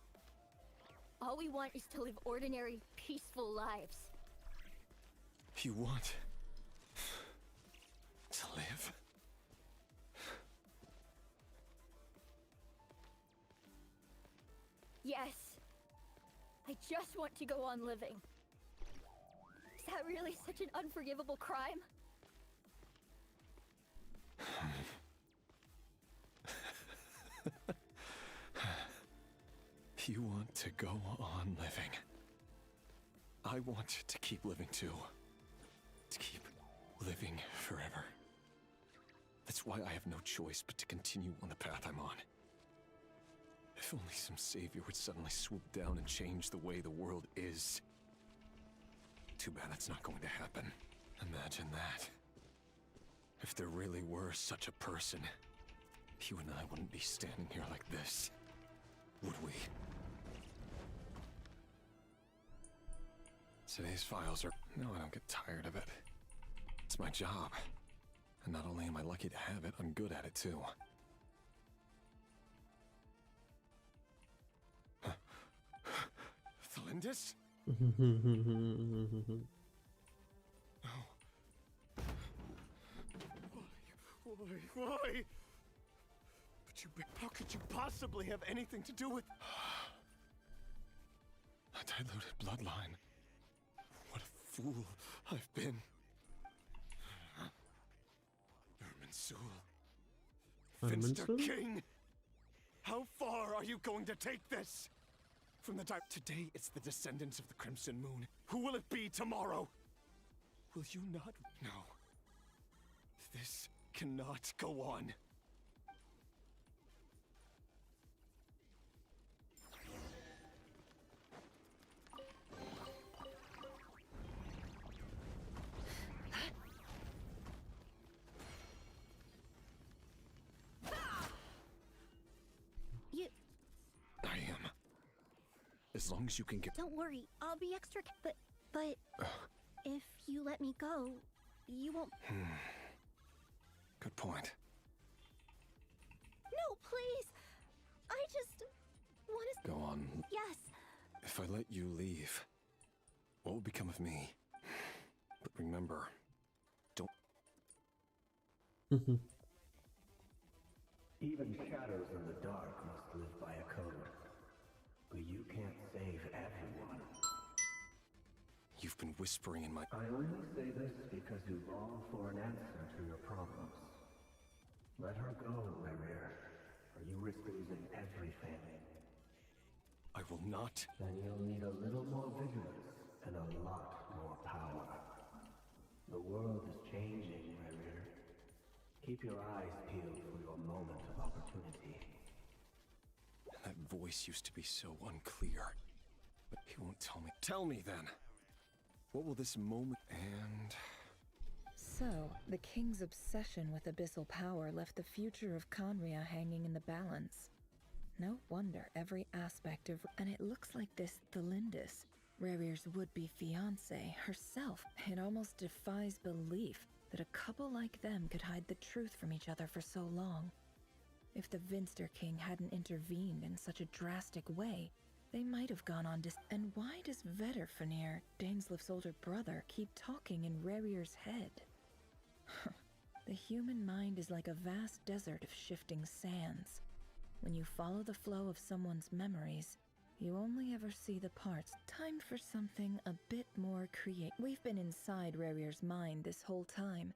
All we want is to live ordinary, peaceful lives. You want to live? just want to go on living. Is that really such an unforgivable crime? You want to go on living. I want to keep living too. To keep living forever. That's why I have no choice but to continue on the path I'm on. If only some savior would suddenly swoop down and change the way the world is. Too bad that's not going to happen. Imagine that. If there really were such a person, you and I wouldn't be standing here like this, would we? Today's files are... No, I don't get tired of it. It's my job. And not only am I lucky to have it, I'm good at it too. Thalindis? Why? How could you possibly have anything to do with... A diluted bloodline. What a fool I've been. Finster King! How far are you going to take this? From the today, it's the descendants of the Crimson Moon. Who will it be tomorrow? Will you not? No. This cannot go on. As long as you can get... Don't worry, I'll be extra... But... if you let me go, you won't... Good point. No, please! I just... want to... Go on. Yes. If I let you leave, what will become of me? But remember, don't... Even shadows in the dark must live by a code. But you can't save everyone. You've been whispering in my... I only say this because you long for an answer to your problems. Let her go, Razer, or you risk losing everything. I will not. Then you'll need a little more vigilance and a lot more power. The world is changing, Razer. Keep your eyes peeled for your moment of opportunity. That voice used to be so unclear. But he won't tell me. Tell me then! What will this moment... And... So, the king's obsession with abyssal power left the future of Conria hanging in the balance. No wonder every aspect of... And it looks like this Thalindis, Rare's would-be fiancé, herself. It almost defies belief that a couple like them could hide the truth from each other for so long. If the Vinster King hadn't intervened in such a drastic way, they might have gone on to... And why does Vedderfanir, Daneslif's older brother, keep talking in Rare's head? The human mind is like a vast desert of shifting sands. When you follow the flow of someone's memories, you only ever see the parts. Time for something a bit more creative. We've been inside Rare's mind this whole time.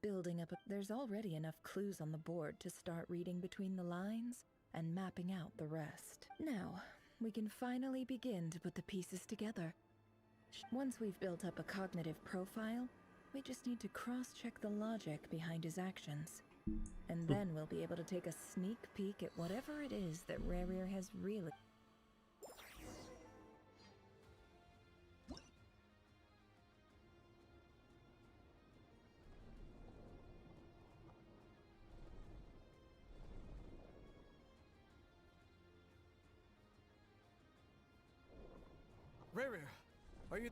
Building up there's already enough clues on the board to start reading between the lines and mapping out the rest. Now, we can finally begin to put the pieces together. Once we've built up a cognitive profile, we just need to cross-check the logic behind his actions. And then we'll be able to take a sneak peek at whatever it is that Rare has really... Rare, are you...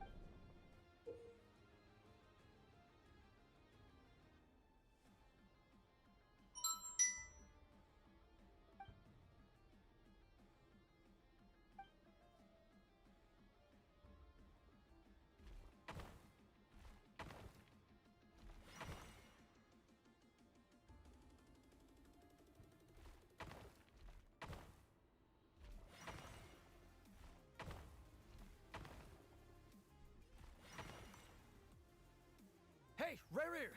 Rear!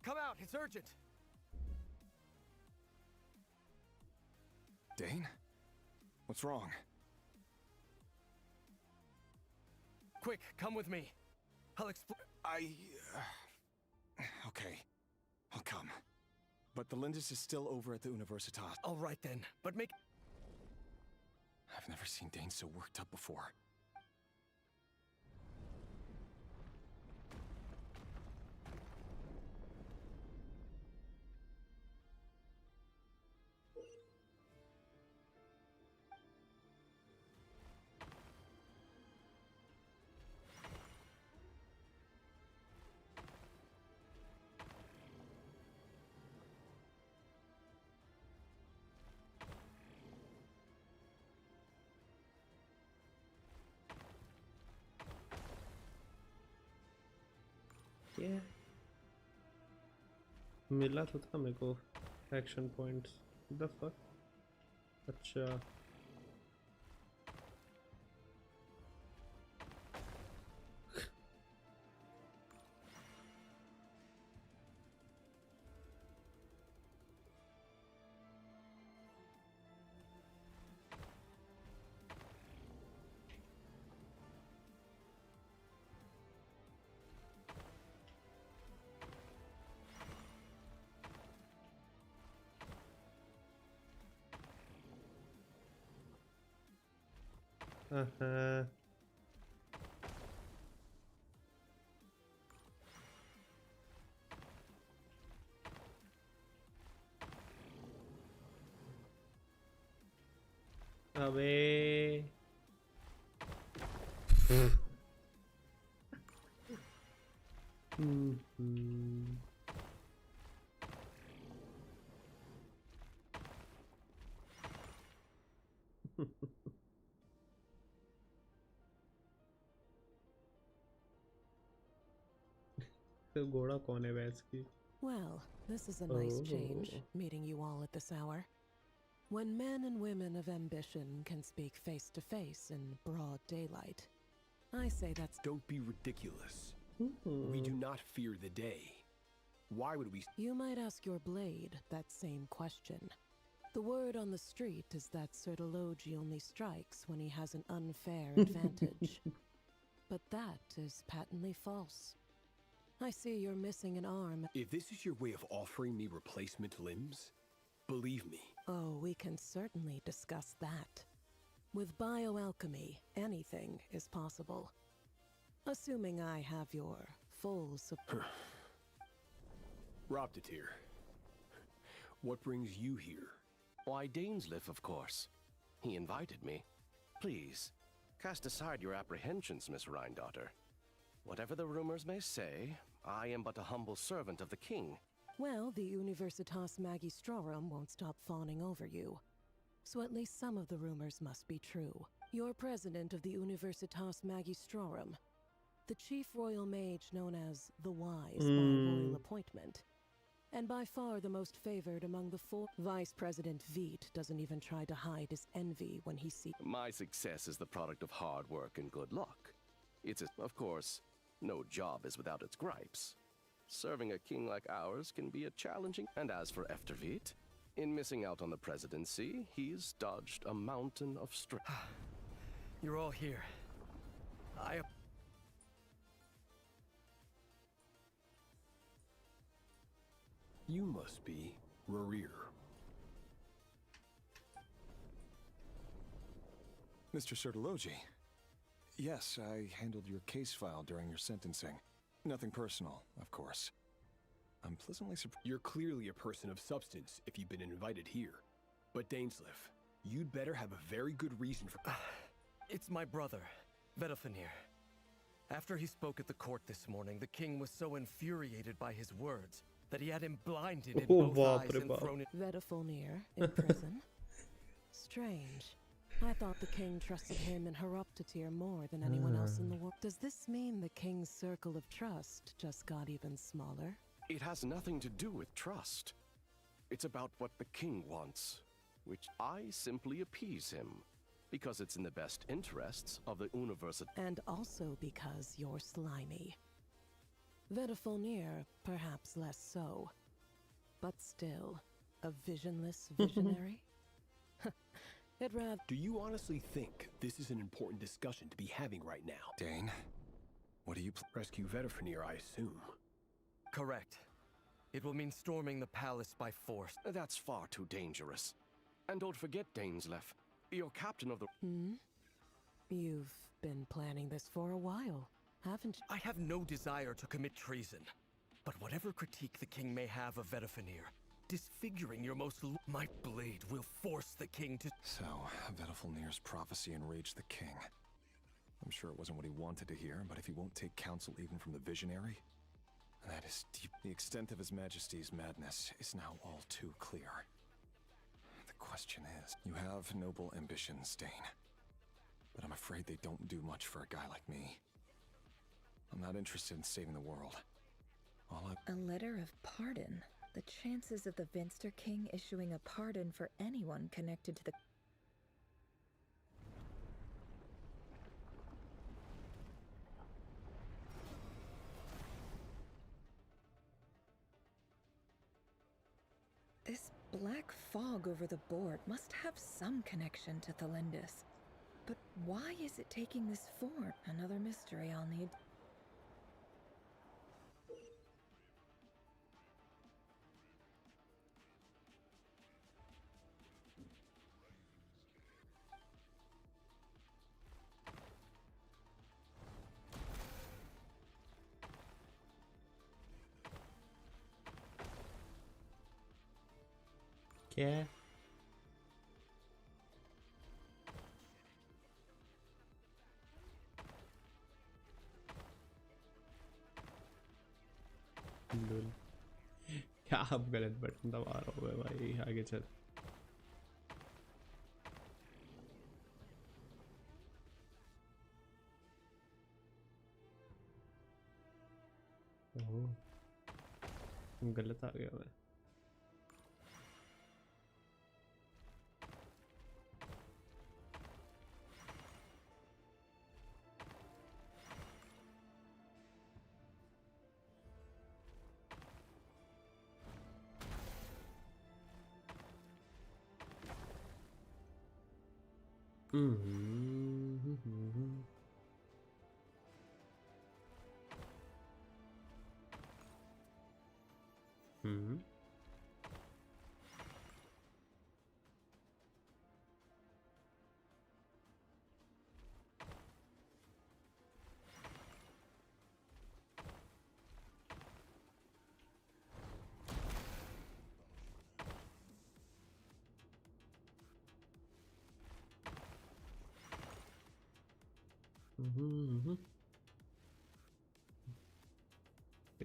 Come out, it's urgent! Dane? What's wrong? Quick, come with me. I'll explain. Okay. I'll come. But the Lindis is still over at the Universitas. All right then, but make... I've never seen Dane so worked up before. Yeah. मिला तो था मेरे को action points the fuck अच्छा अबे तो घोड़ा कौन है भैंस की? Well, this is a nice change, meeting you all at this hour. When men and women of ambition can speak face to face in broad daylight, I say that's... Don't be ridiculous. We do not fear the day. Why would we... You might ask your blade that same question. The word on the street is that Sertology only strikes when he has an unfair advantage. But that is patently false. I see you're missing an arm. If this is your way of offering me replacement limbs, believe me. Oh, we can certainly discuss that. With bioalchemy, anything is possible. Assuming I have your full support. Raptatir, what brings you here? Why, Dainsliff, of course. He invited me. Please, cast aside your apprehensions, Miss Rhindaughter. Whatever the rumors may say, I am but a humble servant of the king. Well, the Universitas Magistrorum won't stop fawning over you. So at least some of the rumors must be true. You're president of the Universitas Magistrorum, the chief royal mage known as the Wise by royal appointment, and by far the most favored among the four. Vice President Veit doesn't even try to hide his envy when he sees... My success is the product of hard work and good luck. Of course, no job is without its gripes. Serving a king like ours can be a challenging... And as for Efterveit, in missing out on the presidency, he's dodged a mountain of stress. You're all here. You must be Rearer. Mr. Sertology. Yes, I handled your case file during your sentencing. Nothing personal, of course. I'm pleasantly surprised. You're clearly a person of substance if you've been invited here. But Dainsliff, you'd better have a very good reason for... It's my brother, Vedalfinir. After he spoke at the court this morning, the king was so infuriated by his words that he had him blinded in both eyes and thrown in... Vedalfinir in prison? Strange. I thought the king trusted him and Heroptatir more than anyone else in the world. Does this mean the king's circle of trust just got even smaller? It has nothing to do with trust. It's about what the king wants, which I simply appease him, because it's in the best interests of the University. And also because you're slimy. Vetafolnir, perhaps less so. But still, a visionless visionary? It rather... Do you honestly think this is an important discussion to be having right now? Dane, what do you... Rescue Vetafolnir, I assume. Correct. It will mean storming the palace by force. That's far too dangerous. And don't forget, Dainsleif, you're captain of the... You've been planning this for a while, haven't you? I have no desire to commit treason. But whatever critique the king may have of Vetafolnir, disfiguring your most... My blade will force the king to... So, Vetafolnir's prophecy enraged the king. I'm sure it wasn't what he wanted to hear, but if he won't take counsel even from the visionary, that is deep. The extent of His Majesty's madness is now all too clear. The question is, you have noble ambitions, Dane. But I'm afraid they don't do much for a guy like me. I'm not interested in saving the world. A letter of pardon? The chances of the Vinster King issuing a pardon for anyone connected to the... This black fog over the board must have some connection to Thelindis. But why is it taking this form? Another mystery I'll need... क्या क्या आप गलत button दबा रहे हो भाई आगे चल गलत आ गया मैं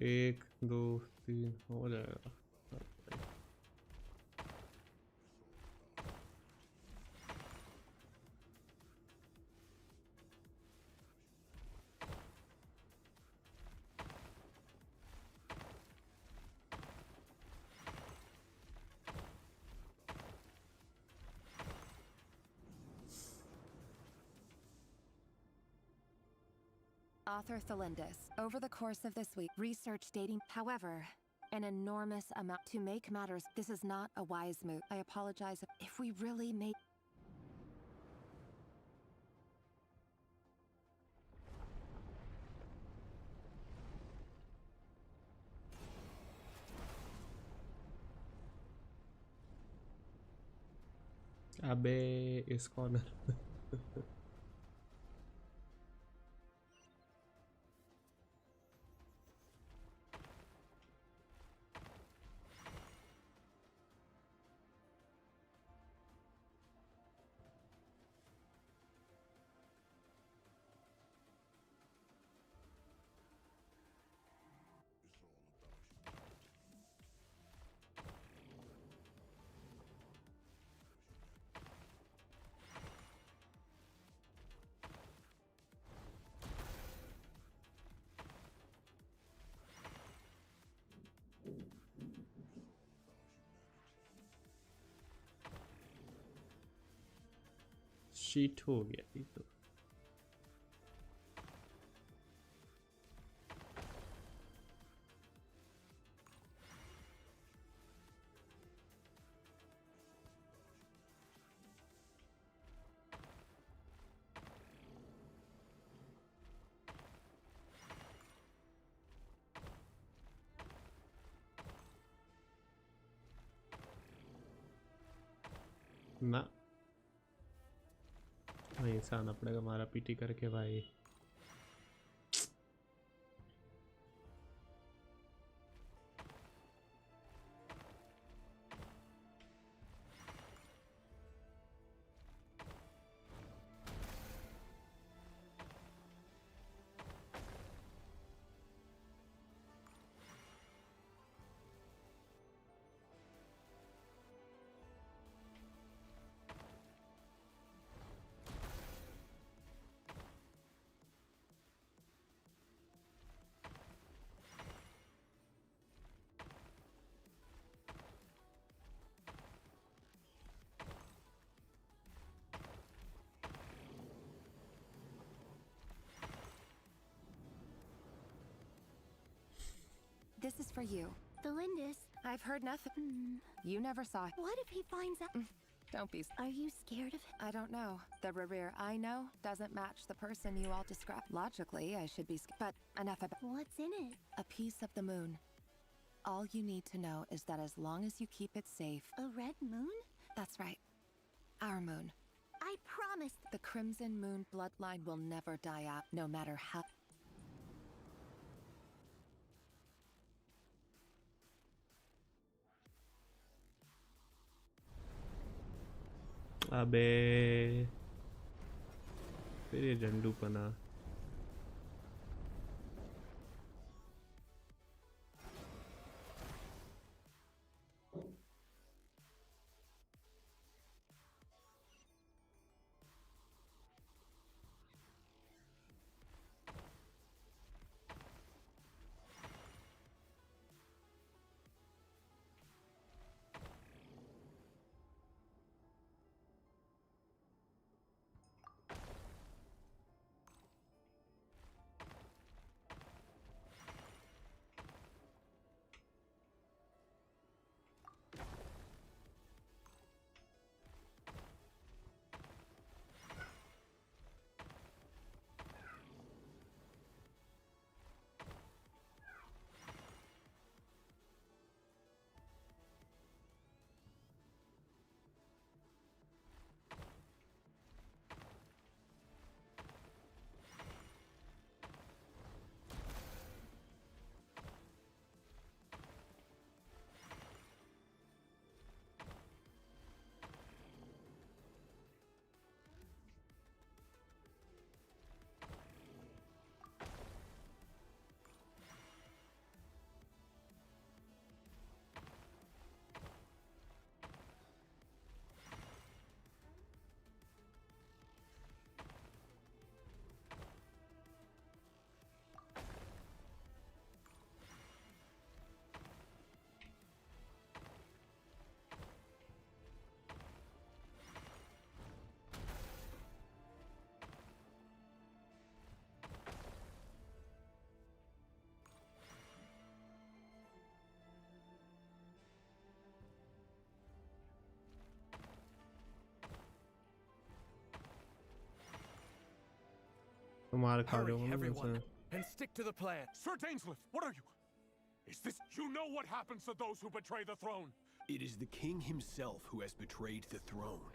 एक दो तीन हो जाएगा Author Thelindis, over the course of this week, research dating, however, an enormous amount. To make matters, this is not a wise move. I apologize if we really made... अबे इस कॉर्नर शीट हो गया ये तो ना वहीं से आना पड़ेगा मारा पीटी करके भाई. This is for you. The Lindis. I've heard nothing. You never saw it. What if he finds out? Don't be. Are you scared of him? I don't know. The Reverie I know doesn't match the person you all describe. Logically, I should be scared. But enough about. What's in it? A piece of the moon. All you need to know is that as long as you keep it safe. A red moon? That's right. Our moon. I promise. The Crimson Moon bloodline will never die out, no matter how. अबे फिर ये झंडू पना. Hurry, everyone, and stick to the plan. Sir Dainsleif, what are you? Is this... You know what happens to those who betray the throne? It is the king himself who has betrayed the throne.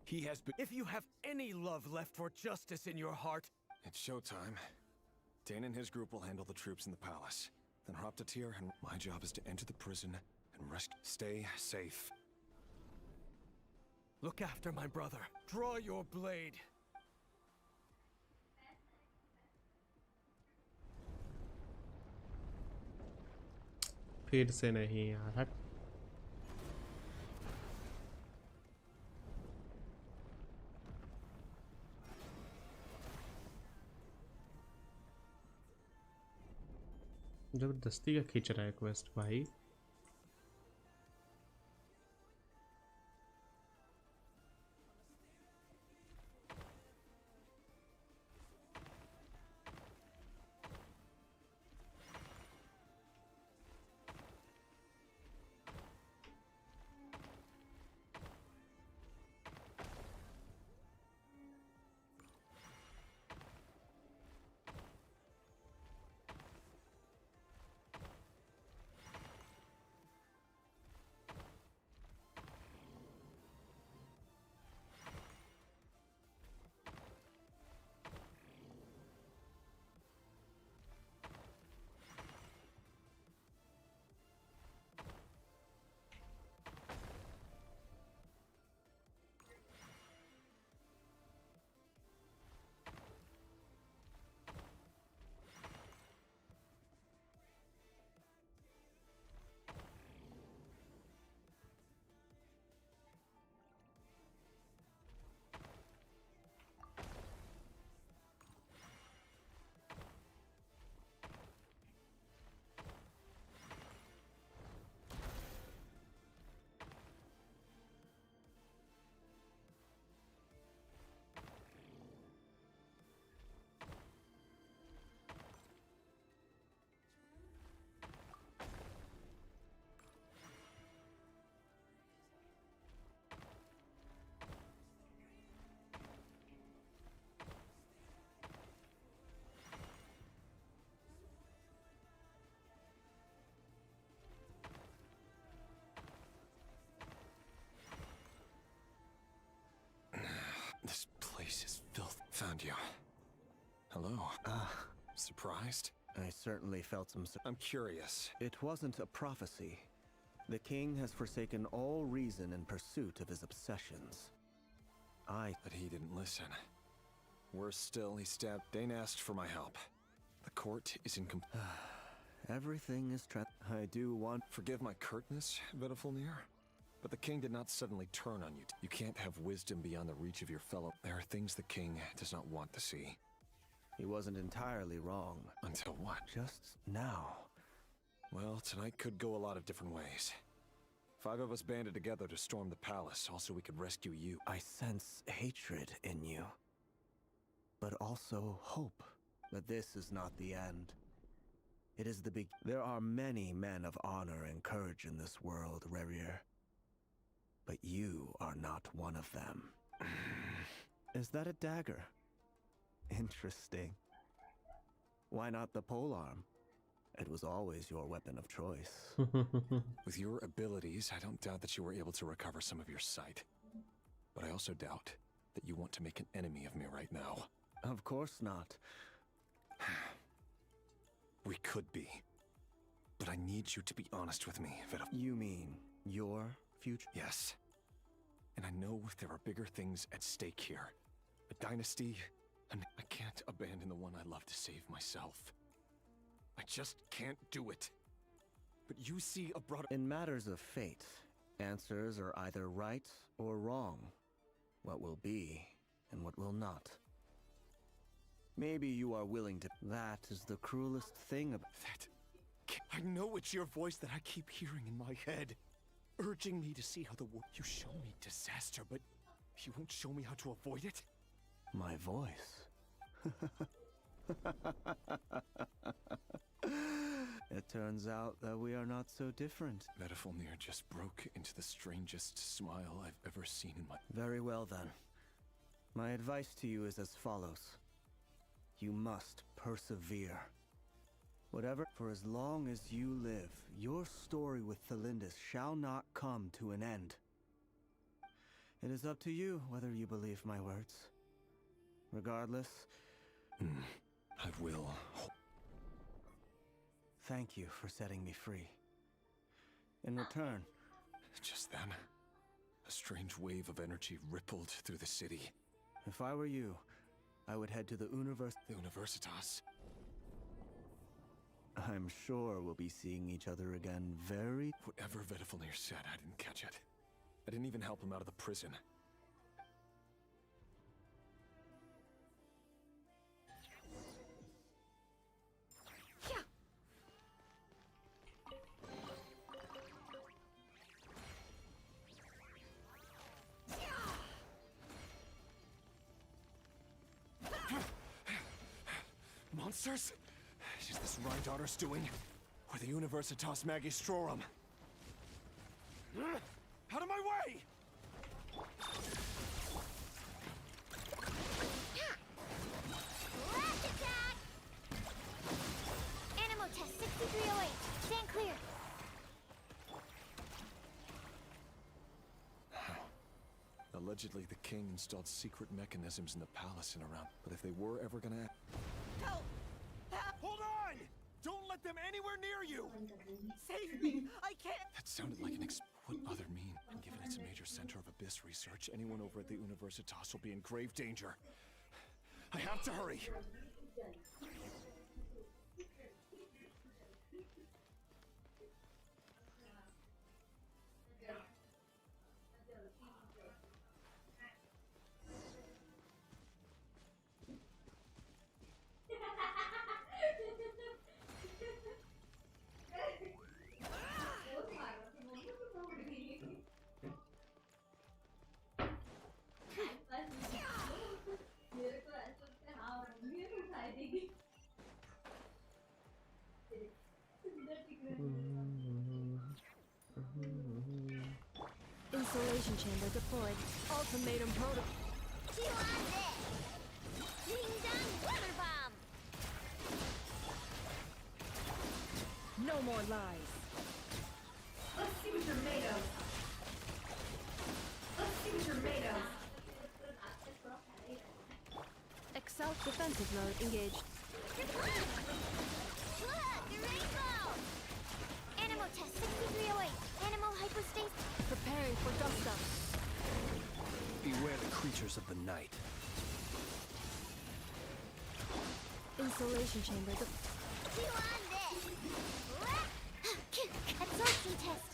He has been... If you have any love left for justice in your heart... It's showtime. Dane and his group will handle the troops in the palace. Then Hraptatir and my job is to enter the prison and rescue... Stay safe. Look after my brother. Draw your blade. फिर से नहीं यार हट. जबरदस्ती का खींच रहा है क्वेस्ट भाई. Hello. Surprised? I certainly felt some... I'm curious. It wasn't a prophecy. The king has forsaken all reason in pursuit of his obsessions. But he didn't listen. Worse still, he stabbed... Dane asked for my help. The court is in Everything is I do want... Forgive my curtness, Vedafulnir, but the king did not suddenly turn on you. You can't have wisdom beyond the reach of your fellow. There are things the king does not want to see. He wasn't entirely wrong. Until what? Just now. Well, tonight could go a lot of different ways. 5 of us banded together to storm the palace, also we could rescue you. I sense hatred in you. But also hope. But this is not the end. It is the There are many men of honor and courage in this world, Rerir. But you are not one of them. Is that a dagger? Interesting. Why not the polearm? It was always your weapon of choice. With your abilities, I don't doubt that you were able to recover some of your sight. But I also doubt that you want to make an enemy of me right now. Of course not. We could be. But I need you to be honest with me, Veda. You mean your future? Yes. And I know there are bigger things at stake here. A dynasty, and I can't abandon the one I love to save myself. I just can't do it. But you see a broader... In matters of fate, answers are either right or wrong. What will be, and what will not. Maybe you are willing to... That is the cruelest thing about... I know it's your voice that I keep hearing in my head. Urging me to see how the world... You show me disaster, but you won't show me how to avoid it? My voice? It turns out that we are not so different. Vedafulnir just broke into the strangest smile I've ever seen in my... Very well then. My advice to you is as follows. You must persevere. Whatever, for as long as you live, your story with Thelindis shall not come to an end. It is up to you whether you believe my words. Regardless... I will. Thank you for setting me free. In return... Just then, a strange wave of energy rippled through the city. If I were you, I would head to the Universitas. I'm sure we'll be seeing each other again very... Whatever Vedafulnir said, I didn't catch it. I didn't even help him out of the prison. Monsters? Is this Rheindarter's doing? Or the Universitas Magistrorum? Out of my way! Last attack! Animal test 6308. Stand clear. Allegedly, the king installed secret mechanisms in the palace and around. But if they were ever gonna... Help! Hold on! Don't let them anywhere near you! Save me! I can't! That sounded like an What other mean? And given it's a major center of abyss research, anyone over at the Universitas will be in grave danger. I have to hurry! Insulation chamber deployed. Ultimatum protocol. Ding dong water bomb. No more lies. Let's see what you're made of. Let's see what you're made of. Self-defensive mode engaged. Look, the rainbow! Animal test 6308. Animal hypostasis. Preparing for dust up. Beware the creatures of the night. Insulation chamber. You on this? Absorption test.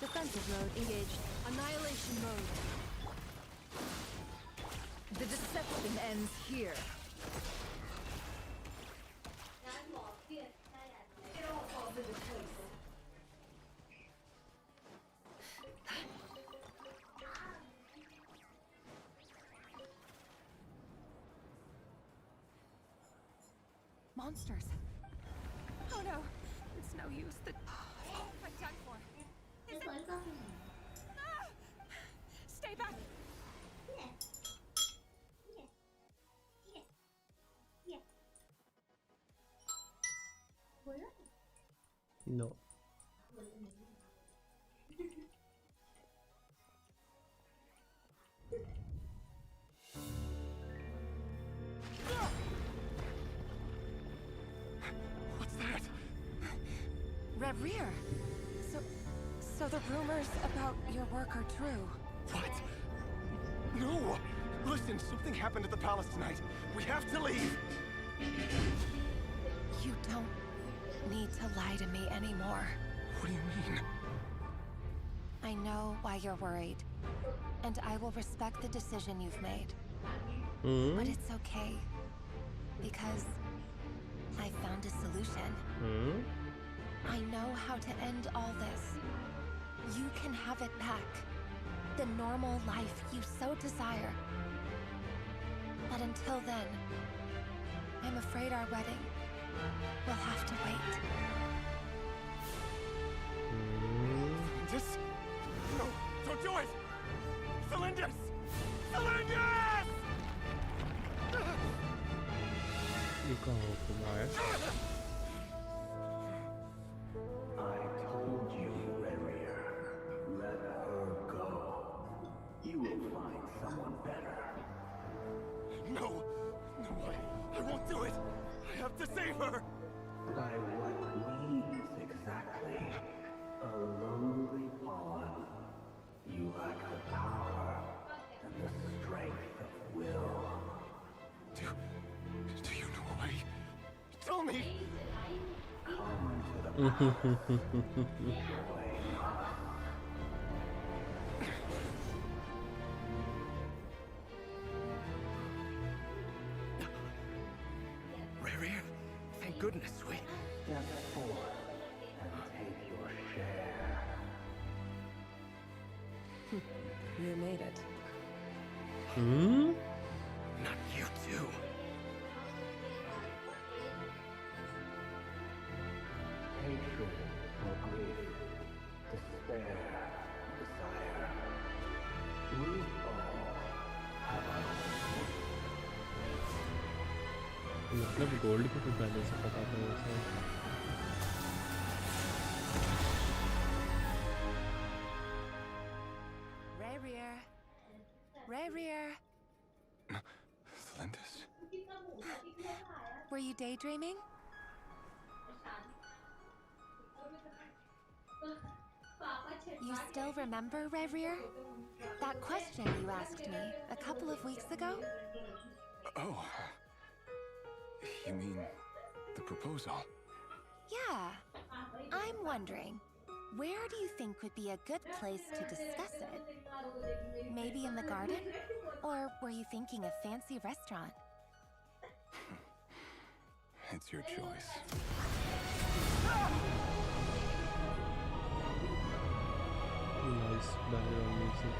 Defensive mode engaged. Annihilation mode. The deception ends here. Monsters. Oh no, it's no use. The I'm done for. Is it? Ah! Stay back. No. What's that? Rear. So the rumors about your work are true. What? No! Listen, something happened at the palace tonight. We have to leave! You don't need to lie to me anymore. What do you mean? I know why you're worried, and I will respect the decision you've made. But it's okay, because I found a solution. I know how to end all this. You can have it back. The normal life you so desire. But until then, I'm afraid our wedding will have to wait. Cylindus? No, don't do it! Cylindus! Cylindus! You can't open my I told you, Rearer. Let her go. You will find someone better. No! No, I won't do it! I have to save her! By what means exactly? A lonely pawn. You lack the power and the strength of will. Do you know a way? Tell me! Come to the palace. Join us. Rare, thank goodness we... Step forth and take your share. You made it. Not you too. Hatred or grief, despair, desire. We all have our own. मतलब gold के कुछ पहले से पता था वैसे Rear. Cylindus? Were you daydreaming? You still remember, Rear? That question you asked me a couple of weeks ago? Oh. You mean the proposal? Yeah. I'm wondering, where do you think would be a good place to discuss it? Maybe in the garden? Or were you thinking a fancy restaurant? It's your choice. nice background music.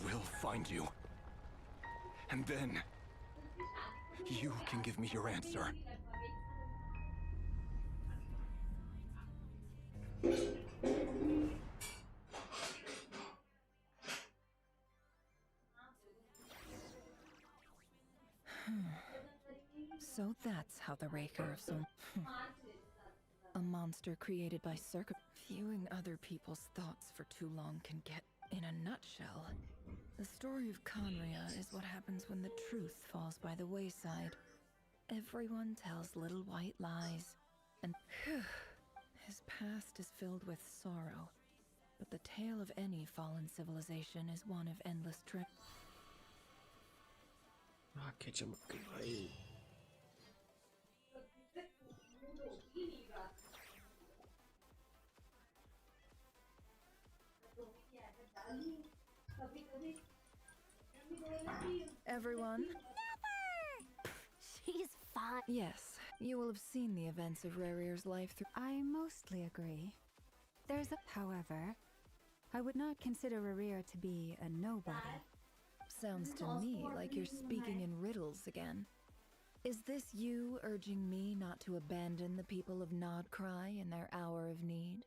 will find you. And then you can give me your answer. So that's how the Raker of Soul... A monster created by viewing other people's thoughts for too long can get... In a nutshell, the story of Conria is what happens when the truth falls by the wayside. Everyone tells little white lies, and his past is filled with sorrow. But the tale of any fallen civilization is one of endless Everyone? Never! She's fine. Yes, you will have seen the events of Rarear's life through... I mostly agree. However, I would not consider Rarear to be a nobody. Sounds to me like you're speaking in riddles again. Is this you urging me not to abandon the people of Nodcry in their hour of need?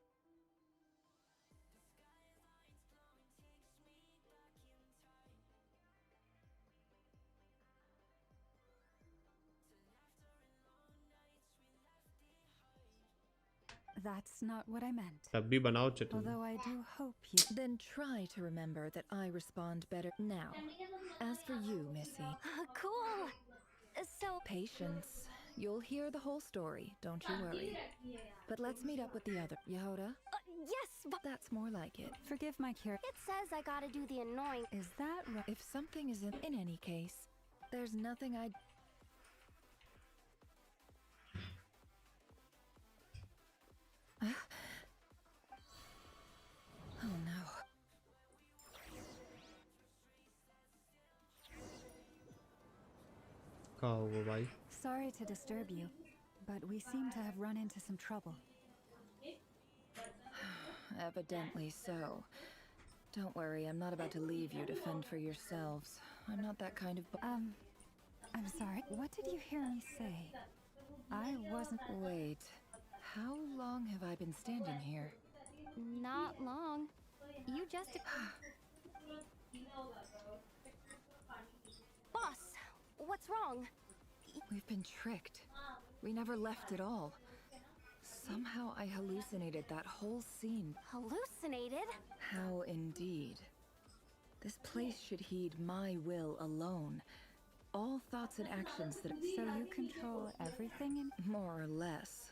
That's not what I meant. तब भी बनाओ चटनी. Although I do hope you... Then try to remember that I respond better now. As for you, Missy... Cool! So... Patience. You'll hear the whole story, don't you worry. But let's meet up with the other... Yehoda? Yes, but... That's more like it. Forgive my curiosity. It says I gotta do the annoying... Is that right? If something isn't... In any case, there's nothing I'd... Oh no. कहाँ हो वो भाई? Sorry to disturb you, but we seem to have run into some trouble. Evidently so. Don't worry, I'm not about to leave you to fend for yourselves. I'm not that kind of... I'm sorry. What did you hear me say? I wasn't... Wait. How long have I been standing here? Not long. You just... Boss, what's wrong? We've been tricked. We never left at all. Somehow I hallucinated that whole scene. Hallucinated? How indeed. This place should heed my will alone. All thoughts and actions that... So you control everything in... More or less.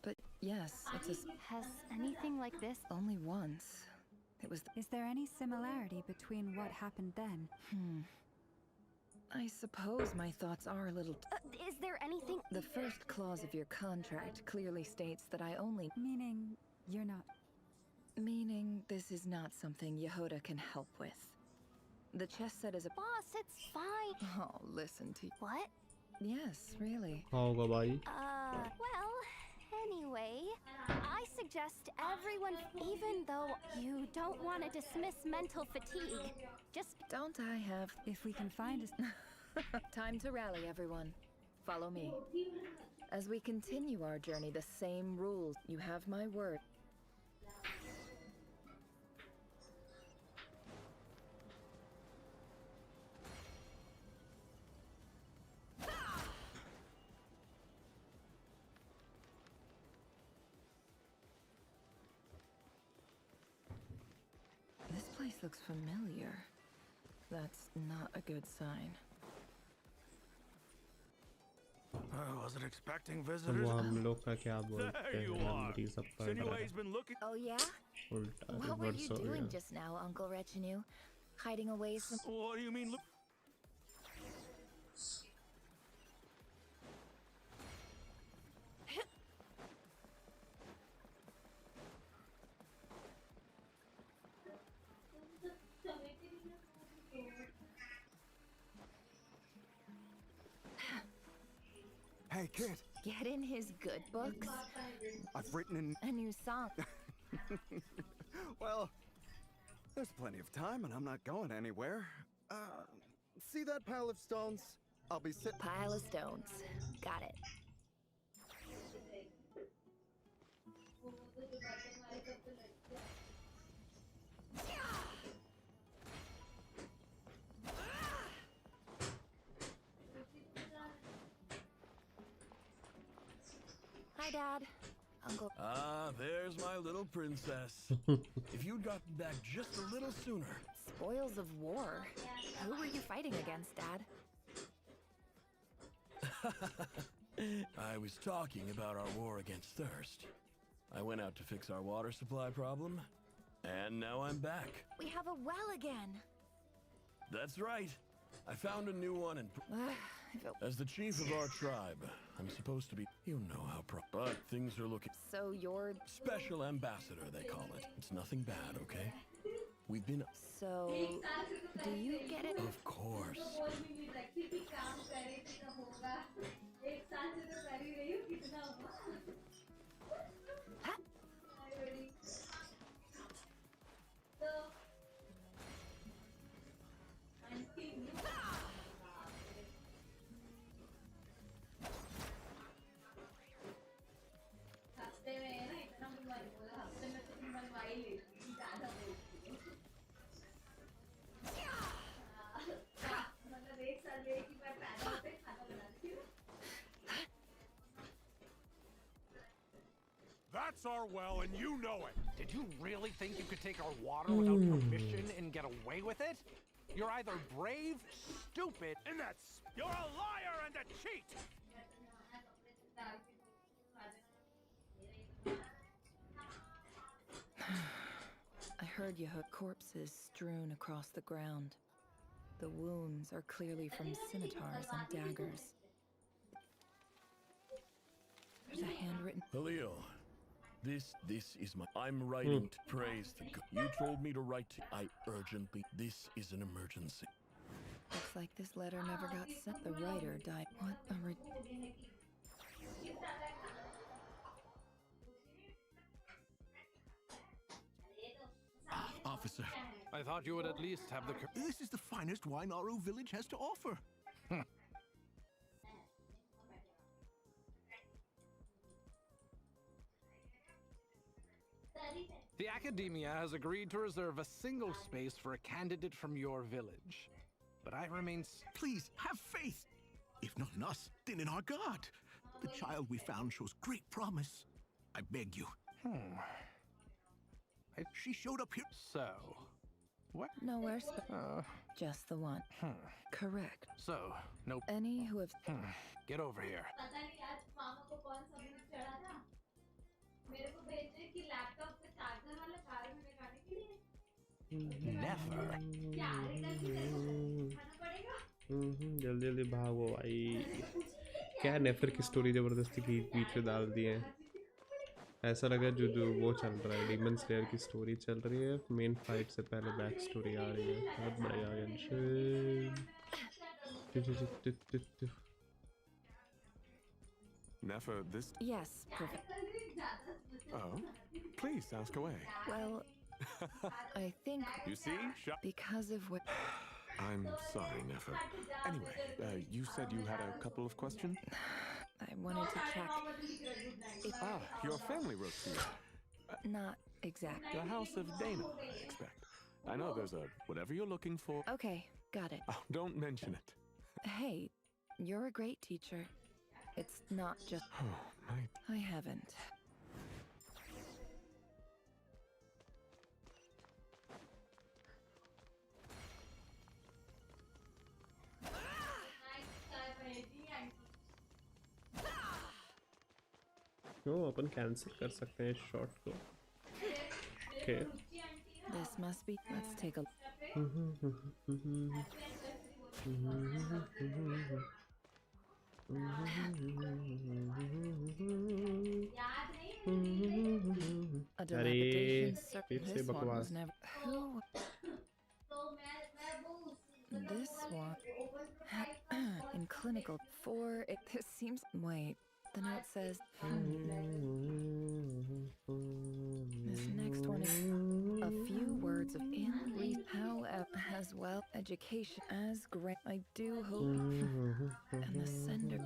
But yes, it's a... Has anything like this... Only once. It was... Is there any similarity between what happened then? I suppose my thoughts are a little... Is there anything... The first clause of your contract clearly states that I only... Meaning, you're not... Meaning, this is not something Yehoda can help with. The chess set is a... Boss, it's fine. Oh, listen to... What? Yes, really. कहाँ होगा भाई? Well... Anyway, I suggest everyone, even though you don't want to dismiss mental fatigue, just... Don't I have... If we can find us... Time to rally, everyone. Follow me. As we continue our journey, the same rules. You have my word. This place looks familiar. That's not a good sign. I wasn't expecting तो visitors. वो हम लोग का क्या बोलते हैं? Memory सब पढ़ रहा है. Sinue's been looking. Oh yeah? उल्टा What were रिवर्स you हो doing गया. just now, Uncle Retinue? Hiding away from... What do you mean? Look. Hey, kid. Get in his good books. I've written a new song. Well, There's plenty of time and I'm not going anywhere. See that pile of stones? I'll be Pile of stones. Got it. Hi, Dad. Uncle. Ah, there's my little princess. If you'd gotten back just a little sooner. Spoils of war. Who were you fighting against, Dad? I was talking about our war against thirst. I went out to fix our water supply problem, and now I'm back. We have a well again. That's right. I found a new one and as the chief of our tribe, I'm supposed to be, you know how but things are looking. So you're special ambassador, they call it. It's nothing bad, okay? We've been. So, do you get it? Of course. That's our well, and you know it. Did you really think you could take our water without permission and get away with it? You're either brave, stupid, and that's... You're a liar and a cheat! I heard you had corpses strewn across the ground. The wounds are clearly from scimitars and daggers. There's a handwritten... Halil, this is my... I'm writing to praise the God. You told me to write to... I urgently... This is an emergency. Looks like this letter never got sent. The writer died. What a Officer. I thought you would at least have the... This is the finest wine our village has to offer. The Academia has agreed to reserve a single space for a candidate from your village. But I remain... Please, have faith. If not in us, then in our God. The child we found shows great promise. I beg you. She showed up here. So, what? Nowhere just the one. Correct. So, no... Any who have... Get over here. Never. जल्दी जल्दी भागो भाई क्या नेफर की story जबरदस्ती की बीच में डाल दी है ऐसा लगा जो वो चल रहा है डीमन स्लेयर की स्टोरी चल रही है मेन फाइट से पहले बैक स्टोरी आ रही है बहुत बढ़िया Genshin Nefer, this... Yes, perfect. Oh, please ask away. Well, I think... You see? Because of what... I'm sorry, Nefer. Anyway, you said you had a couple of questions? I wanted to check... Your family wrote to you. Not exactly. The House of Dana, I expect. I know there's a... whatever you're looking for... Okay, got it. Oh, don't mention it. Hey, you're a great teacher. It's not just... Oh, my... I haven't. Upon cancel कर सकते हैं इस shot को Okay. This must be... Let's take a... अरे फिर से बकवास This one in clinical 4 this seems wait the note says this next one is a few words sorts of how as well education as great. I do hope and the sender.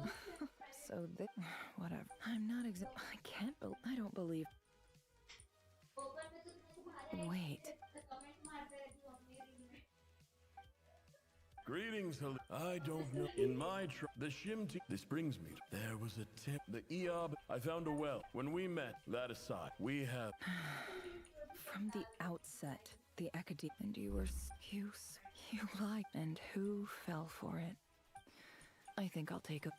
So that whatever. I'm not I can't. I don't believe. Wait. Greetings, I don't know. In my the shim team, this brings me to, there was a tip. The EOB, I found a well. When we met, that aside, we have... From the outset, the academy, and you were you lied, and who fell for it? I think I'll take a...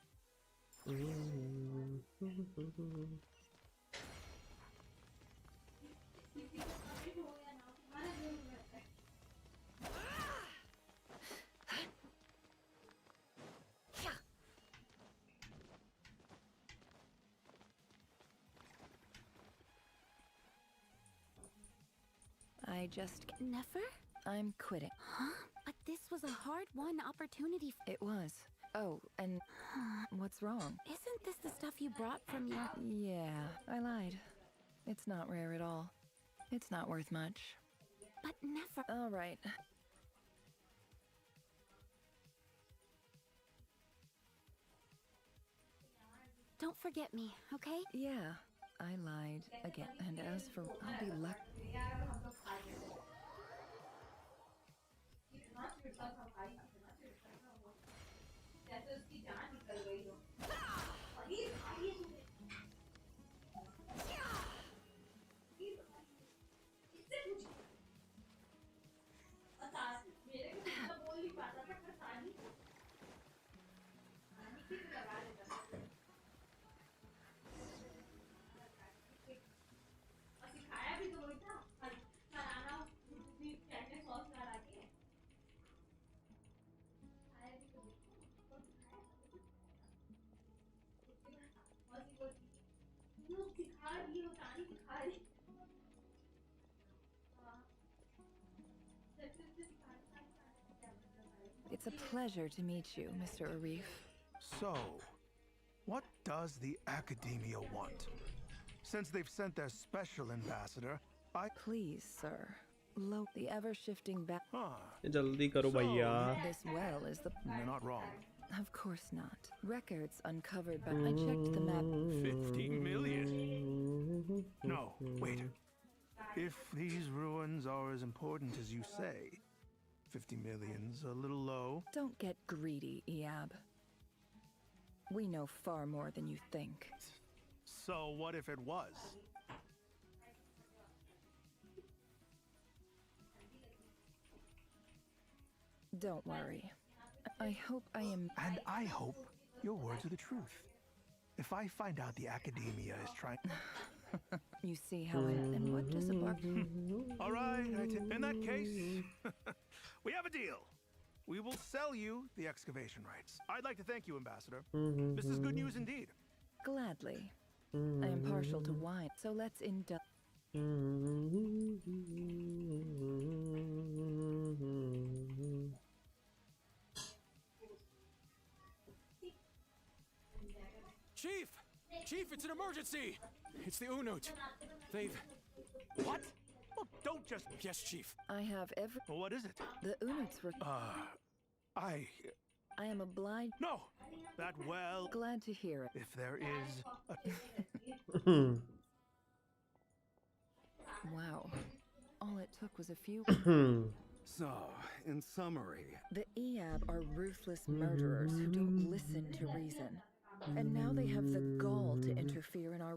I just... Never? I'm quitting. Huh? But this was a hard-won opportunity. It was. Oh, and what's wrong? Isn't this the stuff you brought from your... Yeah, I lied. It's not rare at all. It's not worth much. But never... All right. Don't forget me, okay? Yeah, I lied again. And as for... I'll be lucky. It's a pleasure to meet you, Mr. Arif. So, what does the Academia want? Since they've sent their special ambassador, Please, sir. The ever-shifting back... जल्दी करो भैया. This well is the... You're not wrong. Of course not. Records uncovered by... I checked the map. 50 million? No, wait. If these ruins are as important as you say, 50 million's a little low. Don't get greedy, Eab. We know far more than you think. So what if it was? Don't worry. I hope I am... And I hope your words are the truth. If I find out the Academia is trying... You see how and what does a bar... All right, in that case, we have a deal. We will sell you the excavation rights. I'd like to thank you, Ambassador. This is good news indeed. Gladly. I am partial to wine, so let's indulge. Chief! Chief, it's an emergency! It's the Unut. They've... What? Well, don't just... Yes, Chief. I have every... Well, what is it? The Unuts were... I am obliged... No! That well... Glad to hear it. If there is a... Wow. All it took was a few... So, in summary... The Eab are ruthless murderers who don't listen to reason. And now they have the gall to interfere in our